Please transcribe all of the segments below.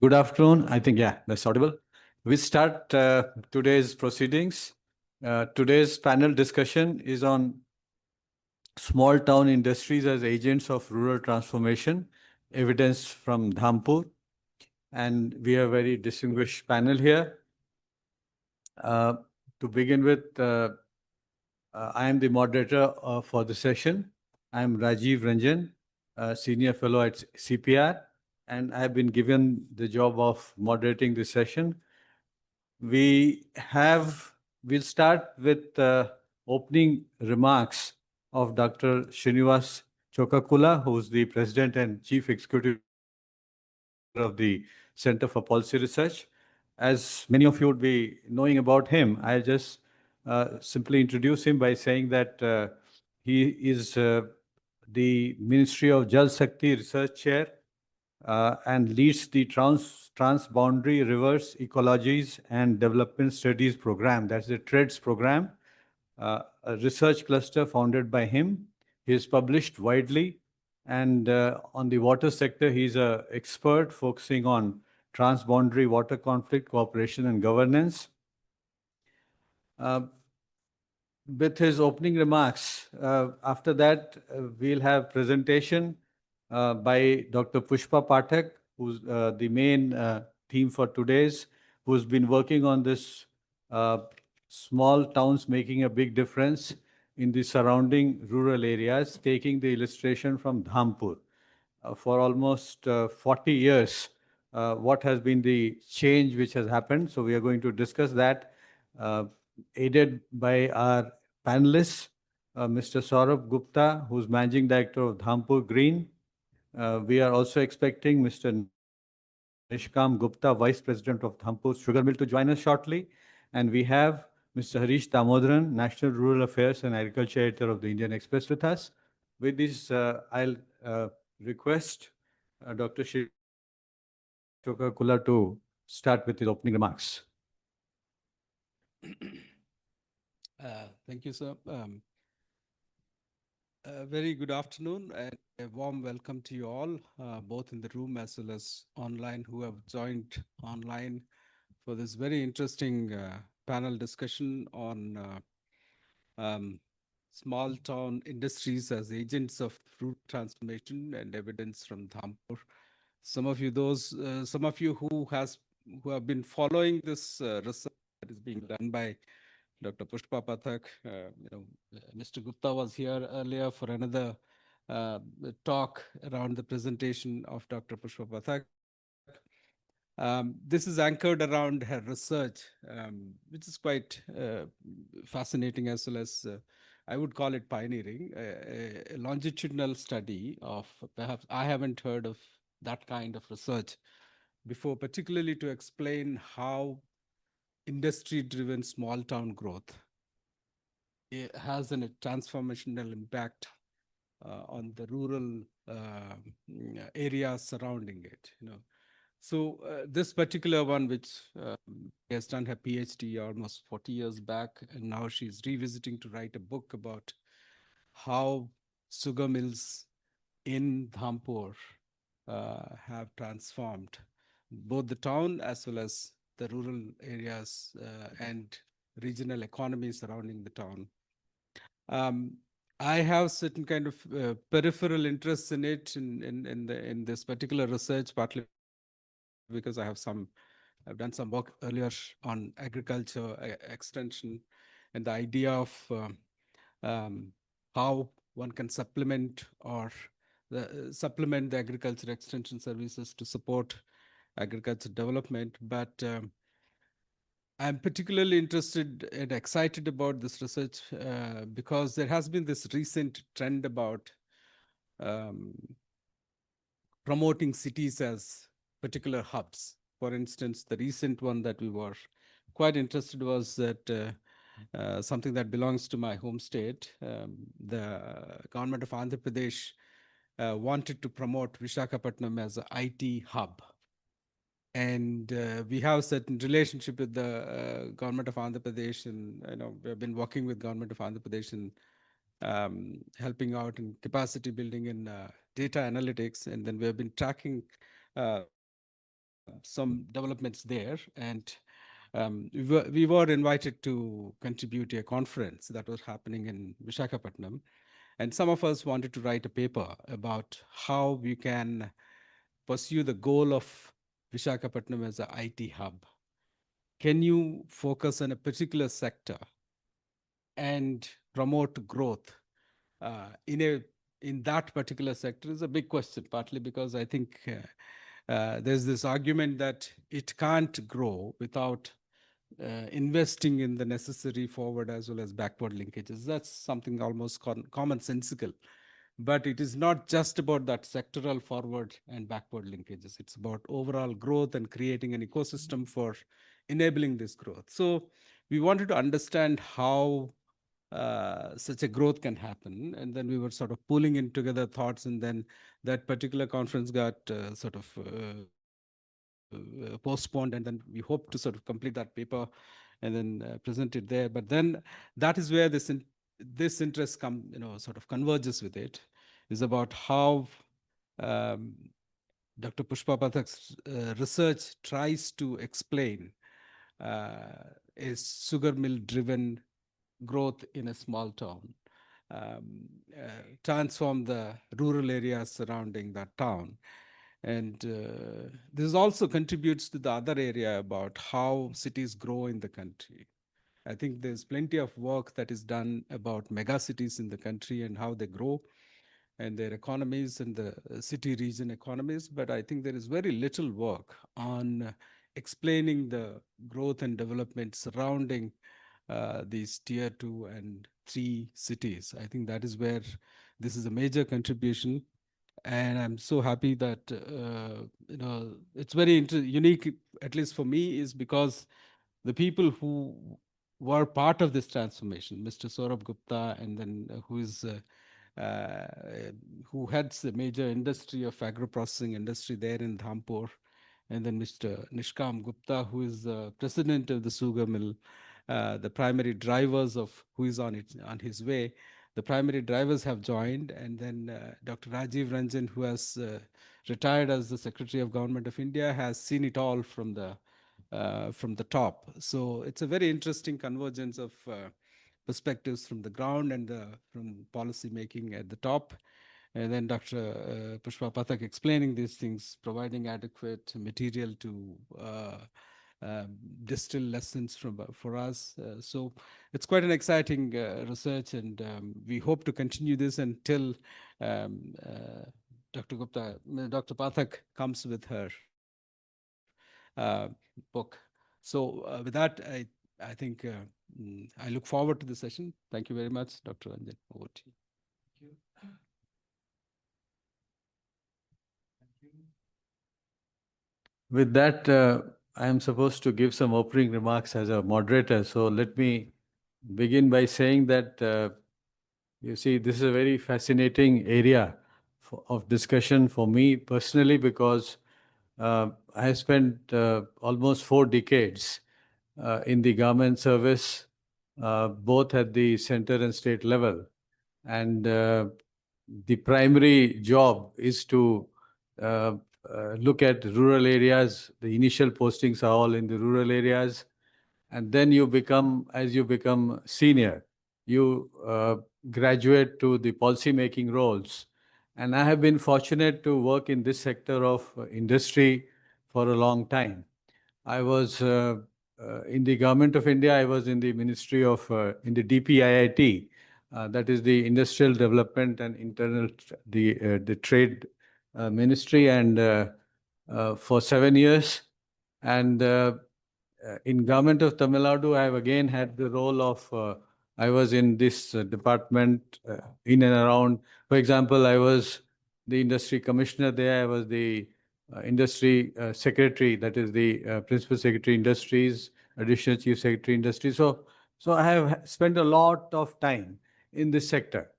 Good afternoon. I think, yeah, that's audible. We start today's proceedings. Today's panel discussion is on small town industries as agents of rural transformation, evidence from Dhampur. And we have a very distinguished panel here. Uh, to begin with, I am the moderator for the session. I am Rajiv Ranjan, Senior Fellow at CPR, and I have been given the job of moderating this session. We have, we'll start with opening remarks of Dr. Srinivas Chokakula, who's the President and Chief Executive Officer of the Center for Policy Research. As many of you would be knowing about him, I'll just simply introduce him by saying that he is the Ministry of Jal Shakti Research Chair and leads the Transboundary Rivers Ecologies and Development Studies program. That's the TREADS program, a research cluster founded by him. He is published widely, and on the water sector, he's an expert focusing on transboundary water conflict, cooperation, and governance. Uh, with his opening remarks, after that, we'll have presentation by Dr. Pushpa Pathak, who's the main theme for today's, who's been working on this small towns making a big difference in the surrounding rural areas, taking the illustration from Dhampur. For almost 40 years, what has been the change which has happened. So we are going to discuss that, aided by our panelists, Mr. Saurabh Gupta, who's Managing Director of Dhampur Green. We are also expecting Mr. Nishkam Gupta, Vice President of Dhampur Sugar Mill, to join us shortly. And we have Mr. Harish Damodaran, National Rural Affairs and Agriculture Editor of the Indian Express, with us. With this, I'll request Dr. Chokakula to start with his opening remarks. Thank you, sir. A very good afternoon and a warm welcome to you all, both in the room as well as online, who have joined online for this very interesting panel discussion on small town industries as agents of fruit transformation and evidence from Dhampur. Some of you who have been following this research that is being done by Dr. Pushpa Pathak. Mr. Gupta was here earlier for another talk around the presentation of Dr. Pushpa Pathak. This is anchored around her research, which is quite fascinating as well as, I would call it pioneering, a longitudinal study of, perhaps I haven't heard of that kind of research before, particularly to explain how industry-driven small town growth has a transformational impact on the rural areas surrounding it. So this particular one, which has done her PhD almost 40 years back, and now she's revisiting to write a book about how sugar mills in Dhampur have transformed both the town as well as the rural areas and regional economy surrounding the town. I have certain kind of peripheral interests in it, in this particular research, partly because I've done some work earlier on agriculture extension and the idea of how one can supplement the agriculture extension services to support agriculture development. But I'm particularly interested and excited about this research because there has been this recent trend about promoting cities as particular hubs. For instance, the recent one that we were quite interested was that something that belongs to my home state, the government of Andhra Pradesh wanted to promote Visakhapatnam as an IT hub. And we have certain relationship with the government of Andhra Pradesh, and we've been working with government of Andhra Pradesh and helping out in capacity building in data analytics, and then we've been tracking some developments there. And we were invited to contribute to a conference that was happening in Vishakhapatnam. And some of us wanted to write a paper about how we can pursue the goal of Vishakhapatnam as an IT hub. Can you focus on a particular sector and promote growth in that particular sector is a big question, partly because I think there's this argument that it can't grow without investing in the necessary forward as well as backward linkages. That's something almost commonsensical. But it is not just about that sectoral forward and backward linkages. It's about overall growth and creating an ecosystem for enabling this growth. So we wanted to understand how such a growth can happen. And then we were sort of pulling in together thoughts, and then that particular conference got postponed, and then we hope to sort of complete that paper and then present it there. But then that is where this interest sort of converges with it, is about how um, Dr. Pushpa Pathak's research tries to explain a sugar mill driven growth in a small town, transform the rural areas surrounding that town. And this also contributes to the other area about how cities grow in the country. I think there's plenty of work that is done about mega cities in the country and how they grow and their economies and the city region economies. But I think there is very little work on explaining the growth and development surrounding these tier 2 and 3 cities. I think that is where this is a major contribution. And I'm so happy that it's very unique, at least for me, is because the people who were part of this transformation, Mr. Saurabh Gupta, and then uh, who heads the major industry of agro-processing industry there in Dhampur, and then Mr. Nishkam Gupta, who is the president of the sugar mill, the primary drivers of who is on his way. The primary drivers have joined, and then Dr. Rajiv Ranjan, who has retired as the Secretary of Government of India, has seen it all from the top. So it's a very interesting convergence of perspectives from the ground and from policy making at the top. And then Dr. Pushpa Pathak explaining these things, providing adequate material to distill lessons for us. So it's quite an exciting research, and we hope to continue this until Dr. Pathak comes with her book. So with that, I think I look forward to the session. Thank you very much, Dr. Ranjan. Over to you. With that, I am supposed to give some opening remarks as a moderator. So let me begin by saying that you see, this is a very fascinating area of discussion for me personally, because I have spent almost 4 decades in the government service, both at the center and state level. And the primary job is to look at rural areas. The initial postings are all in the rural areas. And then as you become senior, you graduate to the policy making roles. And I have been fortunate to work in this sector of industry for a long time. I was in the government of India. I was in the Ministry of, in the DPIIT, that is the Industrial Development and the Trade Ministry, and for 7 years. And in government of Tamil Nadu, I have again had the role of, I was in this department in and around. For example, I was the industry commissioner there. I was the industry secretary, that is the principal secretary industries, additional chief secretary industry. So I have spent a lot of time in this sector.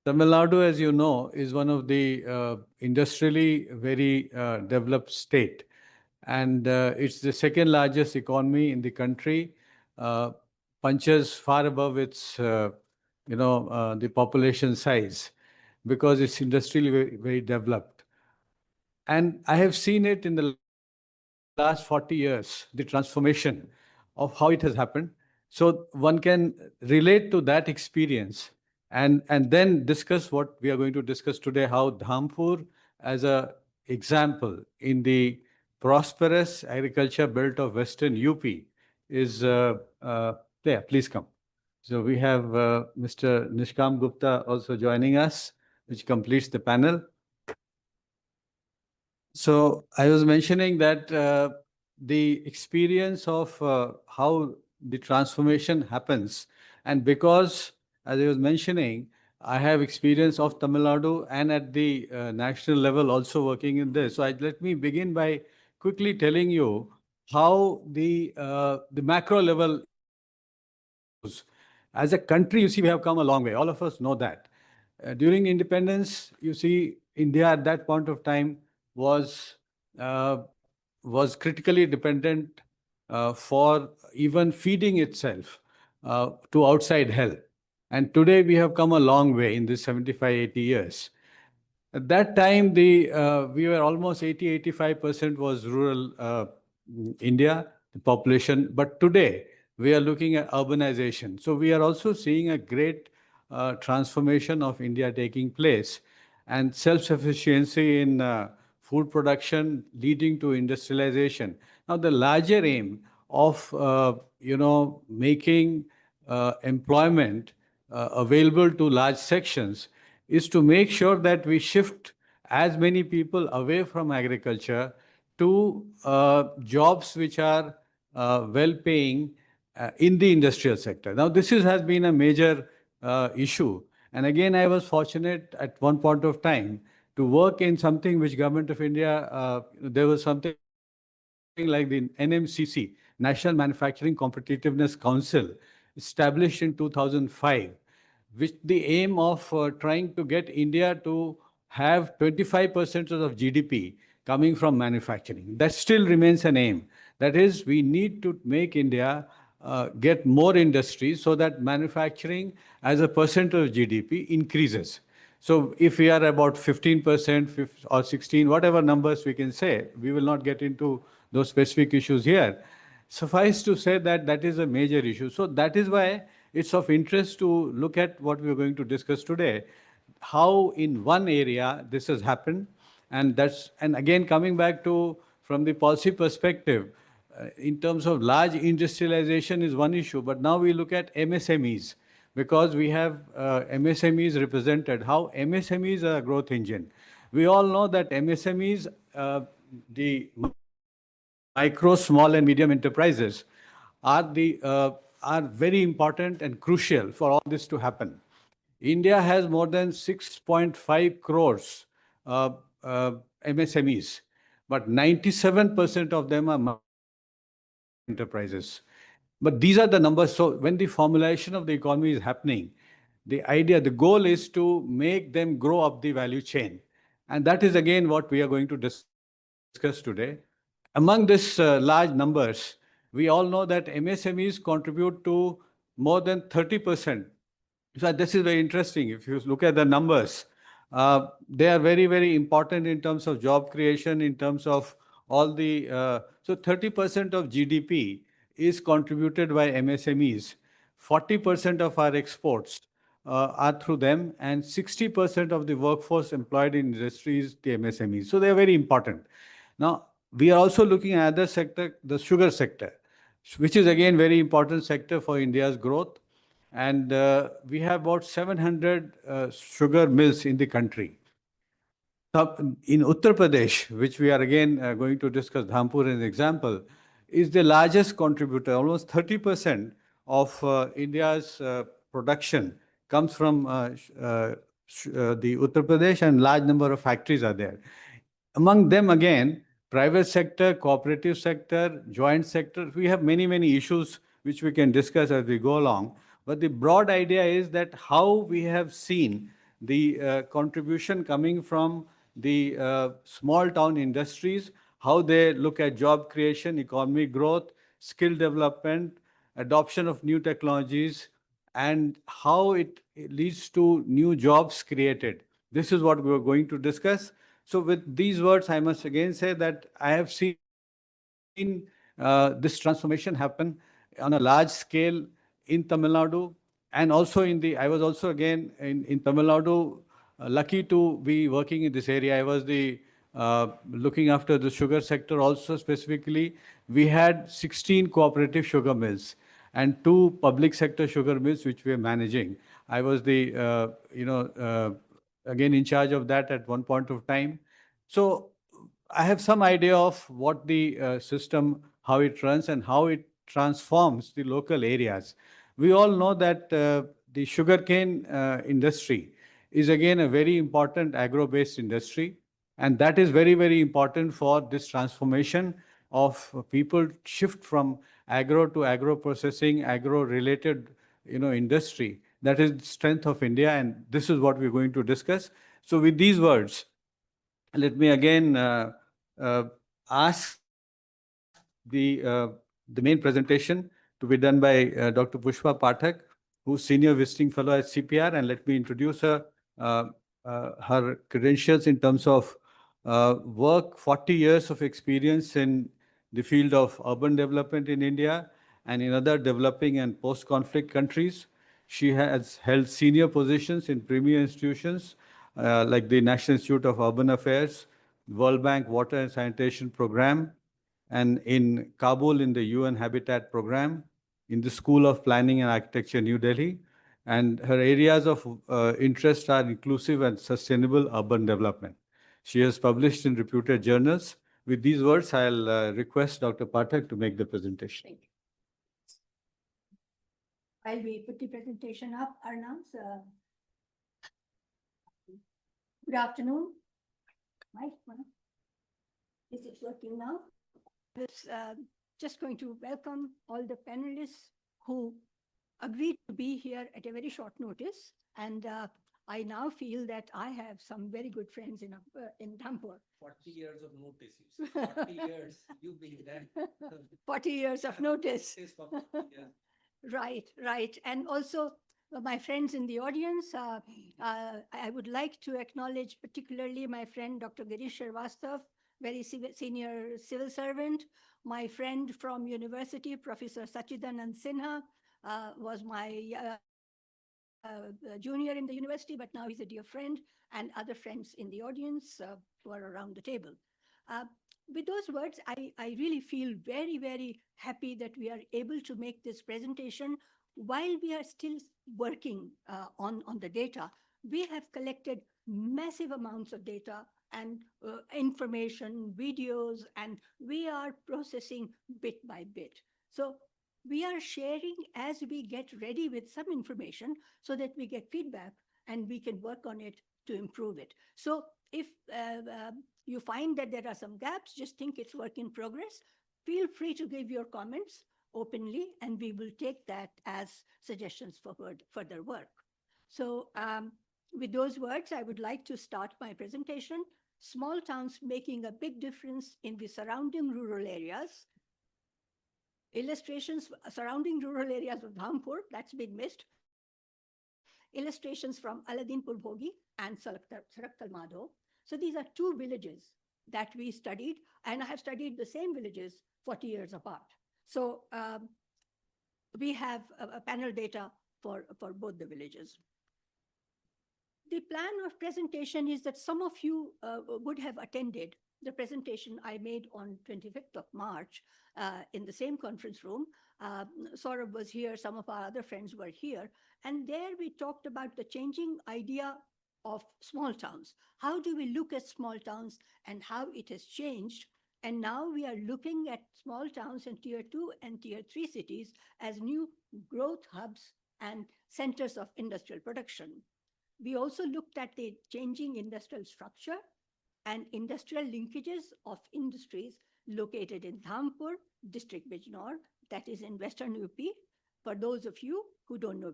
Tamil Nadu, as you know, is one of the industrially very developed state, and it's the second largest economy in the country, uh, punches far above its, the population size, because it's industrially very, very developed. And I have seen it in the last 40 years, the transformation of how it has happened. So one can relate to that experience and then discuss what we are going to discuss today, how Dhampur as a example in the prosperous agriculture belt of Western UP is there. Please come. So we have Mr. Nishkam Gupta also joining us, which completes the panel. So I was mentioning that the experience of how the transformation happens, and because, as I was mentioning, I have experience of Tamil Nadu and at the national level also working in this. So let me begin by quickly telling you how the macro level issues. As a country, you see, we have come a long way. All of us know that. During independence, you see, India at that point of time was uh, was critically dependent for even feeding itself to outside help. And today we have come a long way in this 75, 80 years. At that time, we were almost 80-85% was rural India, the population. But today, we are looking at urbanization. So we are also seeing a great transformation of India taking place and self-sufficiency in food production leading to industrialization. Now, the larger aim of, making employment available to large sections is to make sure that we shift as many people away from agriculture to jobs which are well paying in the industrial sector. Now, has been a major issue. And again, I was fortunate at one point of time to work in something which Government of India, there was something like the NMCC, National Manufacturing Competitiveness Council, established in 2005, with the aim of trying to get India to have 25% of GDP coming from manufacturing. That still remains an aim. That is, we need to make India get more industries so that manufacturing as a percent of GDP increases. So if we are about 15% or 16, whatever numbers we can say, we will not get into those specific issues here. Suffice to say that that is a major issue. So that is why it's of interest to look at what we are going to discuss today, how in one area this has happened, and again coming back to from the policy perspective, in terms of large industrialization is one issue, but now we look at MSMEs because we have MSMEs represented. How MSMEs are a growth engine. We all know that MSMEs, the micro, small, and medium enterprises, are very important and crucial for all this to happen. India has more than 6.5 crores uh, uh, MSMEs, but 97% of them are micro, small, and medium enterprises. But these are the numbers. So when the formulation of the economy is happening, the goal is to make them grow up the value chain. And that is again what we are going to discuss today. Among this large numbers, we all know that MSMEs contribute to more than 30%. So this is very interesting. If you look at the numbers, they are very, very important in terms of job creation, in terms of all the. So 30% of GDP is contributed by MSMEs. 40% of our exports are through them, and 60% of the workforce employed in industries, the MSMEs. So they are very important. Now, we are also looking at other sector, the sugar sector, which is again very important sector for India's growth. And we have about 700 sugar mills in the country. In Uttar Pradesh, which we are again going to discuss, Dhampur as an example, is the largest contributor. Almost 30% of India's production comes from the Uttar Pradesh, and large number of factories are there. Among them, again, private sector, cooperative sector, joint sector, we have many, many issues which we can discuss as we go along. But the broad idea is that how we have seen the contribution coming from the small town industries, how they look at job creation, economic growth, skill development, adoption of new technologies, and how it leads to new jobs created. This is what we are going to discuss. So with these words, I must again say that I have seen seen this transformation happen on a large scale in Tamil Nadu, and also I was also again in Tamil Nadu, lucky to be working in this area. I was looking after the sugar sector also specifically. We had 16 cooperative sugar mills and two public sector sugar mills which we are managing. I was again in charge of that at one point of time. So I have some idea of what the system, how it runs, and how it transforms the local areas. We all know that the sugarcane industry is again a very important agro-based industry, and that is very, very important for this transformation of people shift from agro to agro processing, agro-related, industry. That is the strength of India, and this is what we're going to discuss. So, with these words, let me again uh, ask the main presentation to be done by Dr. Pushpa Pathak, who's Senior Visiting Fellow at CPR, and let me introduce uh, her credentials in terms of work, 40 years of experience in the field of urban development in India and in other developing and post-conflict countries. She has held senior positions in premier institutions like the National Institute of Urban Affairs, World Bank Water and Sanitation Program, and in Kabul in the UN Habitat Program, in the School of Planning and Architecture, New Delhi. And her areas of interest are inclusive and sustainable urban development. She has published in reputed journals. With these words, I'll request Dr. Pathak to make the presentation. Thank you. While we put the presentation up, Arnaz, good afternoon. Mike, is it working now? I was just going to welcome all the panelists who agreed to be here at a very short notice. And I now feel that I have some very good friends in Dhampur. 40 years of notice. 40 years you've been there. 40 years of notice. It is for 40 years. Right, right. And also my friends in the audience, I would like to acknowledge particularly my friend, Dr. Girish Srivastava, very senior civil servant. My friend from university, Professor Sachidanand Sinha, was my junior in the university, but now he's a dear friend, and other friends in the audience who are around the table. With those words, I really feel very, very happy that we are able to make this presentation while we are still working on the data. We have collected massive amounts of data and information, videos, and we are processing bit by bit. So we are sharing as we get ready with some information so that we get feedback and we can work on it to improve it. So if you find that there are some gaps, just think it's work in progress. Feel free to give your comments openly, and we will take that as suggestions for further work. So with those words, I would like to start my presentation. Small towns making a big difference in the surrounding rural areas. Illustrations surrounding rural areas of Dhampur, that's been missed. Illustrations from Aladinpur Bhogi and Saraktal Madho. So these are two villages that we studied, and I have studied the same villages 40 years apart. So we have a panel data for both the villages. The plan of presentation is that some of you would have attended the presentation I made on 25th of March in the same conference room. Saurabh was here, some of our other friends were here, and there we talked about the changing idea of small towns. How do we look at small towns and how it has changed? And now we are looking at small towns in tier 2 and tier 3 cities as new growth hubs and centers of industrial production. We also looked at the changing industrial structure and industrial linkages of industries located in Dhampur, district Bijnor, that is in Western UP, for those of you who don't know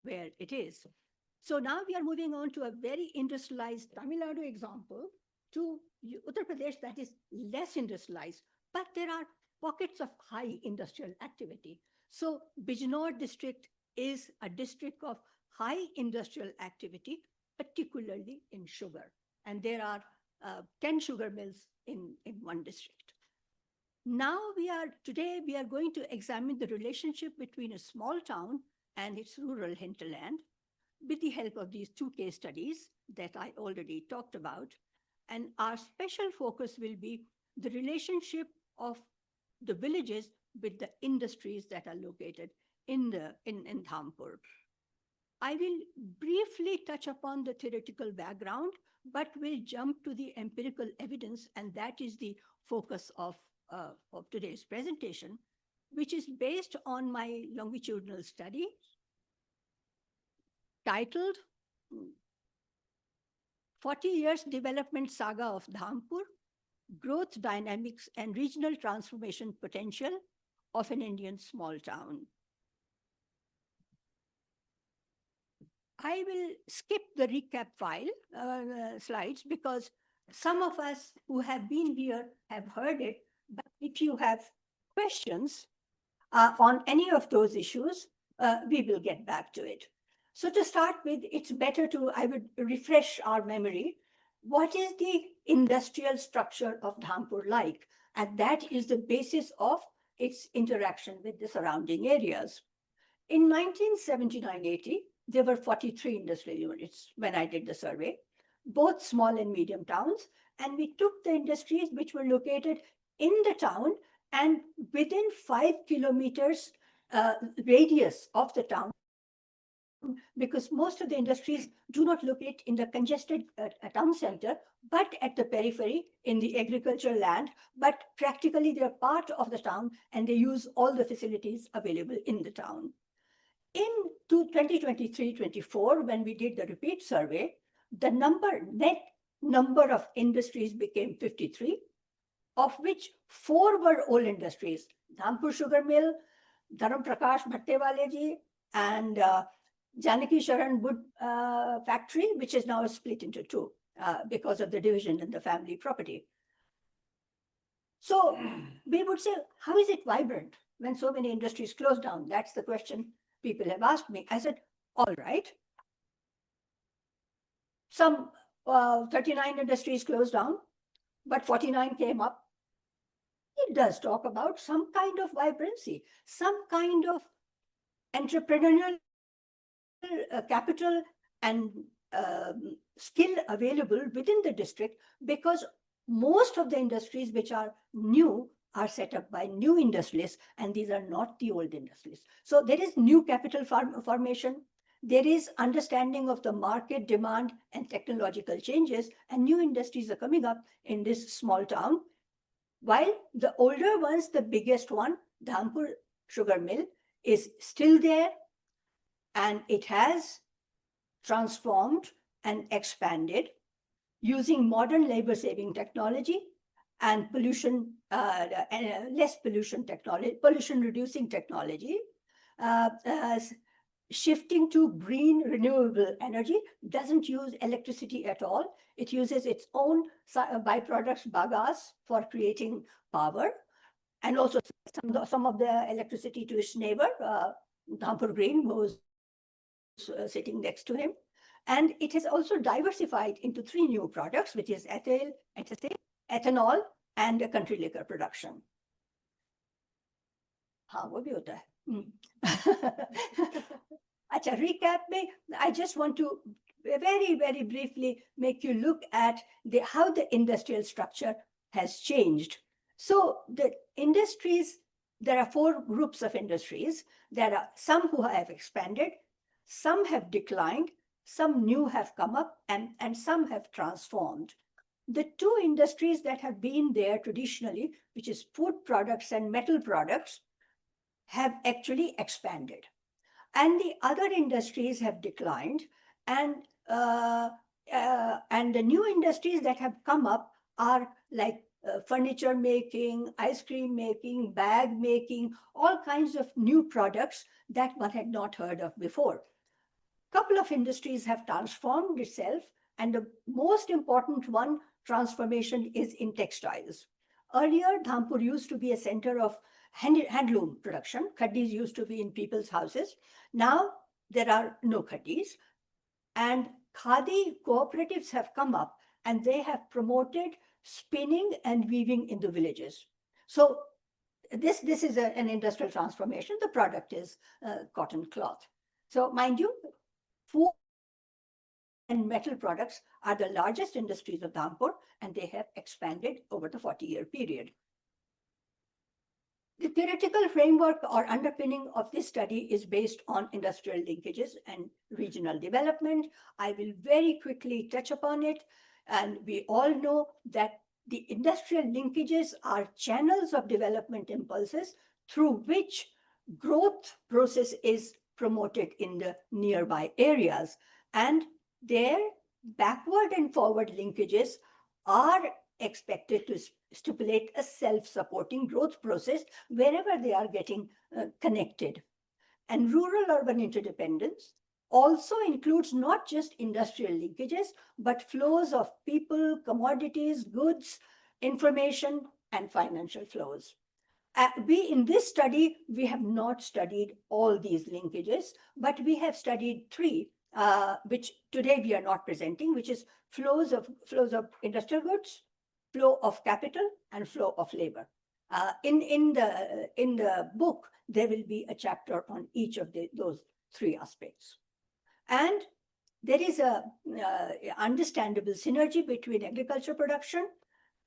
where it is. So now we are moving on to a very industrialized Tamil Nadu example to Uttar Pradesh that is less industrialized, but there are pockets of high industrial activity. So Bijnor district is a district of high industrial activity, particularly in sugar. And there are 10 sugar mills in one district. Today we are going to examine the relationship between a small town and its rural hinterland with the help of these two case studies that I already talked about. And our special focus will be the relationship of the villages with the industries that are located in Dhampur. I will briefly touch upon the theoretical background, but will jump to the empirical evidence, and that is the focus of today's presentation, which is based on my longitudinal study titled 40 Years Development Saga of Dhampur, Growth Dynamics and Regional Transformation Potential of an Indian Small Town. I will skip the recap slides because some of us who have been here have heard it, but if you have questions on any of those issues, we will get back to it. So to start with, it's better I would refresh our memory. What is the industrial structure of Dhampur like? And that is the basis of its interaction with the surrounding areas. In 1979-80, there were 43 industrial units when I did the survey, both small and medium towns. And we took the industries which were located in the town and within 5 kilometers radius of the town, because most of the industries do not locate in the congested town center, but at the periphery in the agricultural land, but practically they're part of the town and they use all the facilities available in the town. In 2023-24, when we did the repeat survey, the net number of industries became 53, of which 4 were old industries: Dhampur Sugar Mill, Dharam Prakash Bhattewale ji, and Janaki Sharan Wood Factory, which is now split into 2 because of the division in the family property. So we would say, how is it vibrant when so many industries close down? That's the question people have asked me. I said, all right. Some 39 industries closed down, but 49 came up. It does talk about some kind of vibrancy, some kind of entrepreneurial capital and skill available within the district, because most of the industries which are new are set up by new industrialists, and these are not the old industrialists. So there is new capital formation. There is understanding of the market demand and technological changes, and new industries are coming up in this small town. While the older ones, the biggest one, Dhampur Sugar Mill, is still there, and it has transformed and expanded using modern labor-saving technology and less pollution technology, pollution-reducing technology, shifting to green renewable energy, doesn't use electricity at all. It uses its own byproducts, bagasse, for creating power, and also some of the electricity to its neighbor, Dhampur Green, who's sitting next to him. And it has also diversified into 3 new products, which is ethanol, and country liquor production. वो भी होता है. Acha, recap में, I just want to very, very briefly make you look at how the industrial structure has changed. So the industries, there are 4 groups of industries. There are some who have expanded, some have declined, some new have come up, and some have transformed. The 2 industries that have been there traditionally, which is food products and metal products, have actually expanded. And the other industries have declined, and the new industries that have come up are like furniture making, ice cream making, bag making, all kinds of new products that one had not heard of before. Couple of industries have transformed itself, and the most important one transformation is in textiles. Earlier, Dhampur used to be a center of handloom production. Khaddis used to be in people's houses. Now there are no khaddis, and khadi cooperatives have come up, and they have promoted spinning and weaving in the villages. So this is an industrial transformation. The product is cotton cloth. So mind you, food and metal products are the largest industries of Dhampur, and they have expanded over the 40-year period. The theoretical framework or underpinning of this study is based on industrial linkages and regional development. I will very quickly touch upon it. And we all know that the industrial linkages are channels of development impulses through which growth process is promoted in the nearby areas. And their backward and forward linkages are expected to stipulate a self-supporting growth process wherever they are getting connected. And rural-urban interdependence also includes not just industrial linkages, but flows of people, commodities, goods, information, and financial flows. In this study, we have not studied all these linkages, but we have studied three, which today we are not presenting, which is flows of industrial goods, flow of capital, and flow of labor. In the book, there will be a chapter on each of those three aspects. And there is a understandable synergy between agriculture production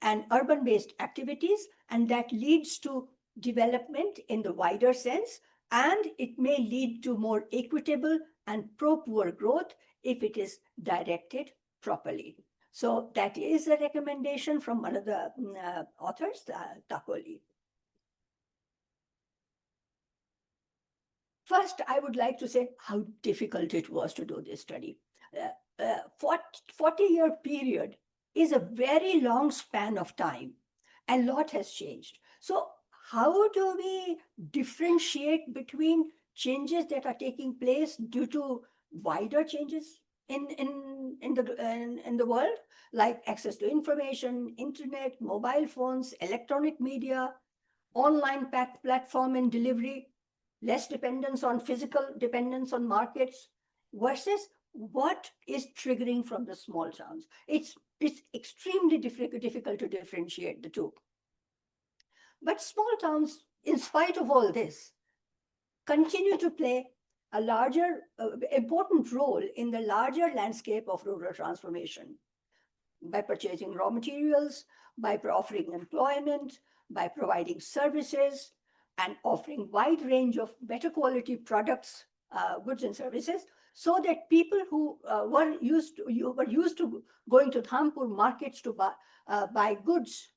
and urban-based activities, and that leads to development in the wider sense, and it may lead to more equitable and pro-poor growth if it is directed properly. So that is a recommendation from one of the authors, Takoli. First, I would like to say how difficult it was to do this study. 40-year period is a very long span of time. A lot has changed. So how do we differentiate between changes that are taking place due to wider changes in the world, like access to information, internet, mobile phones, electronic media, online platform and delivery, less dependence on physical dependence on markets, versus what is triggering from the small towns? It's extremely difficult to differentiate the two. But small towns, in spite of all this, continue to play a larger, important role in the larger landscape of rural transformation by purchasing raw materials, by offering employment, by providing services, and offering wide range of better quality products, goods and services, so that people who were used to going to Dhampur markets to buy goods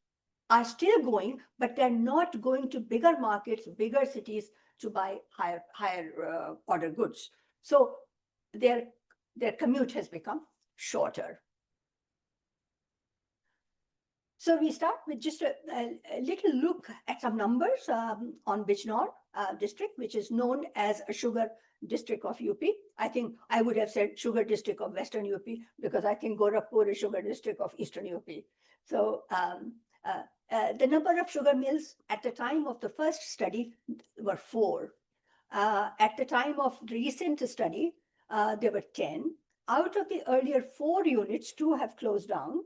are still going, but they're not going to bigger markets, bigger cities to buy higher order goods. So their commute has become shorter. So we start with just a little look at some numbers on Bijnor district, which is known as a sugar district of UP. I think I would have said sugar district of Western UP, because I think Gorakhpur is sugar district of Eastern UP. So the number of sugar mills at the time of the first study were 4. At the time of the recent study, there were 10. Out of the earlier 4 units, 2 have closed down,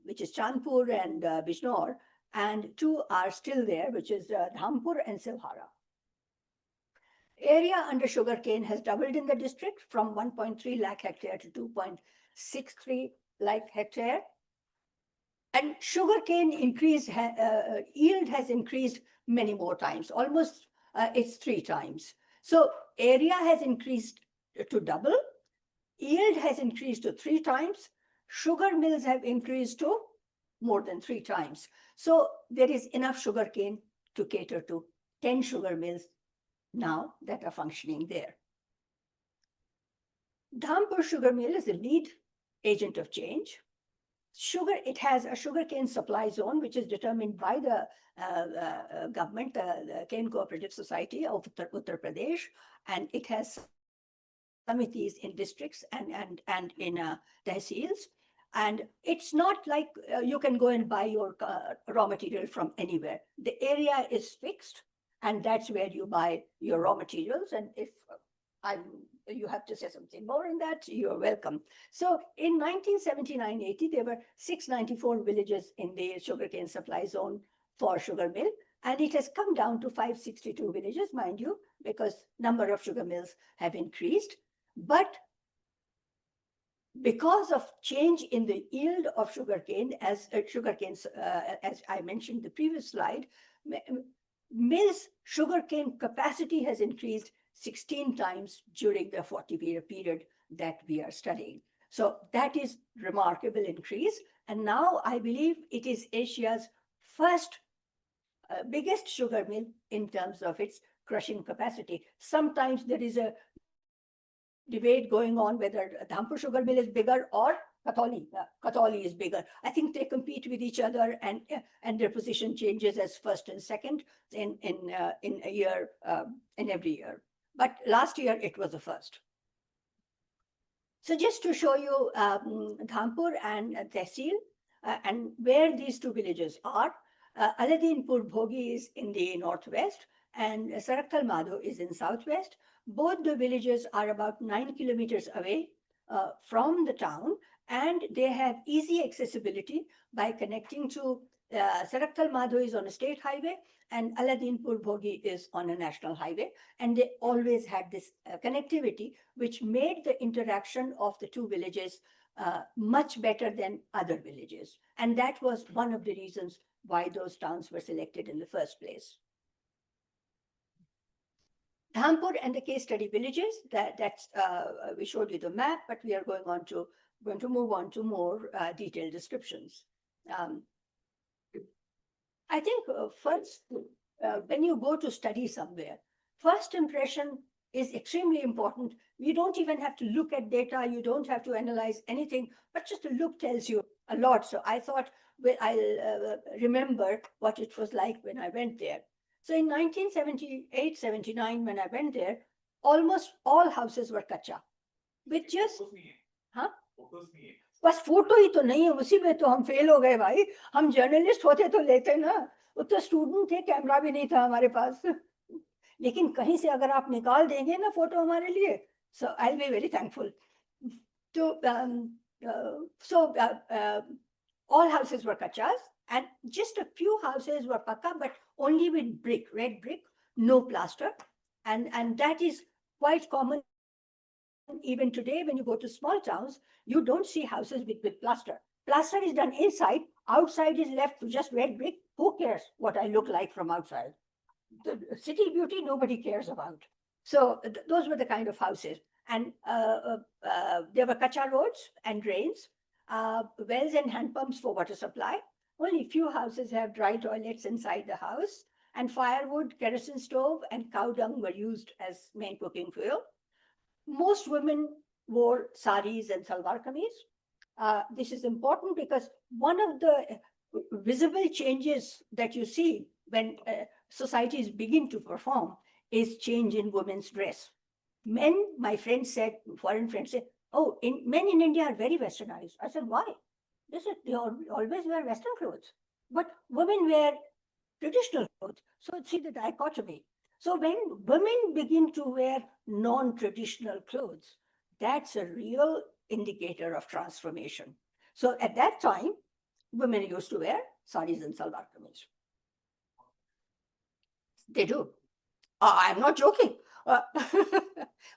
which is Chandpur and Bijnor, and 2 are still there, which is Dhampur and Silhara. Area under sugarcane has doubled in the district from 1.3 lakh hectare to 2.63 lakh hectare. And sugarcane yield has increased many more times, almost it's 3 times. So area has increased to double, yield has increased to 3 times, sugar mills have increased to more than 3 times. So there is enough sugarcane to cater to 10 sugar mills now that are functioning there. Dhampur sugar mill is the lead agent of change. It has a sugarcane supply zone, which is determined by the government, the Cane Cooperative Society of Uttar Pradesh, and it has committees in districts and in tehsils. And it's not like you can go and buy your raw material from anywhere. The area is fixed, and that's where you buy your raw materials. And if you have to say something more in that, you're welcome. So in 1979-80, there were 694 villages in the sugarcane supply zone for sugar mill, And it has come down to 562 villages, mind you, because number of sugar mills have increased. But because of change in the yield of sugarcane, as I mentioned in the previous slide, mills' sugarcane capacity has increased 16 times during the 40-year period that we are studying. So that is remarkable increase. And now I believe it is Asia's first biggest sugar mill in terms of its crushing capacity. Sometimes there is a debate going on whether Dhampur sugar mill is bigger or Kathauli is bigger. I think they compete with each other, and their position changes as first and second in a year, in every year. But last year it was the first. So just to show you Dhampur and Tehsil and where these two villages are, Aladinpur Bhogi is in the northwest and Sarakkal Madho is in southwest. Both the villages are about 9 kilometers away from the town, and they have easy accessibility by connecting to Sarakkal Madho is on a state highway and Aladinpur Bhogi is on a national highway. And they always had this connectivity, which made the interaction of the two villages much better than other villages. And that was one of the reasons why those towns were selected in the first place. Dhampur and the case study villages, we showed you the map, but we are going to move on to more detailed descriptions. I think first, when you go to study somewhere, first impression is extremely important. You don't even have to look at data, you don't have to analyze anything, but just a look tells you a lot. So I thought, well, I'll remember what it was like when I went there. So in 1978-79, when I went there, almost all houses were kacha, with just, huh? बस photo ही तो नहीं है, उसी में तो हम fail हो गए भाई. हम जर्नलिस्ट होते तो लेते ना, वो तो स्टूडेंट थे, कैमरा भी नहीं था हमारे पास. लेकिन कहीं से अगर आप निकाल देंगे ना फोटो हमारे लिए, so I'll be very thankful. All houses were kachas, and just a few houses were pakka, but only with brick, red brick, no plaster, and that is quite common. Even today, when you go to small towns, you don't see houses with plaster. Plaster is done inside, outside is left to just red brick. Who cares what I look like from outside? The city beauty, nobody cares about. So those were the kind of houses. And there were kacha roads and drains, wells and hand pumps for water supply. Only few houses have dry toilets inside the house, and firewood, kerosene stove, and cow dung were used as main cooking fuel. Most women wore saris and salwar kameez. This is important because one of the visible changes that you see when societies begin to perform is change in women's dress. Men, my friends said, foreign friends said, oh, men in India are very westernized. I said, why? They always wear Western clothes. But women wear traditional clothes. So see the dichotomy. So when women begin to wear non-traditional clothes, that's a real indicator of transformation. So at that time, women used to wear saris and salwar kameez. They do. I'm not joking.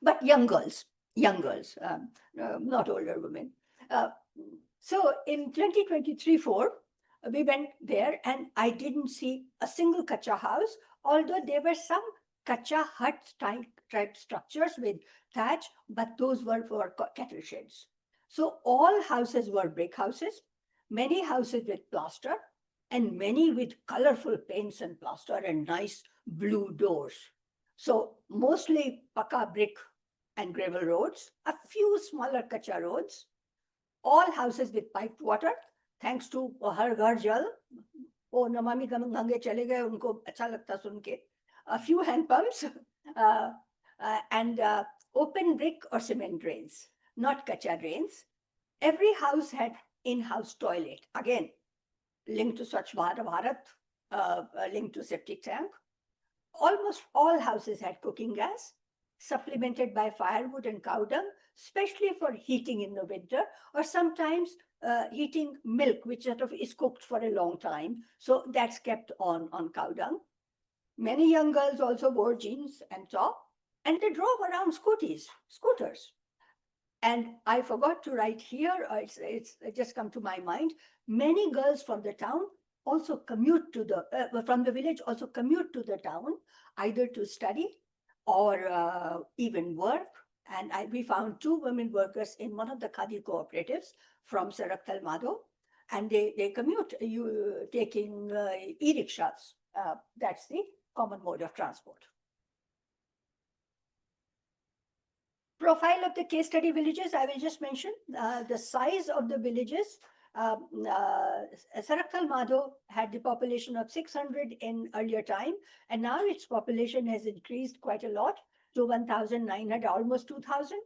But young girls, not older women. So in 2023-4, we went there and I didn't see a single kacha house, although there were some kacha hut type structures with thatch, but those were for cattle sheds. So all houses were brick houses, many houses with plaster, and many with colorful paints and plaster and nice blue doors. So mostly pakka brick and gravel roads, a few smaller kacha roads, all houses with piped water, thanks to Har Ghar Jal. Oh, Namami Gange chale gaye, unko acha lagta sun ke. A few hand pumps and open brick or cement drains, not kacha drains. Every house had in-house toilet. Again, linked to Swachh Bharat, linked to septic tank. Almost all houses had cooking gas, supplemented by firewood and cow dung, especially for heating in the winter, or sometimes heating milk, which sort of is cooked for a long time. So that's kept on cow dung. Many young girls also wore jeans and top, and they drove around scooters. And I forgot to write here, it just come to my mind, many girls from the town also commute to from the village also commute to the town, either to study or even work. And we found two women workers in one of the Khadi cooperatives from Saraktal Madho, and they commute taking e-rickshaws. That's the common mode of transport. Profile of the case study villages, I will just mention the size of the villages. Saraktal Madho had the population of 600 in earlier time, and now its population has increased quite a lot to 1,900, almost 2,000.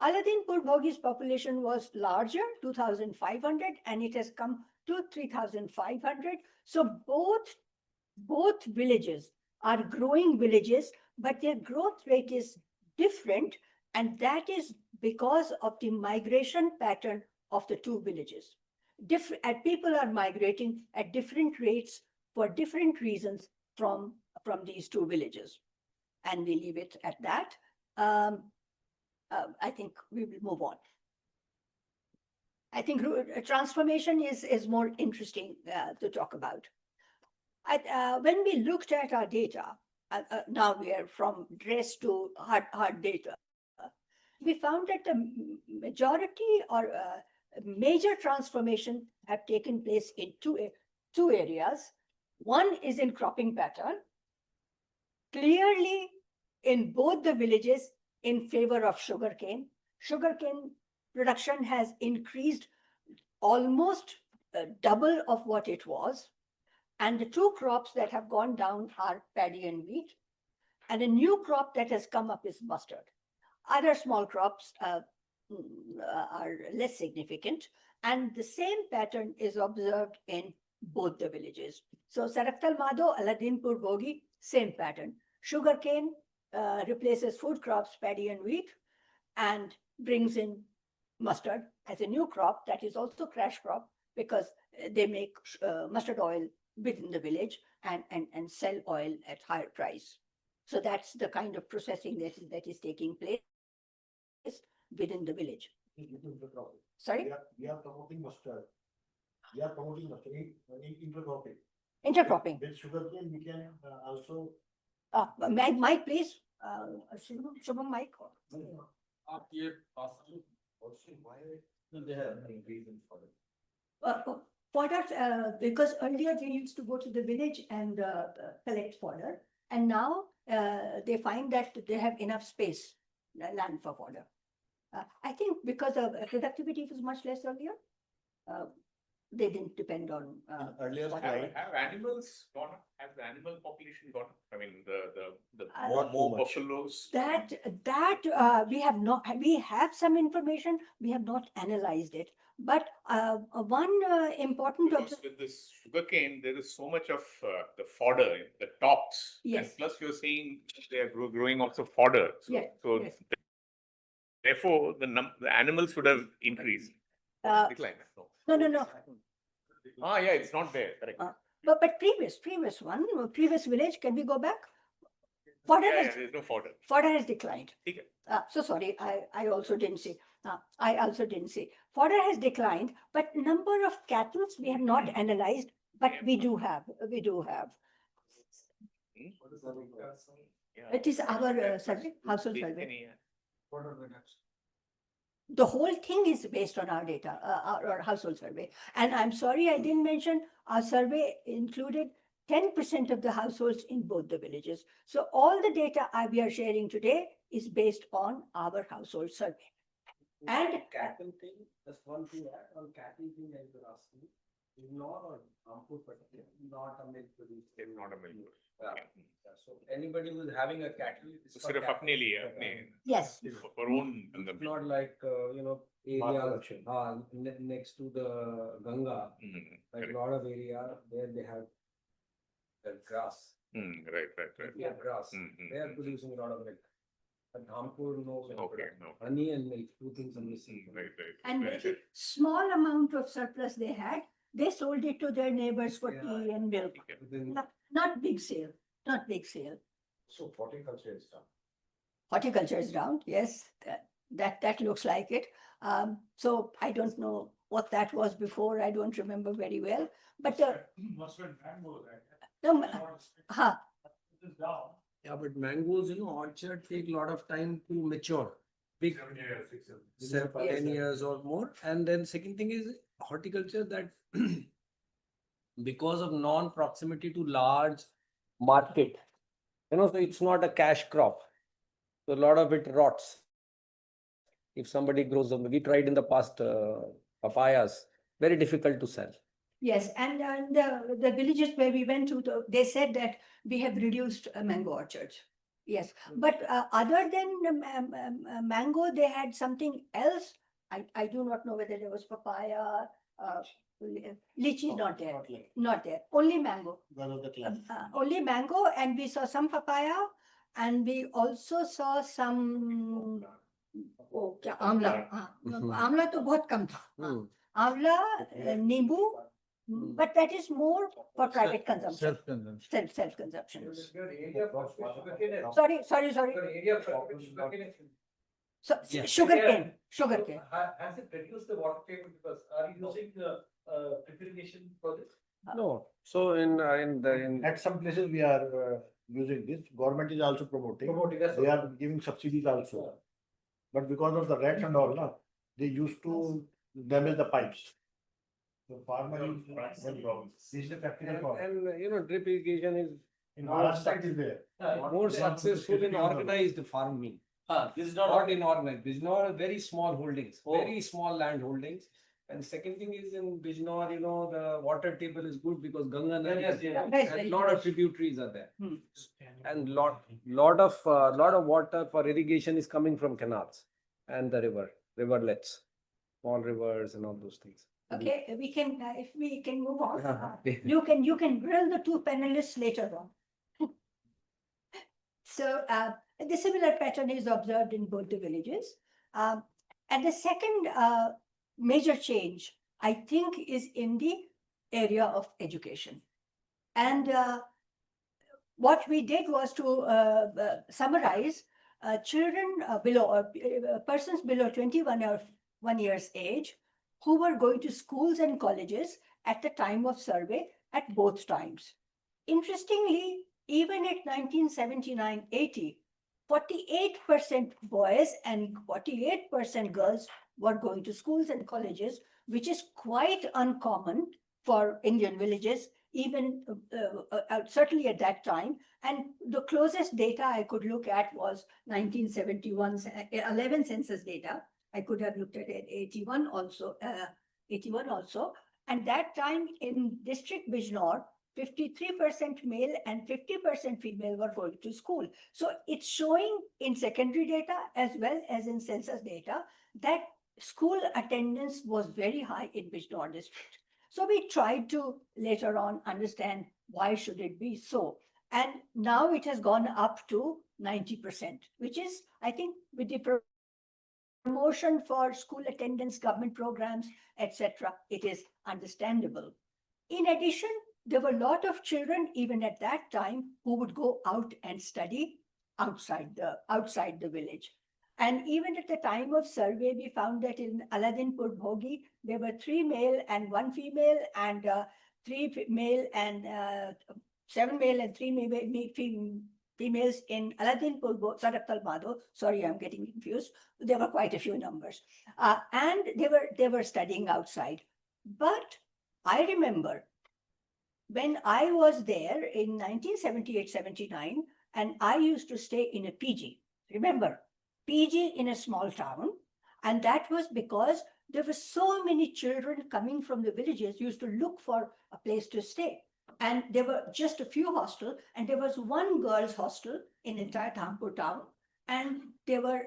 Aladinpur Bhogi's population was larger, 2,500, and it has come to 3,500. So both villages are growing villages, but their growth rate is different, and that is because of the migration pattern of the two villages. People are migrating at different rates for different reasons from these two villages. And we leave it at that. I think we will move on. I think transformation is more interesting to talk about. When we looked at our data, now we are from dress to hard data, we found that the majority or major transformation have taken place in two areas. One is in cropping pattern, clearly in both the villages in favor of sugarcane. Sugarcane production has increased almost double of what it was. And the two crops that have gone down are paddy and wheat. And a new crop that has come up is mustard. Other small crops are less significant. And the same pattern is observed in both the villages. So Saraktal Madho, Aladinpur Bhogi, same pattern. Sugarcane replaces food crops, paddy and wheat, and brings in mustard as a new crop that is also crash crop because they make mustard oil within the village and sell oil at higher price. So that's the kind of processing that is taking place within the village. Sorry? We are promoting mustard. We are promoting mustard intercropping. Intercropping. With sugarcane, we can also. Mike, please. Shubham, Mike. They have any reason for it. Fodder, because earlier they used to go to the village and collect fodder, and now they find that they have enough space, land for fodder. I think because of productivity was much less earlier, they didn't depend on. Earlier, Have animals gone up? Has the animal population gone up? I mean, the more buffaloes. That we have not. We have some information. We have not analyzed it. But one important Because with this sugarcane, there is so much of the fodder, the tops. Yes. And plus, you're saying they are growing also fodder. So, Yes, so yes. therefore, the animals would have increased. Declined. no. Yeah, it's not there. Correct. But previous village. Can we go back? Fodder has there's no fodder. fodder has declined. Okay. So sorry, I also didn't see. Fodder has declined, but number of cattle we have not analyzed, but we do have. Yeah. It is our survey, household survey. Yeah. The whole thing is based on our data, our household survey. And I'm sorry I didn't mention, our survey included 10% of the households in both the villages. So all the data we are sharing today is based on our household survey. And cattle thing, just one thing on cattle thing I was asking, is not on Dhampur particular, not a milk producer. It's not a milk. Yeah. So anybody who's having a cattle. it's for सिर्फ cattle. अपने लिए Yeah. अपने yes, for own It's consumption. not like, areas, next to the Ganga, like Correct. a lot of area where they have the grass, Right. yeah, grass, they are Mm. producing a lot of milk. But Dhampur, no. milk Okay, production. no. Honey and milk, two things are missing. Right. and Very very good. small amount of surplus they had, they sold it to their neighbors for Yeah. tea and milk. Okay. Within- Not big sale. not big scale. So horticulture is done. Horticulture is down, yes, that looks like it. So I don't know what that was before, I don't remember very well, but Mustard mango, right? no, huh, It is down. Yeah, but mangoes, orchard take a lot of time to mature. Big 7 years, 6 years. 10 years or more. And then second thing is horticulture that because of non-proximity to large market, so it's not a cash crop. So a lot of it rots. If somebody grows them, we tried in the past papayas, very difficult to sell. yes, and the villages where we went to, they said that we have reduced mango orchards. Yes, but other than mango, they had something else. I do not know whether there was papaya, lychee, not there, Not like, not there, only mango. one of the class. Only mango, and we saw some papaya, and we also saw some क्या आंवला आंवला तो बहुत कम था आंवला नींबू but that is more for private consumption Self-consumption. self consumption Sorry. sorry Area of sugarcane. so Yes. sugarcane Has it reduced the water table because are you using drip irrigation for this? No. So At some places we are using this, government is also promoting, they are giving subsidies also. But because of the rats and all, no, they used to damage the pipes. So farmer is one problem. This is the practical problem. and drip irrigation is In Maharashtra it is there. more successful in organized farming. This is Not in organized. Bijnor, very small holdings, Oh. very small land holdings. And second thing is in Bijnor, the water table is good because Ganga Nadi Yes, yes. Yes, and very lot of good. tributaries are there. Hmm. And lot of water for irrigation is coming from canals and the riverlets, small rivers and all those things. okay we can if we can move on Yeah. you can grill the two panelists later on so the similar pattern is observed in both the villages and the second major change I think is in the area of education and what we did was to summarize children below persons below 21 or 1 year's age who were going to schools and colleges at the time of survey at both times. Interestingly, even at 1979-80, 48% boys and 48% girls were going to schools and colleges, which is quite uncommon for Indian villages, even certainly at that time. And the closest data I could look at was 1971's 11 census data. I could have looked at it 81 also, And that time in district Bijnor, 53% male and 50% female were going to school. So it's showing in secondary data as well as in census data that school attendance was very high in Bijnor district. So we tried to later on understand why should it be so. And now it has gone up to 90%, which is, I think, with the promotion for school attendance, government programs, etc., it is understandable. In addition, there were a lot of children, even at that time, who would go out and study outside the village. And even at the time of survey, we found that in Aladinpur Bhogi, there were 3 male and 1 female, and 3 male and 7 male and 3 females in Aladinpur, Saraktal Madho. Sorry, I'm getting confused. There were quite a few numbers. And they were studying outside. But I remember when I was there in 1978-79, and I used to stay in a PG. Remember, PG in a small town. And that was because there were so many children coming from the villages used to look for a place to stay. And there were just a few hostels, and there was one girls' hostel in the entire Dhampur town. And there were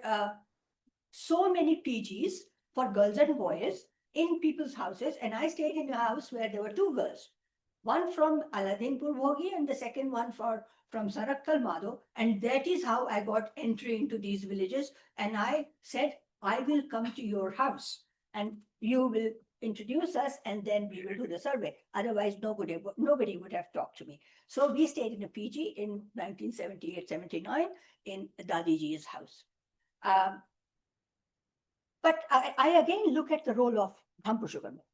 so many PGs for girls and boys in people's houses. And I stayed in a house where there were 2 girls, one from Aladinpur Bhogi and the second one from Sarakkal Madho. And that is how I got entry into these villages. And I said, I will come to your house and you will introduce us, and then we will do the survey. Otherwise, nobody would have talked to me. So we stayed in a PG in 1978-79 in Dadiji's house. But I again look at the role of Dhampur Sugar Mill.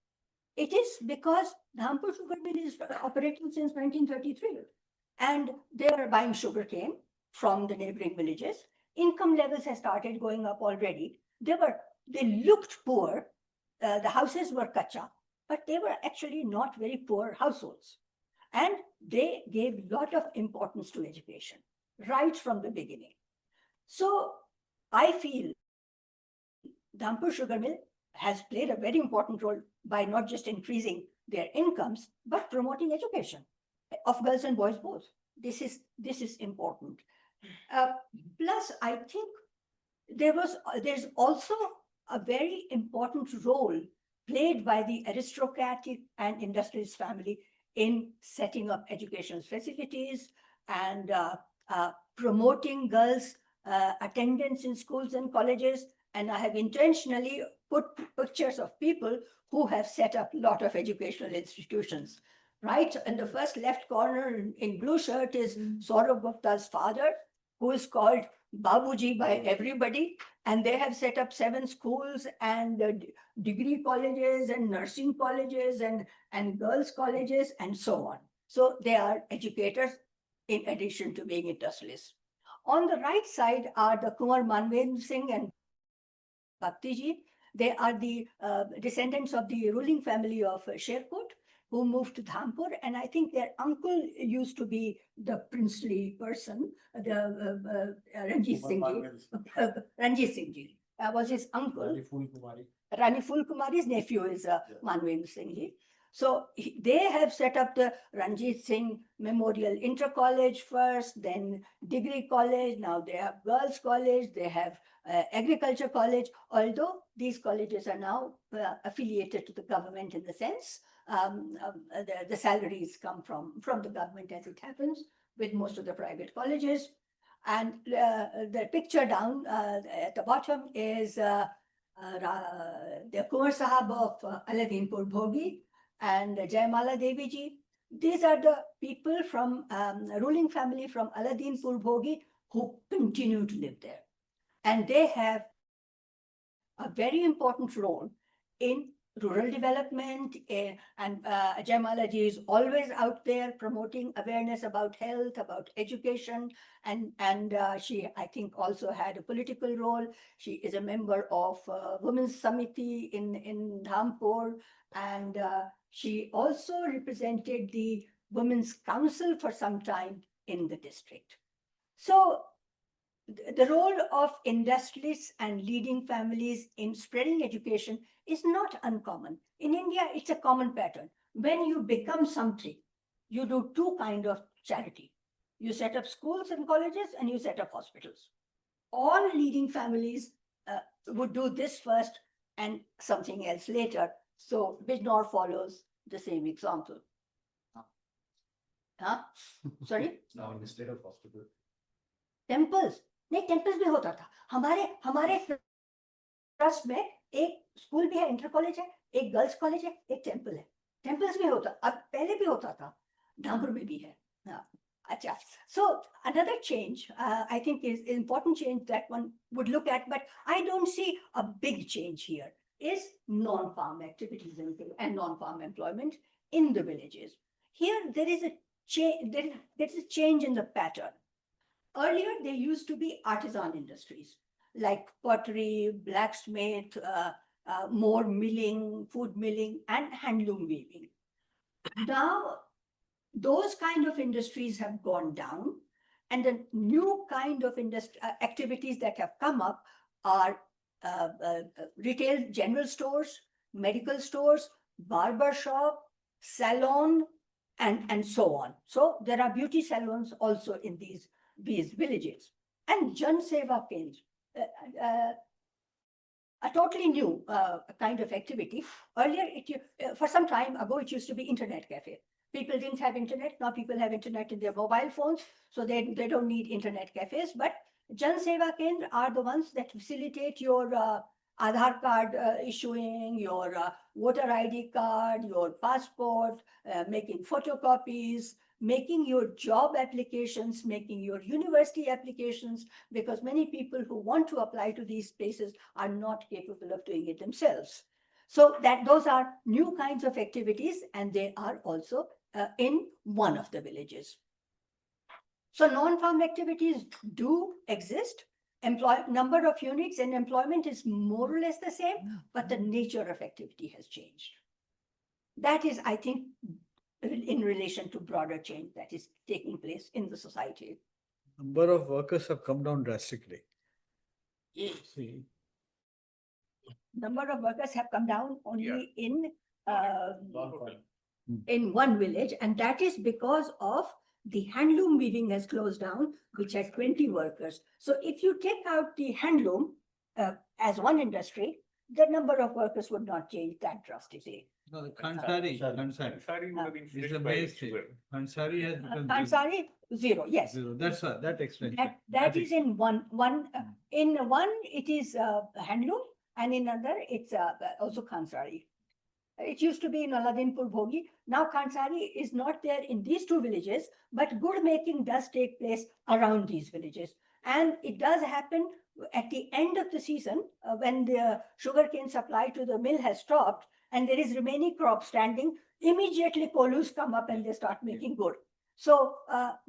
It is because Dhampur Sugar Mill is operating since 1933, and they were buying sugarcane from the neighboring villages. Income levels had started going up already. They looked poor. The houses were kacha, but they were actually not very poor households. And they gave a lot of importance to education right from the beginning. So I feel Dhampur Sugar Mill has played a very important role by not just increasing their incomes, but promoting education of girls and boys both. This is important. Plus, I think there's also a very important role played by the aristocratic and industrialist family in setting up educational facilities and promoting girls' attendance in schools and colleges. And I have intentionally put pictures of people who have set up a lot of educational institutions. Right in the first left corner in blue shirt is Saurabh Gupta's father, who is called Babuji by everybody. And they have set up 7 schools and degree colleges and nursing colleges and girls' colleges and so on. So they are educators in addition to being industrialists. On the right side are the Kumar Manvendra Singh and Bhaktiji. They are the descendants of the ruling family of Sherkot, who moved to Dhampur, and I think their uncle used to be the princely person, the Ranjit Singh Ji. Ranjit Singh Ji was his uncle. Rani Phul Kumari's nephew is Manvendra Singh Ji. So they have set up the Ranjit Singh Memorial Inter College first, then degree college. Now they have girls' college, they have agriculture college, although these colleges are now affiliated to the government in the sense the salaries come from the government, as it happens with most of the private colleges. And the picture down at the bottom is the Kumar Sahab of Aladinpur Bhogi and Jaimala Devi Ji. These are the people from ruling family from Aladinpur Bhogi who continue to live there. And they have a very important role in rural development, and Jaimala Ji is always out there promoting awareness about health, about education, and she, I think, also had a political role. She is a member of Women's Samiti in Dhampur, and she also represented the Women's Council for some time in the district. So the role of industrialists and leading families in spreading education is not uncommon. In India, it's a common pattern. When you become something, you do 2 kinds of charity. You set up schools and colleges, and you set up hospitals. All leading families would do this first and something else later. So Bijnor follows the same example. Huh? Sorry? Now instead of hospital. Temples. नहीं, temples भी होता था. हमारे trust में एक school भी है, inter college है, एक गर्ल्स कॉलेज है, एक टेम्पल है. टेम्पल्स भी होता, अब पहले भी होता था, धामपुर में भी है. अच्छा. So another change, I think, is an important change that one would look at, but I don't see a big change here, is non-farm activities and non-farm employment in the villages. Here, there is a change. There is a change in the pattern. Earlier, there used to be artisan industries like pottery, blacksmith, more milling, food milling, and handloom weaving. Now, those kind of industries have gone down, and the new kind of activities that have come up are retail general stores, medical stores, barber shop, salon, and so on. So there are beauty salons also in these villages. And Jan Seva Kendra, a totally new kind of activity. Earlier, for some time ago, it used to be internet cafe. People didn't have internet. Now people have internet in their mobile phones, so they don't need internet cafes. But Jan Seva Kendra are the ones that facilitate your Aadhaar card issuing, your voter ID card, your passport, making photocopies, making your job applications, making your university applications, because many people who want to apply to these places are not capable of doing it themselves. So that those are new kinds of activities, and they are also in one of the villages. So non-farm activities do exist. Number of units and employment is more or less the same, but the nature of activity has changed. That is, I think, in relation to broader change that is taking place in the society. Number of workers have come down drastically. Yes. See, Number of workers have come down only Yeah. in one village, and that is because of the handloom weaving has closed down, which had 20 workers. So if you take out the handloom as one industry, the number of workers would not change that drastically. no, the Khansari would have been Is finished the by base sugar. Khansari has become Kansari, zero, yes. zero. That's what, that explains. That is in one, in one it is handloom, and in another it's also Kansari. It used to be in Aladinpur Bhogi. Now Kansari is not there in these two villages, but good making does take place around these villages. And it does happen at the end of the season when the sugarcane supply to the mill has stopped and there is remaining crop standing, immediately kolus come up and they start making good. So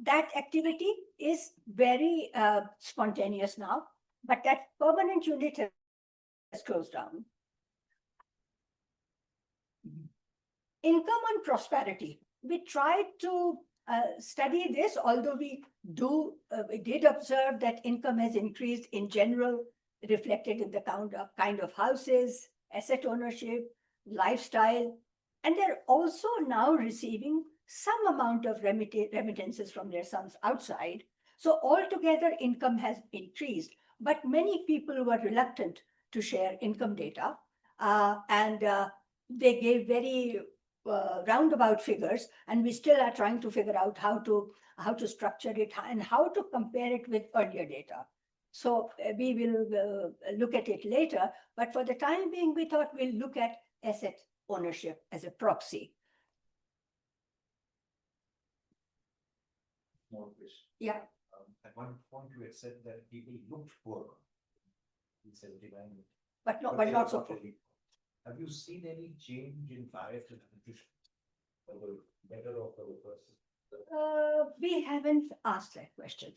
that activity is very spontaneous now, but that permanent unit has closed down. Income and prosperity. We tried to study this, although we did observe that income has increased in general, reflected in the kind of houses, asset ownership, lifestyle, and they're also now receiving some amount of remittances from their sons outside. So altogether, income has increased, but many people were reluctant to share income data, and they gave very roundabout figures, and we still are trying to figure out how to structure it and how to compare it with earlier data. So we will look at it later, but for the time being, we thought we'll look at asset ownership as a proxy. More question. Yeah. At one point you had said that people looked poor in 79. But they not are so poor. really poor. Have you seen any change in diet and nutrition for the better of the person? We haven't asked that question.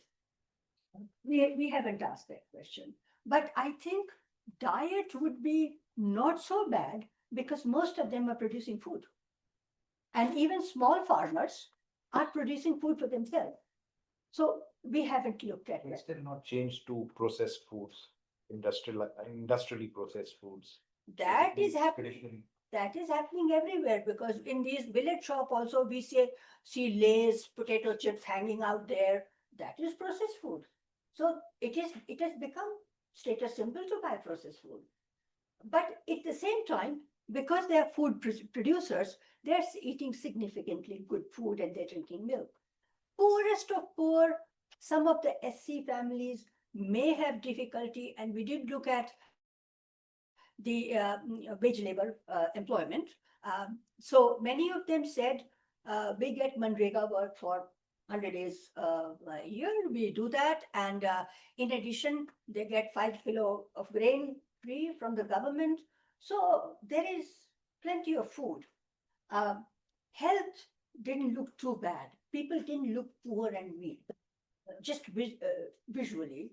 We haven't asked that question. But I think diet would be not so bad because most of them are producing food. And even small farmers are producing food for themselves. So we haven't looked at They that. still not changed to processed foods, industrially processed foods. That Basically, is happening. traditionally. That is happening everywhere, because in these village shop also we see Lay's potato chips hanging out there. That is processed food. So it has become status symbol to buy processed food. But at the same time, because they are food producers, they're eating significantly good food and they're drinking milk. Poorest of poor, some of the SC families may have difficulty, and we did look at the wage labor employment. So many of them said, we get Manrega work for 100 days a year, we do that. And in addition, they get 5 kilo of grain free from the government. So there is plenty of food. Health didn't look too bad. People didn't look poor and weak, just visually.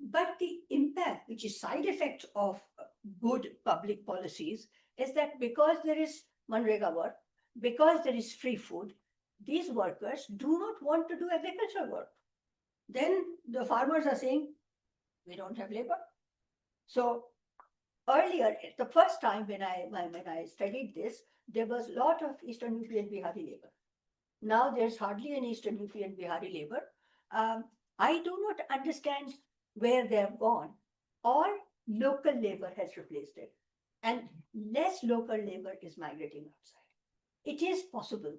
But the impact, which is side effect of good public policies, is that because there is Manrega work, because there is free food, these workers do not want to do agricultural work. Then the farmers are saying, we don't have labor. So earlier, the first time when I studied this, there was a lot of Eastern UP and Bihari labor. Now there's hardly any Eastern UP and Bihari labor. I do not understand where they have gone, or local labor has replaced it, and less local labor is migrating outside. It is possible.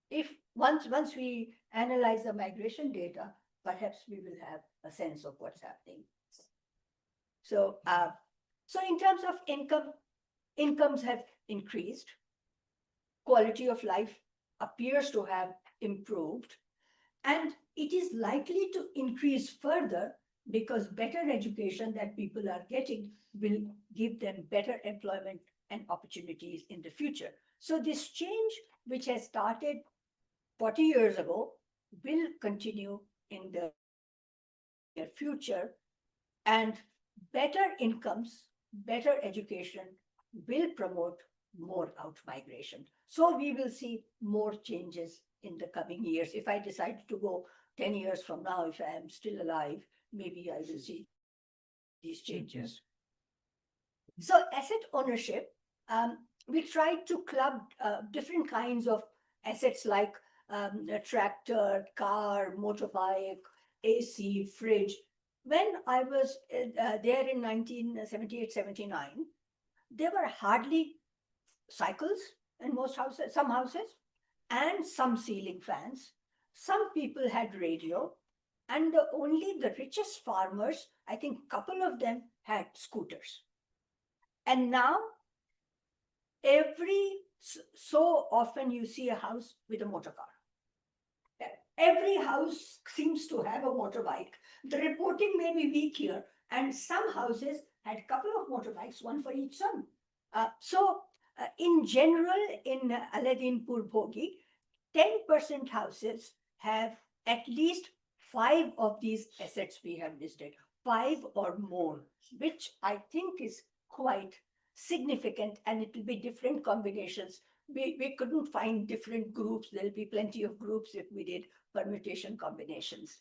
If once we analyze the migration data, perhaps we will have a sense of what's happening. So, so in terms of incomes have increased. Quality of life appears to have improved, and it is likely to increase further because better education that people are getting will give them better employment and opportunities in the future. So this change, which has started 40 years ago, will continue in the near future, and better incomes, better education will promote more out-migration. So we will see more changes in the coming years. If I decide to go 10 years from now, if I am still alive, maybe I will see these changes. So asset ownership, we tried to club different kinds of assets like a tractor, car, motorbike, AC, fridge. When I was there in 1978, 79, there were hardly cycles in most houses, some houses, and some ceiling fans. Some people had radio, and only the richest farmers, I think a couple of them had scooters. And now, so often you see a house with a motor car. Every house seems to have a motorbike. The reporting may be weak here, and some houses had a couple of motorbikes, one for each son. In general, in Aladdinpur Bhogi, 10% houses have at least 5 of these assets we have listed, 5 or more, which I think is quite significant, and it will be different combinations. We couldn't find different groups. There'll be plenty of groups if we did permutation combinations.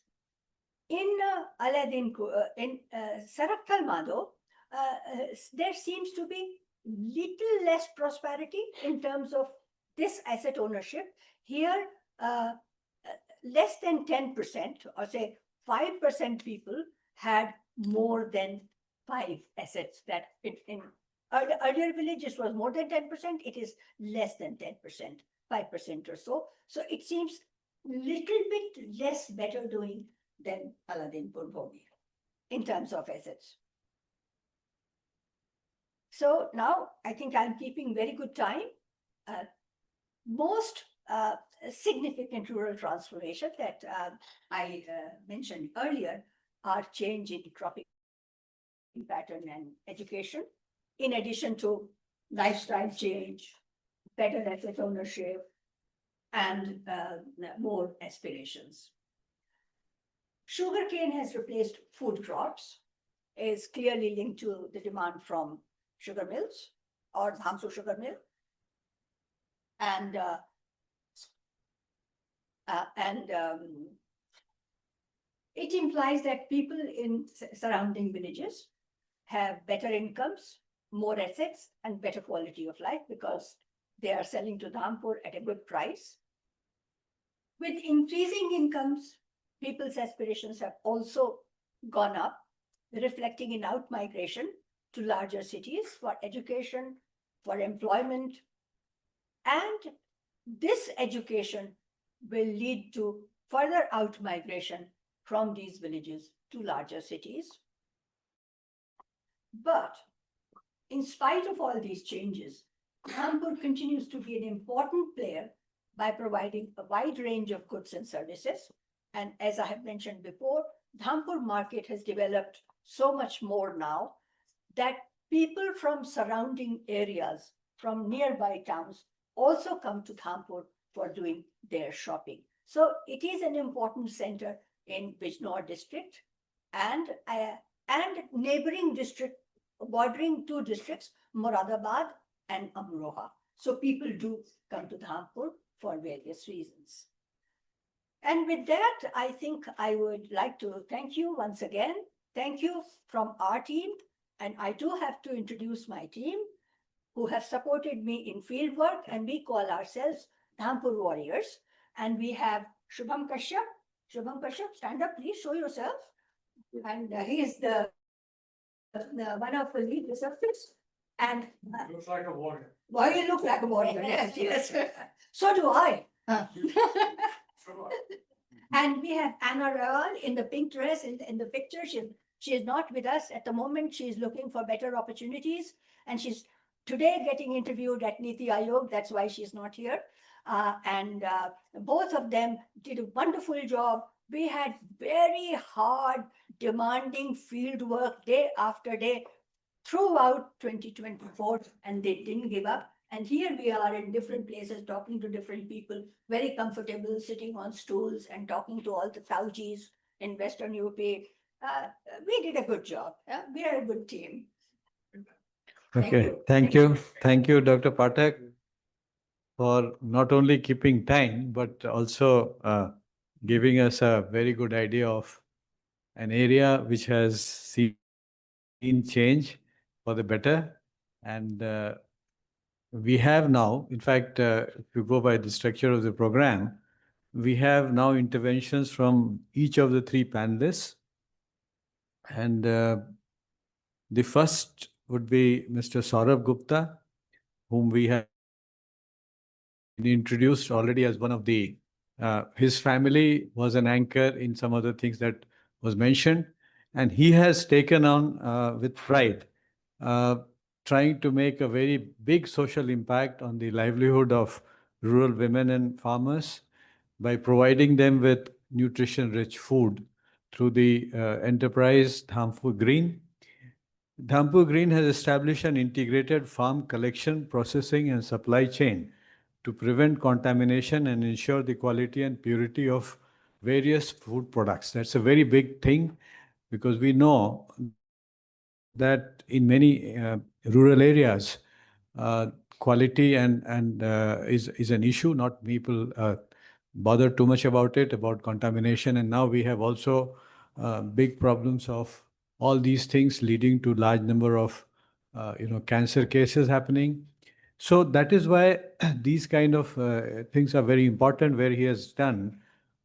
In Sarak Kalmado, there seems to be little less prosperity in terms of this asset ownership. Here, less than 10%, or say 5% people had more than 5 assets. That in earlier villages was more than 10%, it is less than 10%, 5% or so. So it seems little bit less better doing than Aladdinpur Bhogi in terms of assets. So now I think I'm keeping very good time. Most significant rural transformation that I mentioned earlier are change in cropping pattern and education, in addition to lifestyle change, better asset ownership, and more aspirations. Sugarcane has replaced food crops, is clearly linked to the demand from sugar mills or Dhampur sugar mill. And it implies that people in surrounding villages have better incomes, more assets, and better quality of life because they are selling to Dhampur at a good price. With increasing incomes, people's aspirations have also gone up, reflecting in out-migration to larger cities for education, for employment. And this education will lead to further out-migration from these villages to larger cities. But in spite of all these changes, Dhampur continues to be an important player by providing a wide range of goods and services. And as I have mentioned before, Dhampur market has developed so much more now that people from surrounding areas, from nearby towns, also come to Dhampur for doing their shopping. So it is an important center in Bijnor district and neighboring district, bordering 2 districts, Moradabad and Amroha. So people do come to Dhampur for various reasons. And with that, I think I would like to thank you once again. Thank you from our team. And I do have to introduce my team who have supported me in field work, and we call ourselves Dhampur Warriors. And we have Shubham Kashyap. Shubham Kashyap, stand up, please, show yourself. And he is the one of the lead researchers. And Looks like a warrior. why you look like a warrior? Yes, yes. So do I. And we have Anna Rawal in the pink dress in the picture. She is not with us at the moment. She is looking for better opportunities, and she's today getting interviewed at Niti Aayog. That's why she's not here. And both of them did a wonderful job. We had very hard, demanding field work day after day throughout 2024, and they didn't give up. And here we are in different places, talking to different people, very comfortable, sitting on stools and talking to all the Taujis in Western UP. We did a good job. We are a good team. Thank Okay, you. thank you. Thank you, Dr. Pathak, for not only keeping time, but also giving us a very good idea of an area which has seen change for the better. And we have now, in fact, if you go by the structure of the program, we have now interventions from each of the three panelists. And the first would be Mr. Saurabh Gupta, whom we have introduced already as one of the, his family was an anchor in some other things that was mentioned. And he has taken on with pride, trying to make a very big social impact on the livelihood of rural women and farmers by providing them with nutrition-rich food through the enterprise Dhampur Green. Dhampur Green has established an integrated farm collection, processing, and supply chain to prevent contamination and ensure the quality and purity of various food products. That's a very big thing because we know that in many rural areas, quality and is an issue. Not people bother too much about it, about contamination, and now we have also big problems of all these things leading to large number of cancer cases happening. So that is why these kind of things are very important. Where he has done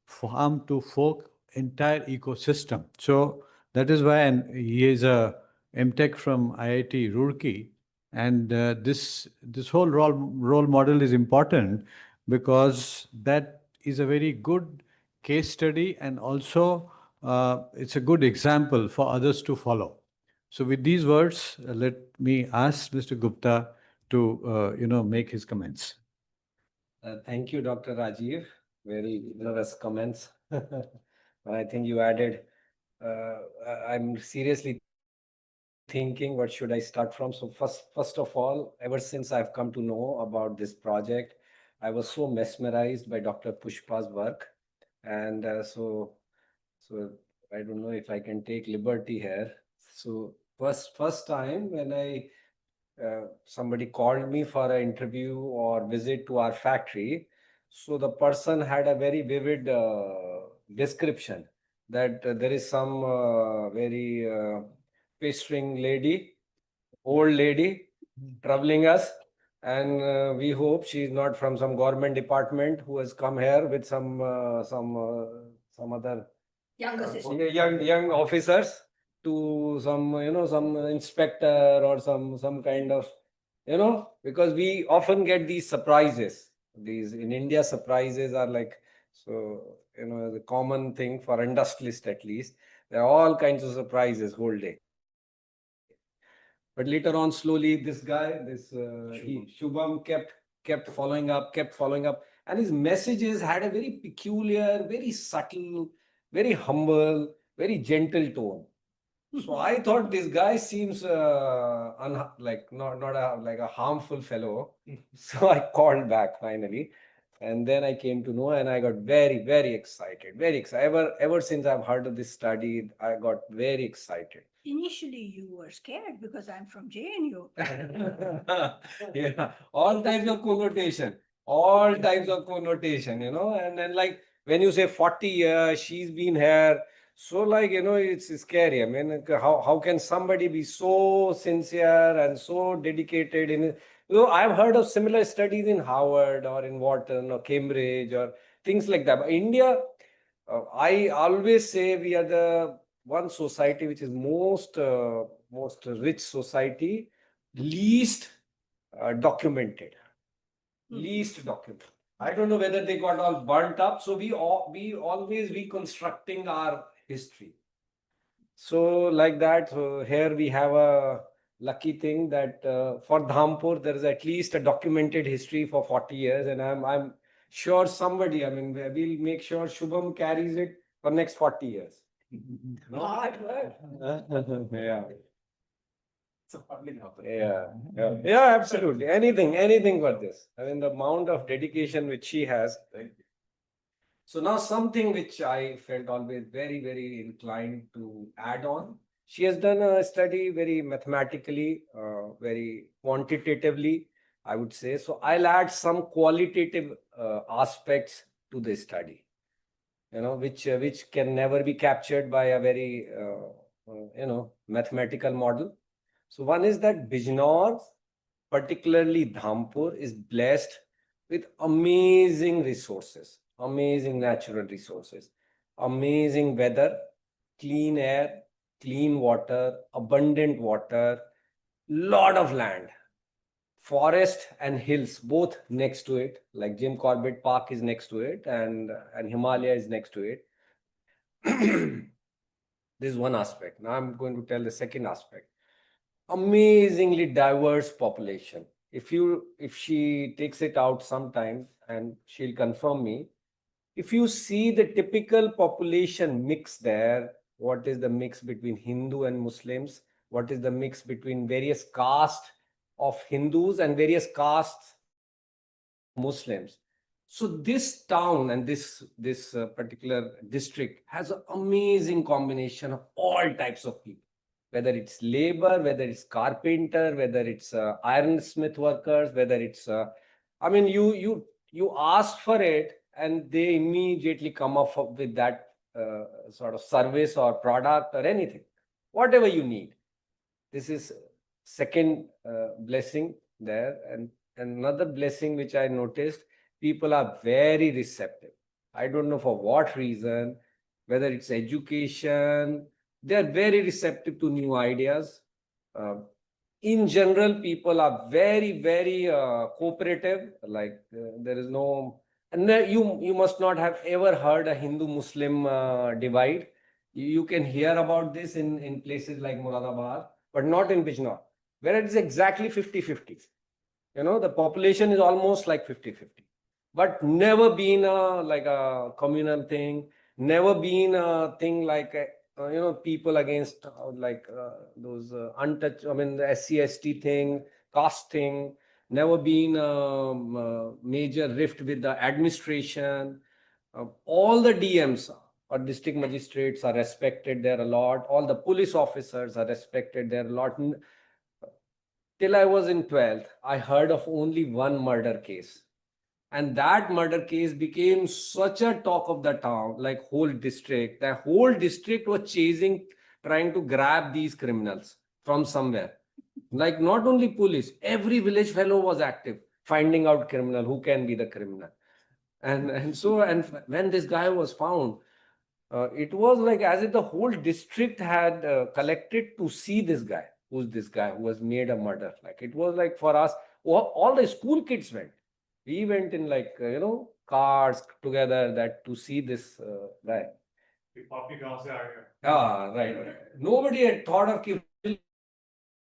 farm to fork entire ecosystem. So that is why, and he is a MTech from IIT Roorkee, and this whole role model is important because that is a very good case study, and also it's a good example for others to follow. So with these words, let me ask Mr. Gupta to make his comments. Thank you, Dr. Rajiv. Very generous comments. I think you added, I'm seriously thinking, what should I start from? So first of all, ever since I've come to know about this project, I was so mesmerized by Dr. Pushpa's work. And so I don't know if I can take liberty here. So first time when somebody called me for an interview or visit to our factory, so the person had a very vivid description that there is some very pestering lady, old lady, troubling us, and we hope she is not from some government department who has come here with some other Young assistant. young officers to some inspector or some kind of, because we often get these surprises. These in India, surprises are like, so the common thing for industrialists, at least. There are all kinds of surprises whole day. But later on, slowly, this guy, Shubham, kept following up, and his messages had a very peculiar, very subtle, very humble, very gentle tone. So I thought this guy seems like not like a harmful fellow. So I called back finally, and then I came to know, and I got very, very excited. Very excited. Ever since I've heard of this study, I got very excited. Initially, you were scared because I'm from JNU. Yeah, all types of connotation, and then like when you say 40 years, she's been here. So like, it's scary. I mean, how can somebody be so sincere and so dedicated in it? I've heard of similar studies in Harvard or in Wharton or Cambridge or things like that. But India, I always say we are the one society which is most rich society, least documented. Least documented. I don't know whether they got all burnt up. So we always reconstructing our history. So like that, so here we have a lucky thing that for Dhampur, there is at least a documented history for 40 years. And I'm sure somebody, I mean, we'll make sure Shubham carries it for next 40 years. No? Hard work. Yeah. It's a public offer. Yeah, absolutely. Anything for this. I mean, the amount of dedication which she has. So now something which I felt always very, very inclined to add on. She has done a study very mathematically, very quantitatively, I would say. So I'll add some qualitative aspects to this study, which can never be captured by a very, mathematical model. So one is that Bijnor, particularly Dhampur, is blessed with amazing resources, amazing natural resources, amazing weather, clean air, clean water, abundant water, lot of land, forest and hills both next to it. Like Jim Corbett Park is next to it, and Himalaya is next to it. This is one aspect. Now I'm going to tell the second aspect. Amazingly diverse population. If she takes it out sometime, and she'll confirm me, if you see the typical population mix there, what is the mix between Hindu and Muslims, what is the mix between various castes of Hindus and various castes Muslims. So this town and this particular district has an amazing combination of all types of people, whether it's labor, whether it's carpenter, whether it's ironsmith workers, whether it's I mean, you ask for it and they immediately come up with that sort of service or product or anything, whatever you need. This is second blessing there. And another blessing which I noticed, people are very receptive. I don't know for what reason, whether it's education, they are very receptive to new ideas. In general, people are very, very cooperative. Like there is no, and you must not have ever heard a Hindu-Muslim divide. You can hear about this in places like Muradabad, but not in Bijnor, where it is exactly 50-50. The population is almost like 50-50, but never been like a communal thing, never been a thing like people against those untouched, I mean, the SC/ST thing, caste thing, never been a major rift with the administration. All the DMs or district magistrates are respected there a lot. All the police officers are respected there a lot. Till I was in 12th, I heard of only one murder case. And that murder case became such a talk of the town, like whole district. The whole district was trying to grab these criminals from somewhere. Like not only police, every village fellow was active, finding out criminal, who can be the criminal. And when this guy was found, it was like as if the whole district had collected to see this guy. Who's this guy who has made a murder? Like it was like for us, all the school kids went. We went in like cars together that to see this guy. Right. Nobody had thought of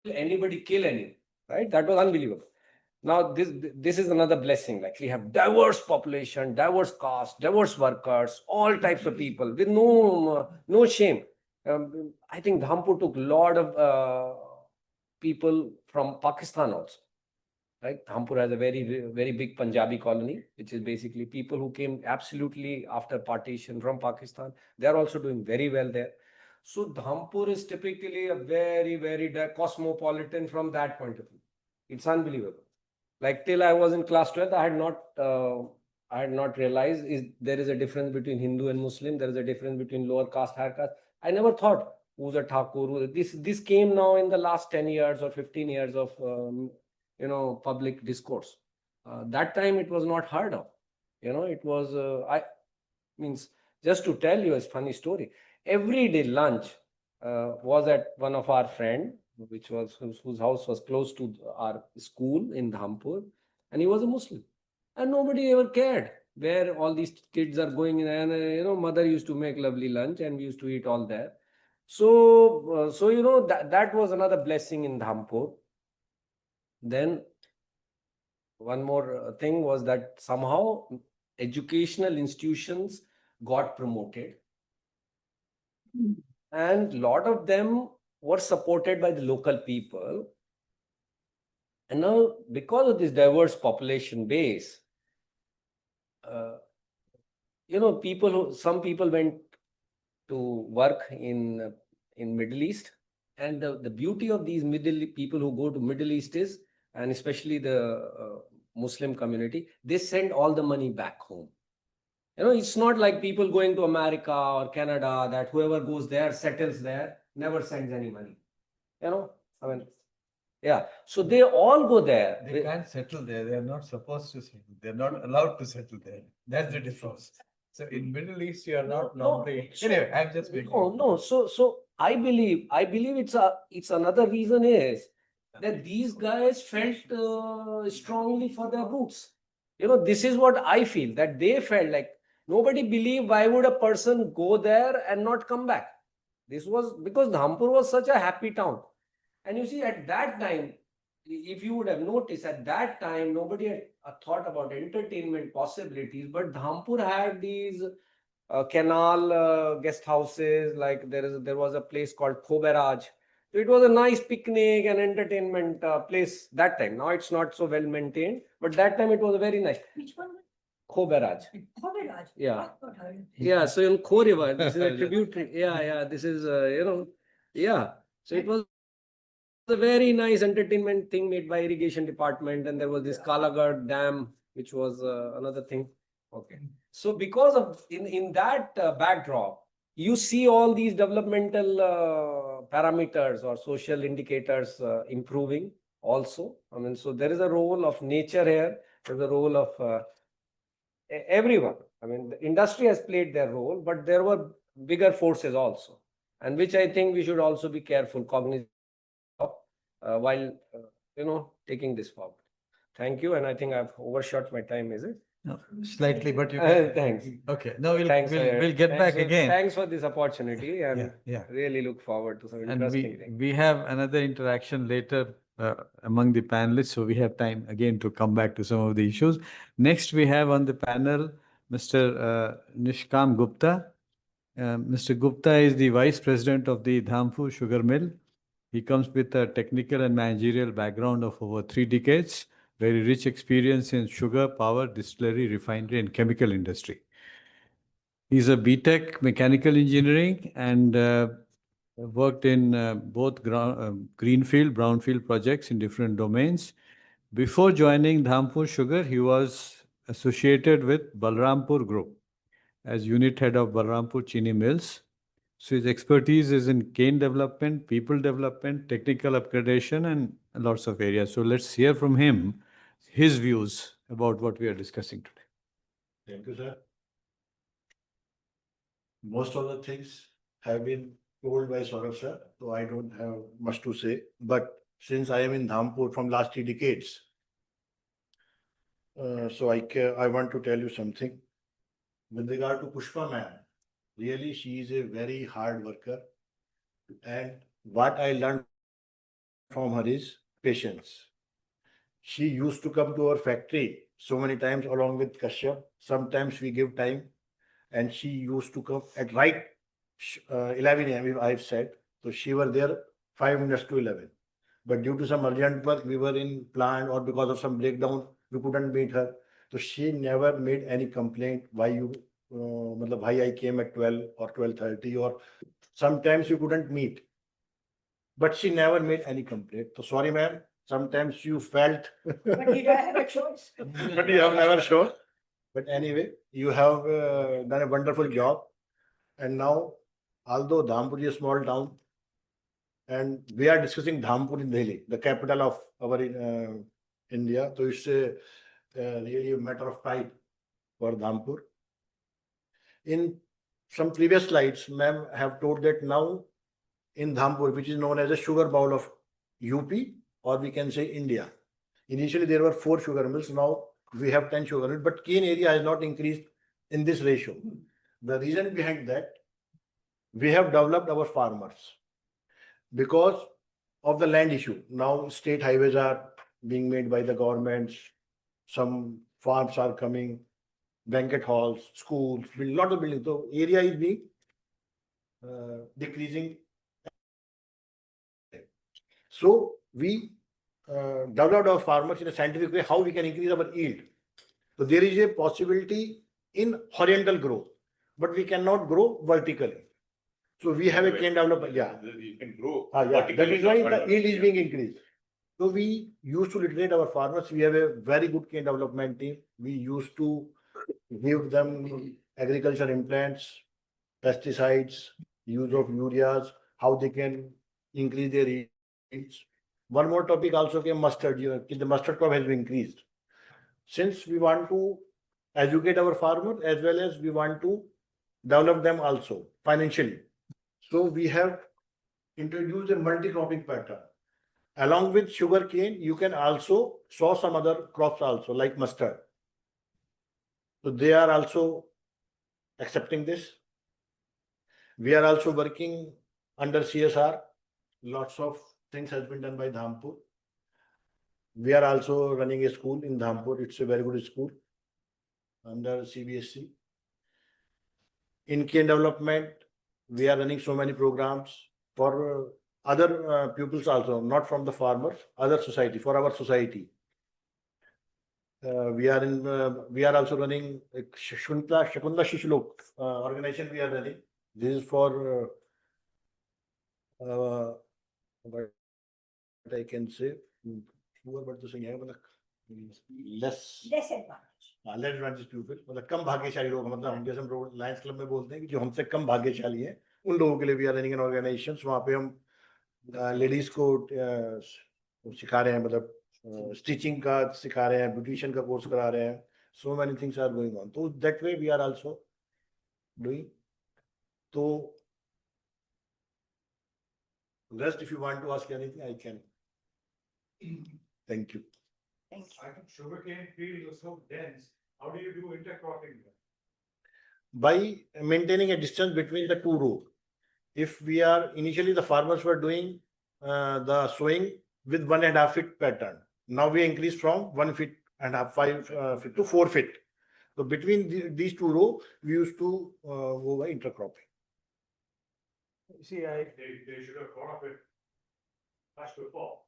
anybody kill anyone. Right? That was unbelievable. Now this is another blessing. Like we have diverse population, diverse caste, diverse workers, all types of people with no shame. I think Dhampur took a lot of people from Pakistan also. Right? Dhampur has a very, very big Punjabi colony, which is basically people who came absolutely after partition from Pakistan. They are also doing very well there. So Dhampur is typically a very, very cosmopolitan from that point of view. It's unbelievable. Like till I was in class 12th, I had not realized there is a difference between Hindu and Muslim. There is a difference between lower caste, higher caste. I never thought who's a Thakur. This came now in the last 10 years or 15 years of public discourse. That time it was not heard of. It was just to tell you a funny story. Every day lunch was at one of our friend, whose house was close to our school in Dhampur, and he was a Muslim, and nobody ever cared where all these kids are going. And mother used to make lovely lunch, and we used to eat all there. So, that was another blessing in Dhampur. Then one more thing was that somehow educational institutions got promoted, and a lot of them were supported by the local people. And now, because of this diverse population base, some people went to work in Middle East, and the beauty of these people who go to Middle East is, and especially the Muslim community, they send all the money back home. It's not like people going to America or Canada, that whoever goes there settles there, never sends any money. I mean, yeah. So they all go there. They can't settle there. They are not supposed to settle. They're not allowed to settle there. That's the difference. So in Middle East, you are not normally. Anyway, I'm just making. No. So I believe it's another reason is that these guys felt strongly for their roots. This is what I feel, that they felt like nobody believed why would a person go there and not come back. This was because Dhampur was such a happy town. And you see, at that time, if you would have noticed, at that time, nobody had thought about entertainment possibilities, but Dhampur had these canal guest houses, like there was a place called Khoberaj. So it was a nice picnic and entertainment place that time. Now it's not so well maintained, but that time it was a very nice. Which one? Khoberaj. Khoberaj. Yeah. I've not heard. Yeah, so in Kho River, this is a tributary. Yeah, this is, yeah. So it was a very nice entertainment thing made by irrigation department, and there was this Kalagad Dam, which was another thing. Okay. So because of in that backdrop, you see all these developmental parameters or social indicators improving also. I mean, so there is a role of nature here. There's a role of everyone. I mean, the industry has played their role, but there were bigger forces also, and which I think we should also be careful, cognizant of while taking this forward. Thank you, and I think I've overshot my time. Is it? No, slightly, but you. Thanks. Okay. No, we'll Thanks, get back again. Thanks for this opportunity, and Yeah. really look forward to some And interesting things. we have another interaction later among the panelists, so we have time again to come back to some of the issues. Next, we have on the panel Mr. Nishkam Gupta. Mr. Gupta is the Vice President of the Dhampur Sugar Mill. He comes with a technical and managerial background of over 3 decades, very rich experience in sugar, power, distillery, refinery, and chemical industry. He's a BTech mechanical engineering and worked in both greenfield, brownfield projects in different domains. Before joining Dhampur Sugar, he was associated with Balrampur Group as unit head of Balrampur Chini Mills. So his expertise is in cane development, people development, technical upgradation, and lots of areas. So let's hear from him, his views about what we are discussing today. Thank you, sir. Most of the things have been told by Saurabh sir, so I don't have much to say. But since I am in Dhampur from last 3 decades, so I want to tell you something. With regard to Pushpa ma'am, really she is a very hard worker, and what I learned from her is patience. She used to come to our factory so many times along with Kashyap. Sometimes we give time, and she used to come at right 11 a.m. I've said. So she was there 5 minutes to 11. But due to some urgent work, we were in plant, or because of some breakdown, we couldn't meet her. So she never made any complaint why I came at 12 or 12:30, or sometimes you couldn't meet. But she never made any complaint. So sorry, ma'am. Sometimes you felt. But you don't have a choice. But you have never shown. But anyway, you have done a wonderful job. And now, although Dhampur is a small town, and we are discussing Dhampur in Delhi, the capital of our India, so it's really a matter of pride for Dhampur. In some previous slides, ma'am have told that now in Dhampur, which is known as a sugar bowl of UP, or we can say India. Initially, there were 4 sugar mills. Now we have 10 sugar mills, but cane area has not increased in this ratio. The reason behind that, we have developed our farmers because of the land issue. Now state highways are being made by the governments. Some farms are coming, banquet halls, schools, build lot of buildings. So area is being decreasing. So we developed our farmers in a scientific way how we can increase our yield. So there is a possibility in horizontal growth, but we cannot grow vertically. So we have a cane development. Yeah. You can grow. Yeah. That vertically, is why not the yield is horizontally. being increased. So we used to literate our farmers. We have a very good cane development team. We used to give them agriculture implants, pesticides, use of ureas, how they can increase their yields. One more topic also came mustard. The mustard crop has been increased. Since we want to educate our farmers as well as we want to develop them also financially. So we have introduced a multi-cropping pattern. Along with sugar cane, you can also sow some other crops also like mustard. So they are also accepting this. We are also working under CSR. Lots of things has been done by Dhampur. We are also running a school in Dhampur. It's a very good school under CBSC. In cane development, we are running so many programs for other pupils also, not from the farmers, other society, for our society. We are also running a Shakunda Shishulok organization we are running. This is for what I can say, poor but तो सही है मतलब less advantage pupil मतलब कम भाग्यशाली लोग मतलब हम जैसे हम रोड लायंस क्लब में बोलते हैं कि जो हमसे कम भाग्यशाली हैं उन लोगों के लिए भी आर रनिंग एन ऑर्गेनाइजेशन वहाँ पे हम लेडीज को सिखा रहे हैं मतलब स्टिचिंग का सिखा रहे हैं ब्यूटिशियन का कोर्स करा रहे हैं so many things are going on so that way we are also doing तो rest if you want to ask anything I can thank you. Thank you. I think sugarcane fields are so dense. How do you do intercropping? By maintaining a distance between the two rows. If we are initially the farmers were doing the sowing with 1.5 feet pattern. Now we increase from 1 feet and a half, 5 feet to 4 feet. So between these two rows, we used to go by intercropping. See, They should have thought of it much before.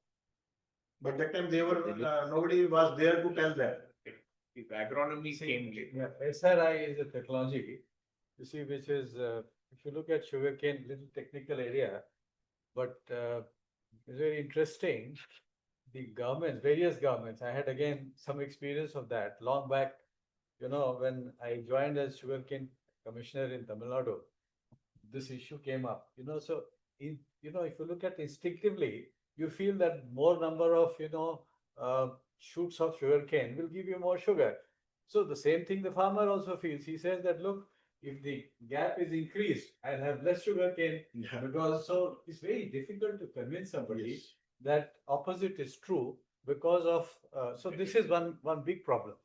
But that time they were nobody was there to tell them. If agronomy came late. yeah, SRI is a technology, you see, which is, if you look at sugarcane, little technical area, but it's very interesting. The governments, various governments, I had again some experience of that long back, when I joined as sugarcane commissioner in Tamil Nadu, this issue came up, so if you look at instinctively, you feel that more number of, shoots of sugarcane will give you more sugar. So the same thing the farmer also feels. He says that, look, if the gap is increased, I'll have less sugarcane. Yeah. Because so it's very difficult to convince somebody Yes. that opposite is true because of, so this is one big problem.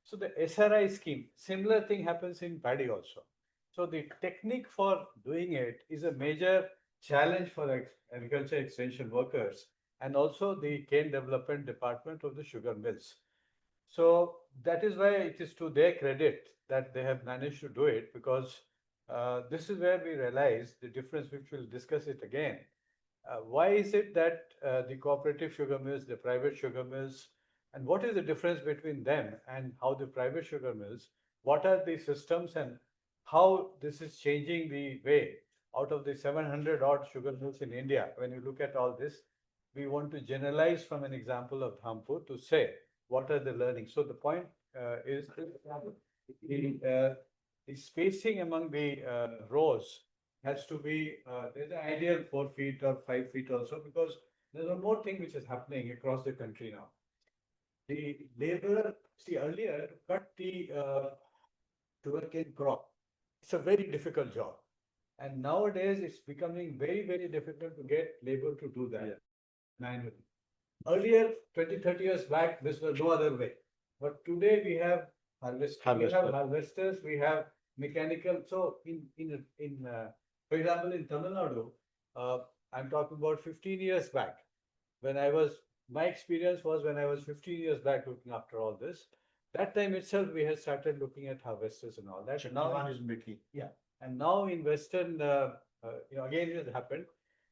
So the SRI scheme, similar thing happens in paddy also. So the technique for doing it is a major challenge for agriculture extension workers and also the cane development department of the sugar mills. So that is why it is to their credit that they have managed to do it, because this is where we realize the difference, which we'll discuss it again. Why is it that the cooperative sugar mills, the private sugar mills, and what is the difference between them and how the private sugar mills, what are the systems and how this is changing the way out of the 700 odd sugar mills in India? When you look at all this, we want to generalize from an example of Dhampur to say what are the learnings. So the point is the spacing among the rows has to be, there's an ideal 4 feet or 5 feet also, because there's one more thing which is happening across the country now. The labor, see, earlier to cut the sugarcane crop, it's a very difficult job. And nowadays it's becoming very, very difficult to get labor to do that manually. Earlier, 20, 30 years back, this was no other way. But today we have harvesters, we have mechanical. So in For example, in Tamil Nadu, I'm talking about 15 years back, when I was, my experience was when I was 15 years back looking after all this. That time itself, we had started looking at harvesters and all that. Now, Shaktiman is making. yeah, and now in Western, again, it has happened.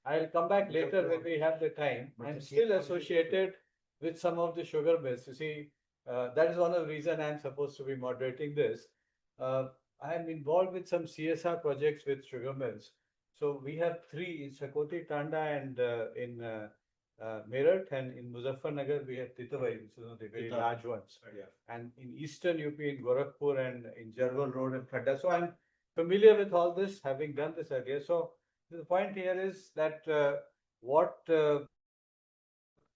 I'll come back later when we have the time. I'm still associated with some of the sugar mills. You see, that is one of the reason I'm supposed to be moderating this. I'm involved with some CSR projects with sugar mills. So we have three in Sakoti, Tanda, and in Meerut, and in Muzaffarnagar we have Titavai, which is one of the very Titavai. large ones. Yeah. And in Eastern UP, in Gorakhpur and in Jarwal Road and Khadda. So I'm familiar with all this, having done this earlier. So the point here is that what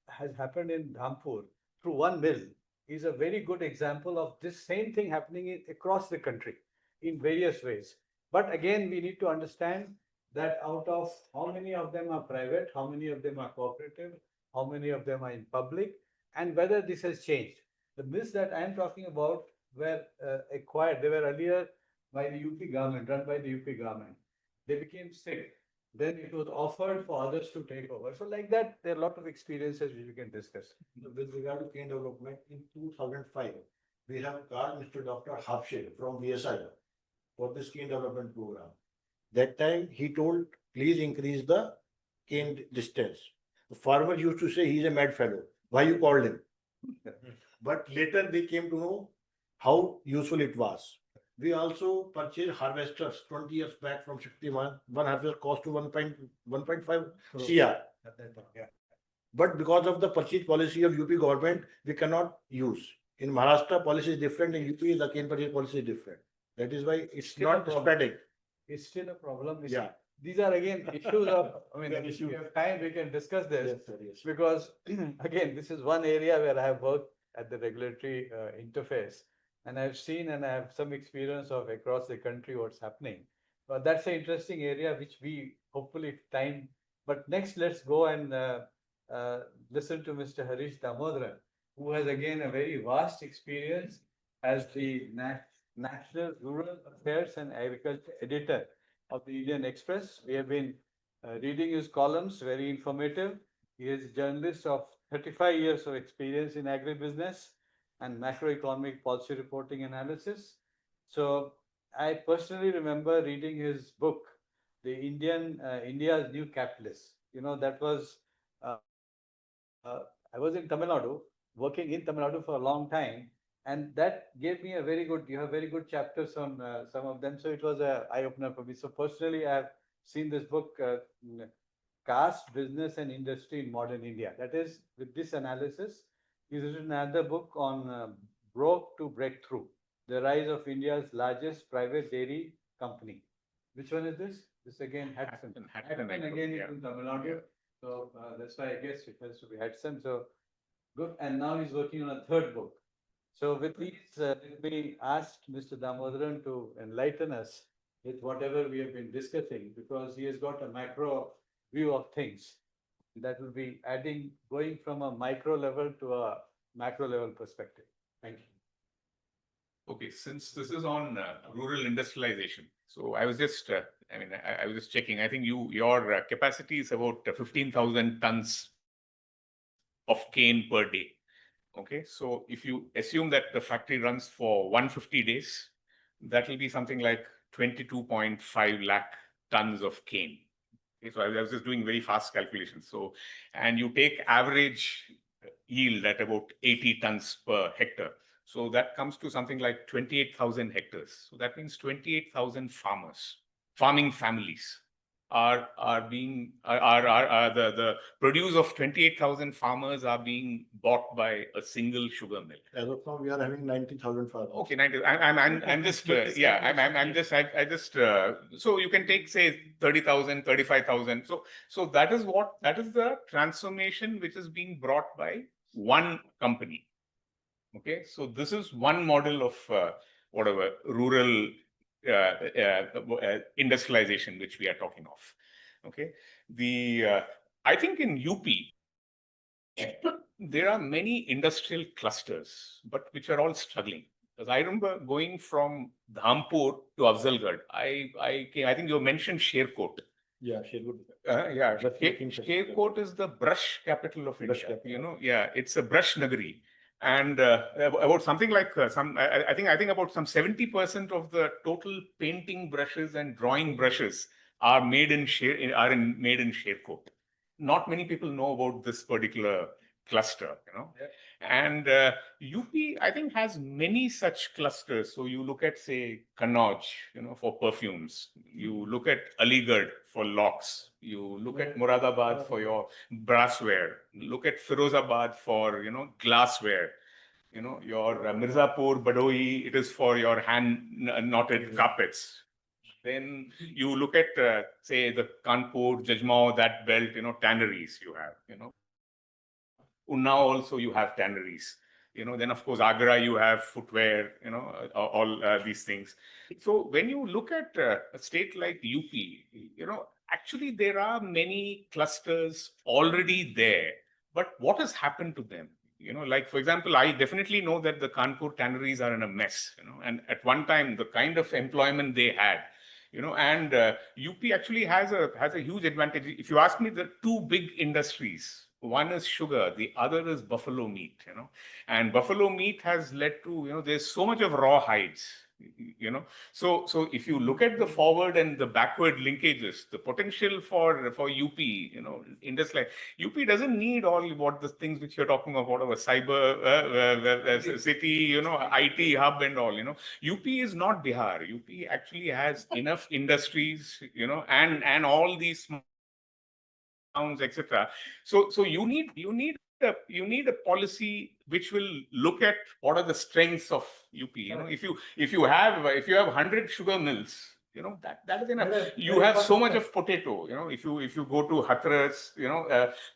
has happened in Dhampur through one mill is a very good example of this same thing happening across the country in various ways. But again, we need to understand that out of how many of them are private, how many of them are cooperative, how many of them are in public, and whether this has changed. The mills that I am talking about were acquired, they were earlier by the UP government, run by the UP government. They became sick. Then it was offered for others to take over. So like that, there are a lot of experiences which we can discuss. With regard to cane development, in 2005, we have called Mr. Dr. Hafshe from VSI for this cane development program. That time he told, please increase the cane distance. The farmer used to say he's a mad fellow. Why you called him? But later they came to know how useful it was. We also purchased harvesters 20 years back from Shaktiman. One harvester cost to 1.5 CR. Yeah. But because of the purchase policy of UP government, we cannot use. In Maharashtra, policy is different. In UP, the cane purchase policy is different. That is why it's Still a not problem. spreading. It's still a problem. You see, Yeah. these are again issues of, I mean, Yeah, if issues. we have time, we can discuss this. Yes, sir, yes. Because again, this is one area where I have worked at the regulatory interface, and I've seen and I have some experience of across the country what's happening. But that's an interesting area which we hopefully time. But next, let's go and listen to Mr. Harish Damodaran, who has again a very vast experience as the National Rural Affairs and Agriculture Editor of the Indian Express. We have been reading his columns, very informative. He is a journalist of 35 years of experience in agribusiness and macroeconomic policy reporting analysis. So I personally remember reading his book, The India's New Capitalist. You know, that was, I was in Tamil Nadu, working in Tamil Nadu for a long time. And that gave me a very good, you have very good chapters on some of them. So it was an eye opener for me. So personally, I have seen this book, Caste, Business and Industry in Modern India. That is, with this analysis, he's written another book on Broke to Breakthrough, the rise of India's largest private dairy company. Which one is this? This again, Hudson. Hudson, Again yeah. is in Tamil Nadu. So that's why I guess it has to be Hudson. So good. And now he's working on a third book. So with these, let me ask Mr. Damodaran to enlighten us with whatever we have been discussing, because he has got a macro view of things that will be adding, going from a micro level to a macro level perspective. Thank you. Okay, since this is on rural industrialization, so I was just, I was just checking. I think your capacity is about 15,000 tons of cane per day. Okay, so if you assume that the factory runs for 150 days, that will be something like 22.5 lakh tons of cane. Okay, so I was just doing very fast calculations. So, and you take average yield at about 80 tons per hectare. So that comes to something like 28,000 hectares. So that means 28,000 farmers, farming families the produce of 28,000 farmers are being bought by a single sugar mill. As of now, we are having 90,000 farmers. Okay, 90. I'm just so you can take say 30,000, 35,000. So that is the transformation which is being brought by one company. Okay, so this is one model of whatever rural industrialization which we are talking of. Okay, I think in UP there are many industrial clusters, but which are all struggling. Because I remember going from Dhampur to Afzalgarh. I think you mentioned Sherkot. Yeah, Sherwood. Yeah, Brush making festival. Sherkot is the brush capital of Brush India. capital. You know, yeah, it's a brush nagari, and about something like I think about some 70% of the total painting brushes and drawing brushes are made in made in Sherkot. Not many people know about this particular cluster. You know, and UP I think has many such clusters. So you look at say Kannauj, you know, for perfumes. You look at Aligarh for locks. You look at Moradabad for your brassware. Look at Firozabad for glassware. You know your Mirzapur, Badoi, it is for your hand knotted carpets. Then you look at say the Kanpur, Jajmao, that belt, tanneries you have. Unnao also you have tanneries. Then of course Agra you have footwear. All these things. So when you look at a state like UP, actually there are many clusters already there. But what has happened to them? Like for example, I definitely know that the Kanpur tanneries are in a mess. And at one time the kind of employment they had. And UP actually has a huge advantage. If you ask me, the two big industries. One is sugar, the other is buffalo meat. And buffalo meat has led to there's so much of raw hides. So if you look at the forward and the backward linkages, the potential for UP, industry UP doesn't need all what the things which you're talking of, whatever cyber city, IT hub and all. UP is not Bihar. UP actually has enough industries, and all these towns, etc. So you need a policy which will look at what are the strengths of UP. If you have 100 sugar mills, that is enough. You have so much of potato. If you go to Hathras,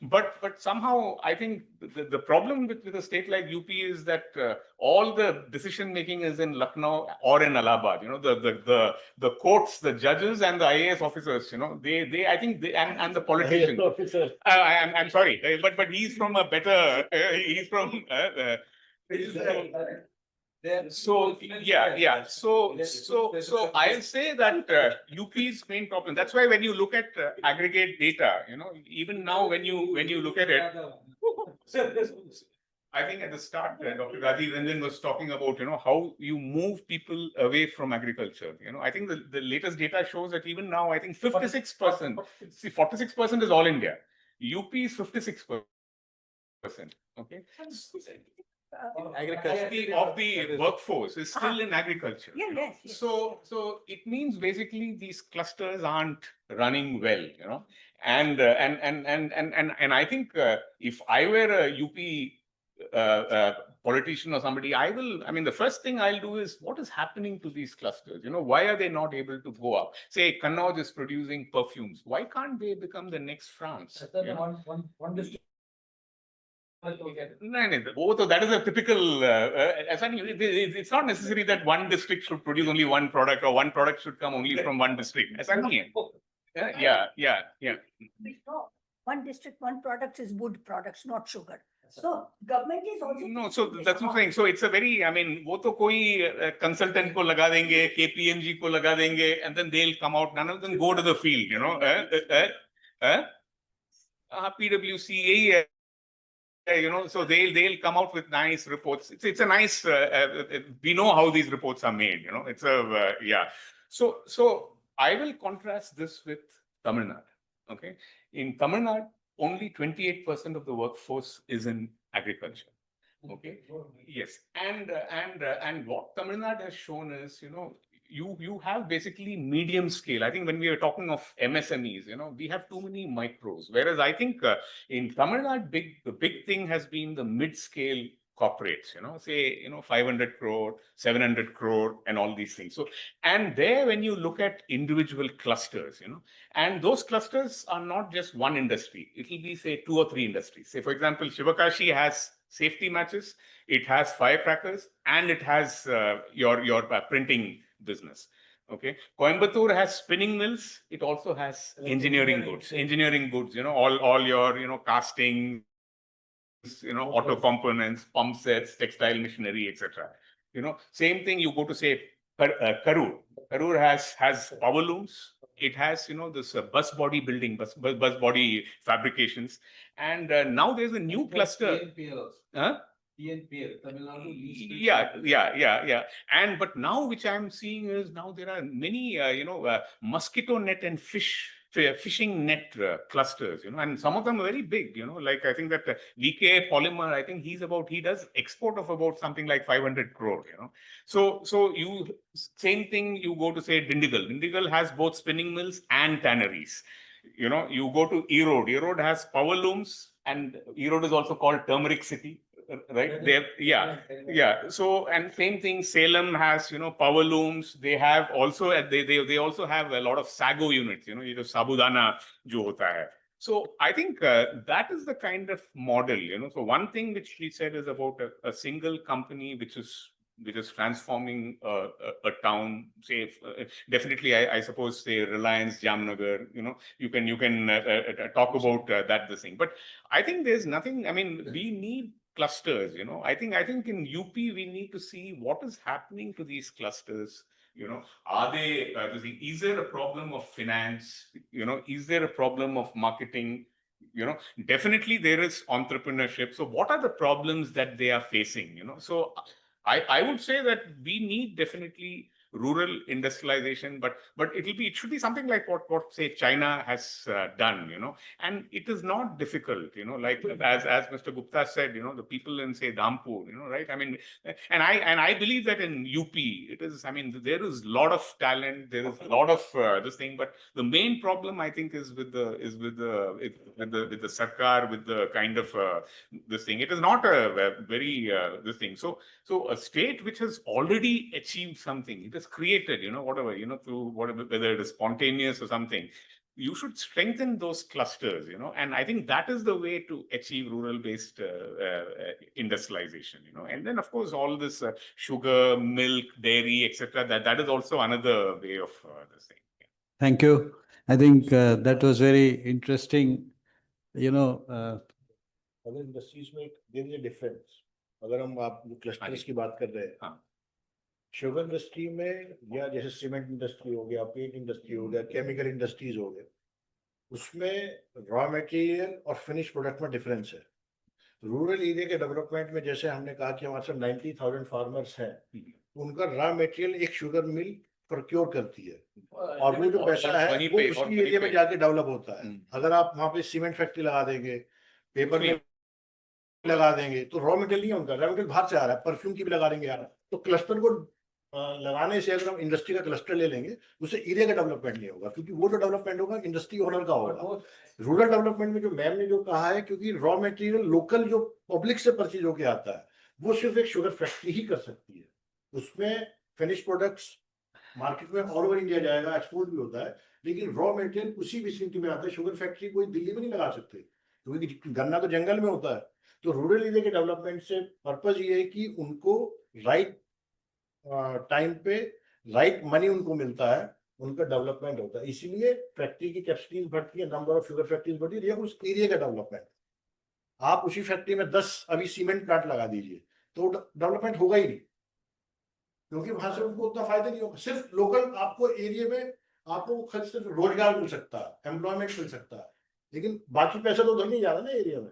but somehow I think the problem with a state like UP is that all the decision making is in Lucknow or in Allahabad. The courts, the judges, and the IAS officers. They I think and the politicians. I'm sorry, but he's from a better. He's from. So yeah. So I'll say that UP's main problem. That's why when you look at aggregate data, even now when you look at it, I think at the start, Dr. Rajiv Ranjan was talking about how you move people away from agriculture. I think the latest data shows that even now I think 56%. See, 46% is all India. UP is 56%. Okay. Agriculture of the workforce is still in agriculture. Yes. So it means basically these clusters aren't running well, and I think if I were a UP politician or somebody, I mean, the first thing I'll do is what is happening to these clusters? Why are they not able to go up? Say Kannauj is producing perfumes. Why can't they become the next France? One district. No, that is a typical. It's not necessary that one district should produce only one product or one product should come only from one district. Yeah. One district, one product is wood products, not sugar. So government is also. No, so that's what I'm saying. So it's a very, I mean, वो तो कोई consultant को लगा देंगे, KPMG को लगा देंगे, and then they'll come out. None of them go to the field, PwC यही है. So they'll come out with nice reports. It's a nice. We know how these reports are made. It's a yeah. So I will contrast this with Tamil Nadu. Okay, in Tamil Nadu, only 28% of the workforce is in agriculture. Okay, yes, and what Tamil Nadu has shown is, you have basically medium scale. I think when we are talking of MSMEs, we have too many micros. Whereas I think in Tamil Nadu, the big thing has been the mid-scale corporates, say, 500 crore, 700 crore, and all these things. So, and there, when you look at individual clusters, and those clusters are not just one industry. It will be, say, 2 or 3 industries. Say, for example, Shivakashi has safety matches, it has firecrackers, and it has your printing business. Okay, Coimbatore has spinning mills. It also has engineering goods. All your castings, auto components, pump sets, textile machinery, etc. Same thing, you go to say Karur. Karur has power looms. It has, this bus body building, bus body fabrications. And now there's a new cluster. Huh? TNPL, Tamil Nadu Least Yeah. But now, which I'm seeing is now there are many, mosquito net and fishing net clusters, and some of them are very big, like I think that VK Polymer, I think he does export of about something like 500 crore, So same thing, you go to say Dindigul. Dindigul has both spinning mills and tanneries. You go to Erode. Erode has power looms, and Erode is also called Turmeric City. Right there, yeah. So, and same thing, Salem has, power looms. They have also, they also have a lot of sago units, ये जो sabudana जो होता है. So I think that is the kind of model, So one thing which she said is about a single company which is transforming a town. Say, definitely, I suppose, say Reliance Jamnagar. You can talk about that this thing. But I think there's nothing. I mean, we need clusters. I think in UP we need to see what is happening to these clusters. Are they? Is there a problem of finance? Is there a problem of marketing? Definitely there is entrepreneurship. So what are the problems that they are facing? So I would say that we need definitely rural industrialization, but it should be something like what say China has done, and it is not difficult, like as Mr. Gupta said, the people in say Dhampur, right? I mean, and I believe that in UP it is. I mean, there is a lot of talent, there is a lot of this thing, but the main problem I think is with the sarkar, with the kind of this thing. It is not a very this thing. So a state which has already achieved something, it has created, whatever, through whatever, whether it is spontaneous or something, you should strengthen those clusters, and I think that is the way to achieve rural-based industrialization, and then of course all this sugar, milk, dairy, etc. That is also another way of this thing. Thank you. I think that was very interesting. अगर industries में there is a difference, अगर हम आप जो clusters की बात कर रहे हैं, शुगर इंडस्ट्री में या जैसे सीमेंट इंडस्ट्री हो गया, पेंट इंडस्ट्री हो गया, केमिकल इंडस्ट्रीज हो गए, उसमें रॉ मटेरियल और फिनिश प्रोडक्ट में डिफरेंस है. रूरल एरिया के डेवलपमेंट में जैसे हमने कहा कि हमारे साथ 90,000 फार्मर्स हैं, उनका रॉ मटेरियल एक शुगर मिल प्रोक्योर करती है, और वो जो पैसा है वो उसकी एरिया में जाके डेवलप होता है. अगर आप वहाँ पे सीमेंट फैक्ट्री लगा देंगे, पेपर में लगा देंगे, तो रॉ मटेरियल नहीं होगा, रॉ मटेरियल बाहर से आ रहा है, परफ्यूम की भी लगा देंगे यार, तो क्लस्टर को लगाने से अगर हम इंडस्ट्री का क्लस्टर ले लेंगे, उससे एरिया का डेवलपमेंट नहीं होगा, क्योंकि वो जो डेवलपमेंट होगा इंडस्ट्री ओनर का होगा. रूरल डेवलपमेंट में जो मैम ने जो कहा है, क्योंकि रॉ मटेरियल लोकल जो पब्लिक से परचेज होके आता है, वो सिर्फ एक शुगर फैक्ट्री ही कर सकती है. उसमें फिनिश प्रोडक्ट्स मार्केट में ऑल ओवर इंडिया जाएगा, एक्सपोर्ट भी होता है, लेकिन रॉ मटेरियल उसी विसिनिटी में आता है. शुगर फैक्ट्री कोई दिल्ली में नहीं लगा सकते, क्योंकि गन्ना तो जंगल में होता है. तो रूरल एरिया के डेवलपमेंट से पर्पज ये है कि उनको राइट टाइम पे राइट मनी उनको मिलता है, उनका डेवलपमेंट होता है. इसीलिए फैक्ट्री की कैपेसिटीज बढ़ती है, नंबर ऑफ शुगर फैक्ट्रीज बढ़ती है, उस एरिया का डेवलपमेंट. आप उसी फैक्ट्री में 10 अभी सीमेंट प्लांट लगा दीजिए तो डेवलपमेंट होगा ही नहीं, क्योंकि वहां से उनको उतना फायदा नहीं होगा. सिर्फ लोकल आपको एरिया में आपको सिर्फ रोजगार मिल सकता है, एम्प्लॉयमेंट मिल सकता है, लेकिन बाकी पैसा तो उधर नहीं जा रहा ना एरिया में.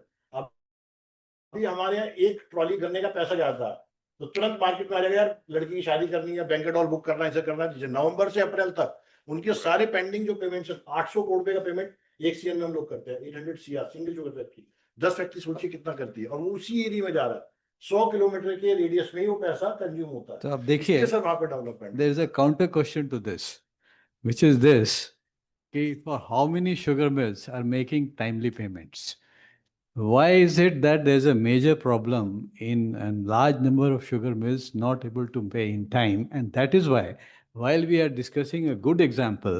अभी हमारे यहाँ एक ट्रॉली गन्ने का पैसा जाता है तो तुरंत मार्केट में आ जाएगा, यार लड़की की शादी करनी है, बैंकेट हॉल बुक करना है, ऐसा करना है. नवंबर से अप्रैल तक उनके सारे पेंडिंग जो पेमेंट 800 करोड़ रुपए का पेमेंट एक सीएम में हम लोग करते हैं. 800 CR single sugar factory, 10 factory सोचिए कितना करती है, और वो उसी एरिया में जा रहा है. 100 किलोमीटर के रेडियस में ही वो पैसा कंज्यूम होता है. तो अब देखिए, सर वहां पे development, there is a counter question to this, which is this: for how many sugar mills are making timely payments? Why is it that there's a major problem in a large number of sugar mills not able to pay in time? And that is why, while we are discussing a good example,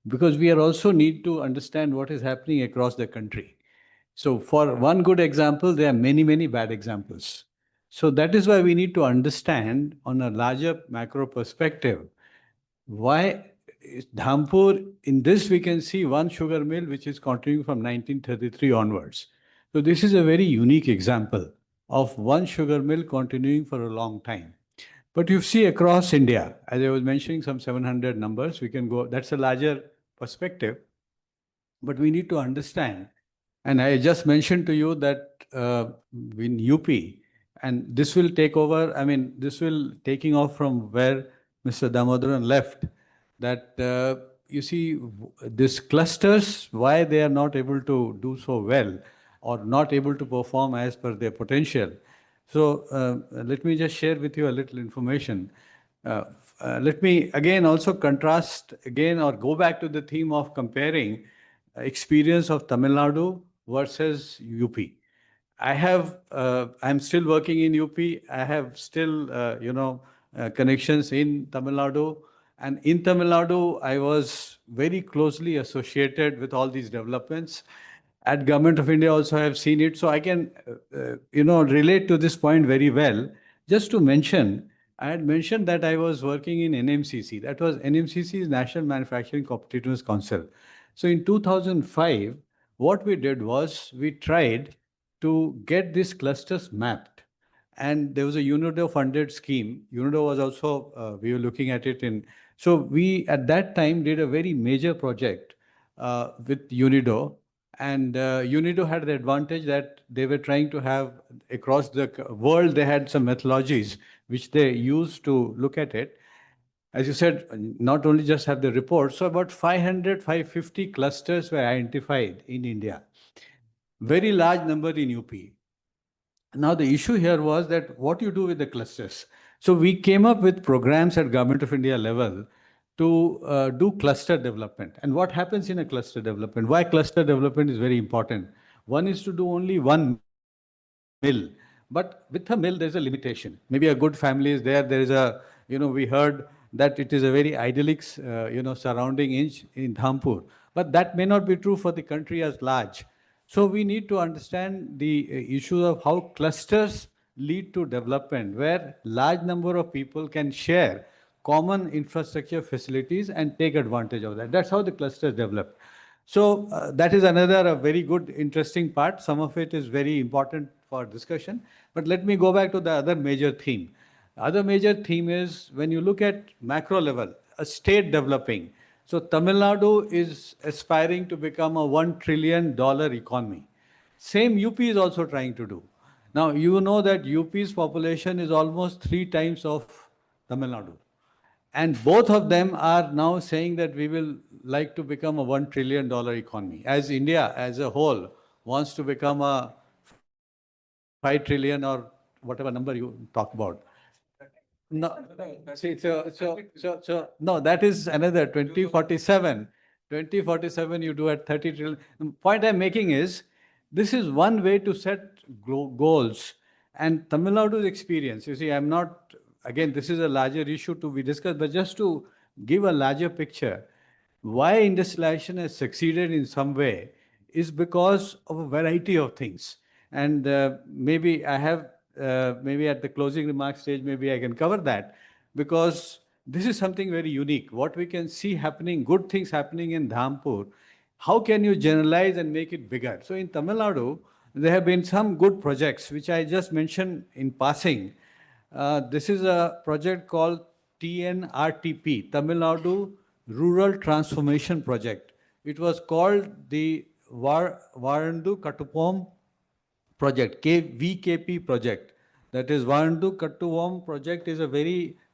because we are also need to understand what is happening across the country. So for one good example, there are many, many bad examples. So that is why we need to understand on a larger macro perspective, why Dhampur, in this we can see one sugar mill which is continuing from 1933 onwards. So this is a very unique example of one sugar mill continuing for a long time. But you see across India, as I was mentioning, some 700 numbers, we can go, that's a larger perspective. But we need to understand, and I just mentioned to you that in UP, and this will take over, I mean, this will taking off from where Mr. Damodaran left, that you see these clusters, why they are not able to do so well or not able to perform as per their potential. So let me just share with you a little information. Let me again also contrast again or go back to the theme of comparing experience of Tamil Nadu versus UP. I'm still working in UP. I have still, connections in Tamil Nadu. And in Tamil Nadu, I was very closely associated with all these developments. At Government of India also, I have seen it. So I can, relate to this point very well. Just to mention, I had mentioned that I was working in NMCC. That was NMCC's National Manufacturing Competitiveness Council. So in 2005, what we did was we tried to get these clusters mapped. And there was a UNIDO funded scheme. UNIDO was also, we were looking at it in, so we at that time did a very major project with UNIDO. And UNIDO had the advantage that they were trying to have across the world, they had some methodologies which they used to look at it. As you said, not only just have the report, so about 500, 550 clusters were identified in India. Very large number in UP. Now, the issue here was that what you do with the clusters. So we came up with programs at Government of India level to do cluster development. And what happens in a cluster development? Why cluster development is very important. One is to do only one mill. But with a mill, there's a limitation. Maybe a good family is there. There is a, we heard that it is a very idyllic, surrounding in Dhampur. But that may not be true for the country as large. So we need to understand the issue of how clusters lead to development, where large number of people can share common infrastructure facilities and take advantage of that. That's how the clusters develop. So that is another a very good, interesting part. Some of it is very important for discussion. But let me go back to the other major theme. Other major theme is when you look at macro level, a state developing. So Tamil Nadu is aspiring to become a $1 trillion economy. Same UP is also trying to do. Now, you know that UP's population is almost 3 times of Tamil Nadu. And both of them are now saying that we will like to become a $1 trillion economy. As India as a whole wants to become a 5 trillion or whatever number you talk about. No, see, no, that is another 2047. 2047, you do at 30 trillion. The point I'm making is, this is one way to set goals. And Tamil Nadu's experience, you see, I'm not, again, this is a larger issue to be discussed, but just to give a larger picture, why industrialization has succeeded in some way is because of a variety of things. And maybe I have, maybe at the closing remarks stage, maybe I can cover that, because this is something very unique. What we can see happening, good things happening in Dhampur, how can you generalize and make it bigger? So in Tamil Nadu, there have been some good projects, which I just mentioned in passing. This is a project called TNRTP, Tamil Nadu Rural Transformation Project. It was called the Varandu Kattupom project, VKP project. That is Varandu Kattuvam project is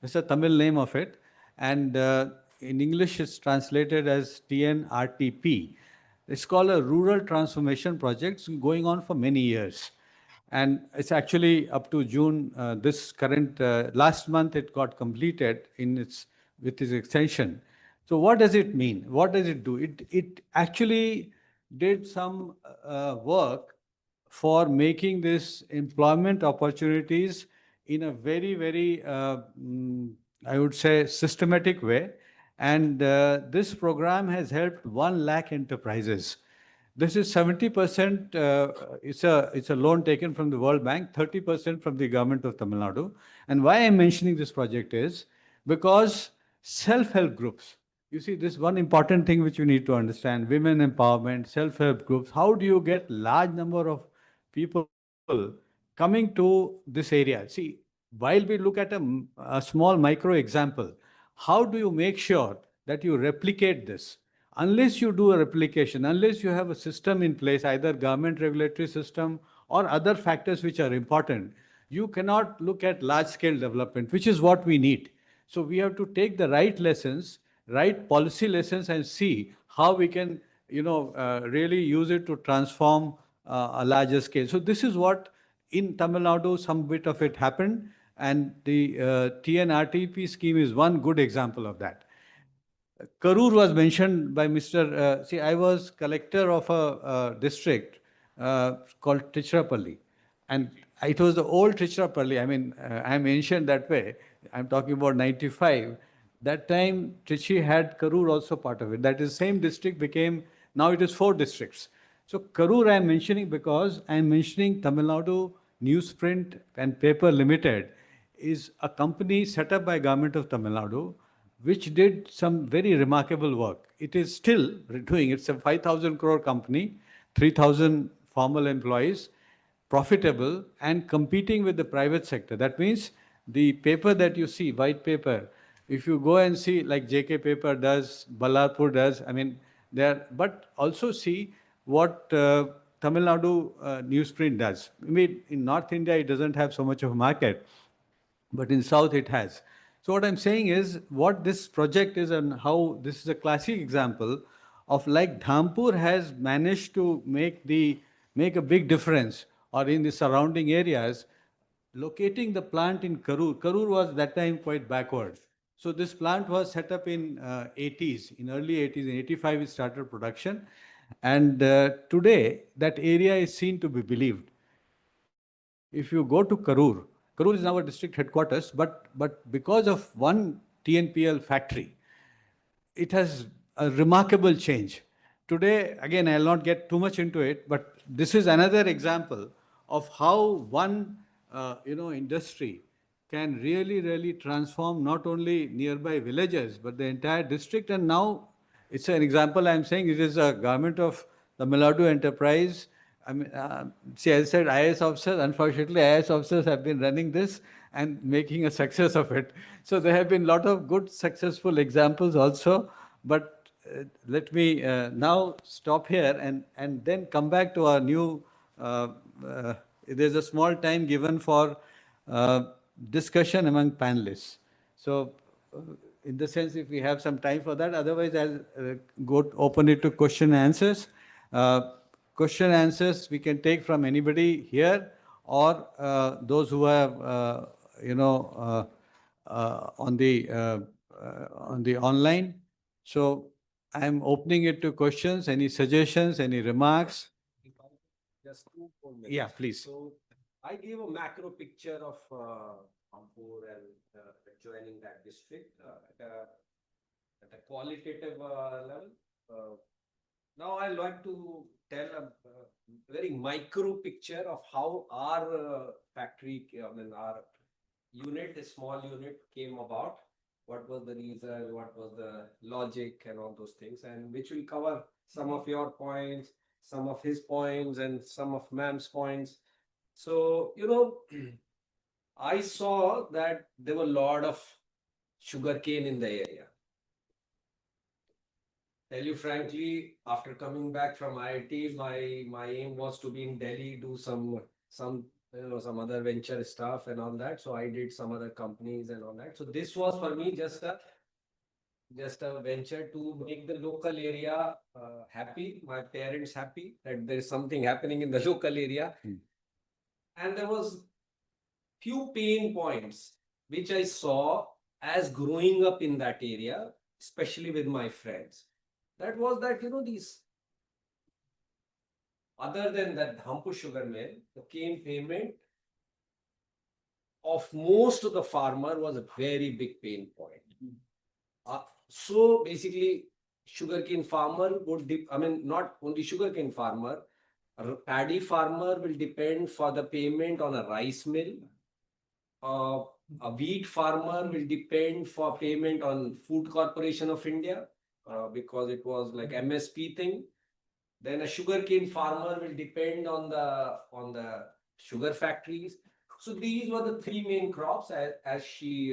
it's a Tamil name of it. And in English, it's translated as TNRTP. It's called a Rural Transformation Project. It's going on for many years. And it's actually up to June, this current, last month it got completed with its extension. So what does it mean? What does it do? It actually did some work for making this employment opportunities in a very, very, I would say, systematic way. And this program has helped 1 lakh enterprises. This is 70%, it's a loan taken from the World Bank, 30% from the government of Tamil Nadu. And why I'm mentioning this project is because self-help groups, you see, this one important thing which you need to understand, women empowerment, self-help groups, how do you get large number of people coming to this area? See, while we look at a small micro example, how do you make sure that you replicate this? Unless you do a replication, unless you have a system in place, either government regulatory system or other factors which are important, you cannot look at large scale development, which is what we need. So we have to take the right lessons, right policy lessons, and see how we can, really use it to transform a larger scale. So this is what in Tamil Nadu, some bit of it happened, and the TNRTP scheme is one good example of that. Karur was mentioned by Mr. See, I was collector of a district called Tichirapalli, and it was the old Tichirapalli. I mean, I'm ancient that way. I'm talking about 95. That time, Trichy had Karur also part of it. That is, same district became, now it is 4 districts. So Karur I'm mentioning because I'm mentioning Tamil Nadu Newsprint and Paper Limited is a company set up by Government of Tamil Nadu which did some very remarkable work. It is still doing, it's a 5,000 crore company, 3,000 formal employees, profitable and competing with the private sector. That means the paper that you see, white paper, if you go and see like JK paper does, Ballarpur does, I mean, there, but also see what Tamil Nadu newsprint does. I mean, in North India, it doesn't have so much of a market, but in South it has. So what I'm saying is what this project is and how this is a classic example of like Dhampur has managed to make a big difference or in the surrounding areas, locating the plant in Karur. Karur was that time quite backward. So this plant was set up in 80s, in early 80s, in 85 it started production. And today that area is seen to be believed. If you go to Karur, Karur is now a district headquarters, but because of one TNPL factory, it has a remarkable change. Today, again, I'll not get too much into it, but this is another example of how one, industry can really, really transform not only nearby villages, but the entire district. And now it's an example I'm saying it is a government of Tamil Nadu enterprise. I mean, see, I said IAS officers. Unfortunately, IAS officers have been running this and making a success of it. So there have been a lot of good, successful examples also. But let me now stop here and then come back to our new. There's a small time given for discussion among panelists. So, in the sense, if we have some time for that, otherwise I'll go open it to question and answers. Question answers we can take from anybody here or those who have, on the online. So I'm opening it to questions. Any suggestions? Any remarks? Just 2 4 minutes. Yeah, please. So I gave a macro picture of Dhampur and joining that district at a qualitative level. Now I like to tell a very micro picture of how our factory, I mean our unit, a small unit came about. What was the reason? What was the logic and all those things, and which will cover some of your points, some of his points, and some of ma'am's points. So, I saw that there were a lot of sugarcane in the area. Tell you frankly, after coming back from IIT, my aim was to be in Delhi, do some other venture stuff and all that. So I did some other companies and all that. So this was for me just a venture to make the local area happy, my parents happy that there is something happening in the local area. And there was few pain points which I saw as growing up in that area, especially with my friends. That was that, these, other than that Dhampur sugar mill, the cane payment of most of the farmer was a very big pain point. So basically, sugarcane farmer would, not only sugarcane farmer, a paddy farmer will depend for the payment on a rice mill. A wheat farmer will depend for payment on Food Corporation of India because it was like MSP thing. Then a sugarcane farmer will depend on the sugar factories. So these were the three main crops as she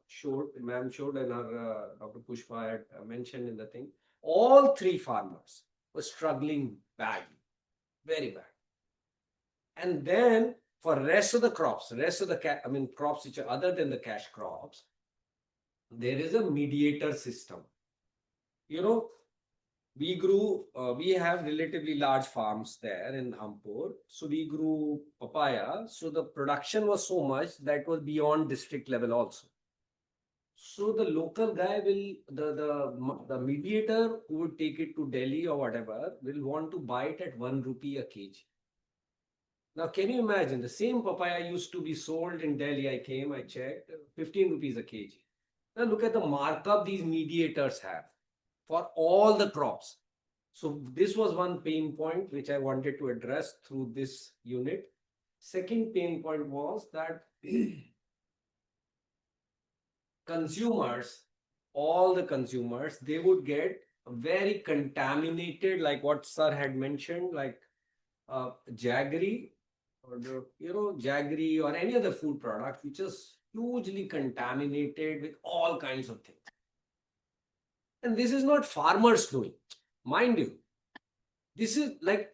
showed, ma'am showed, and her Dr. Pushpa had mentioned in the thing. All three farmers were struggling badly, very bad. And then for rest of the crops, crops which are other than the cash crops, there is a mediator system. You know, we have relatively large farms there in Dhampur. So we grew papaya. So the production was so much that was beyond district level also. So the local guy will, the mediator who would take it to Delhi or whatever will want to buy it at 1 rupee a kg. Now, can you imagine the same papaya used to be sold in Delhi? I checked, 15 rupees a kg. Now look at the markup these mediators have for all the crops. So this was one pain point which I wanted to address through this unit. Second pain point was that consumers, all the consumers, they would get very contaminated, like what sir had mentioned, like jaggery or jaggery or any other food product which is hugely contaminated with all kinds of things. And this is not farmers doing, mind you. This is like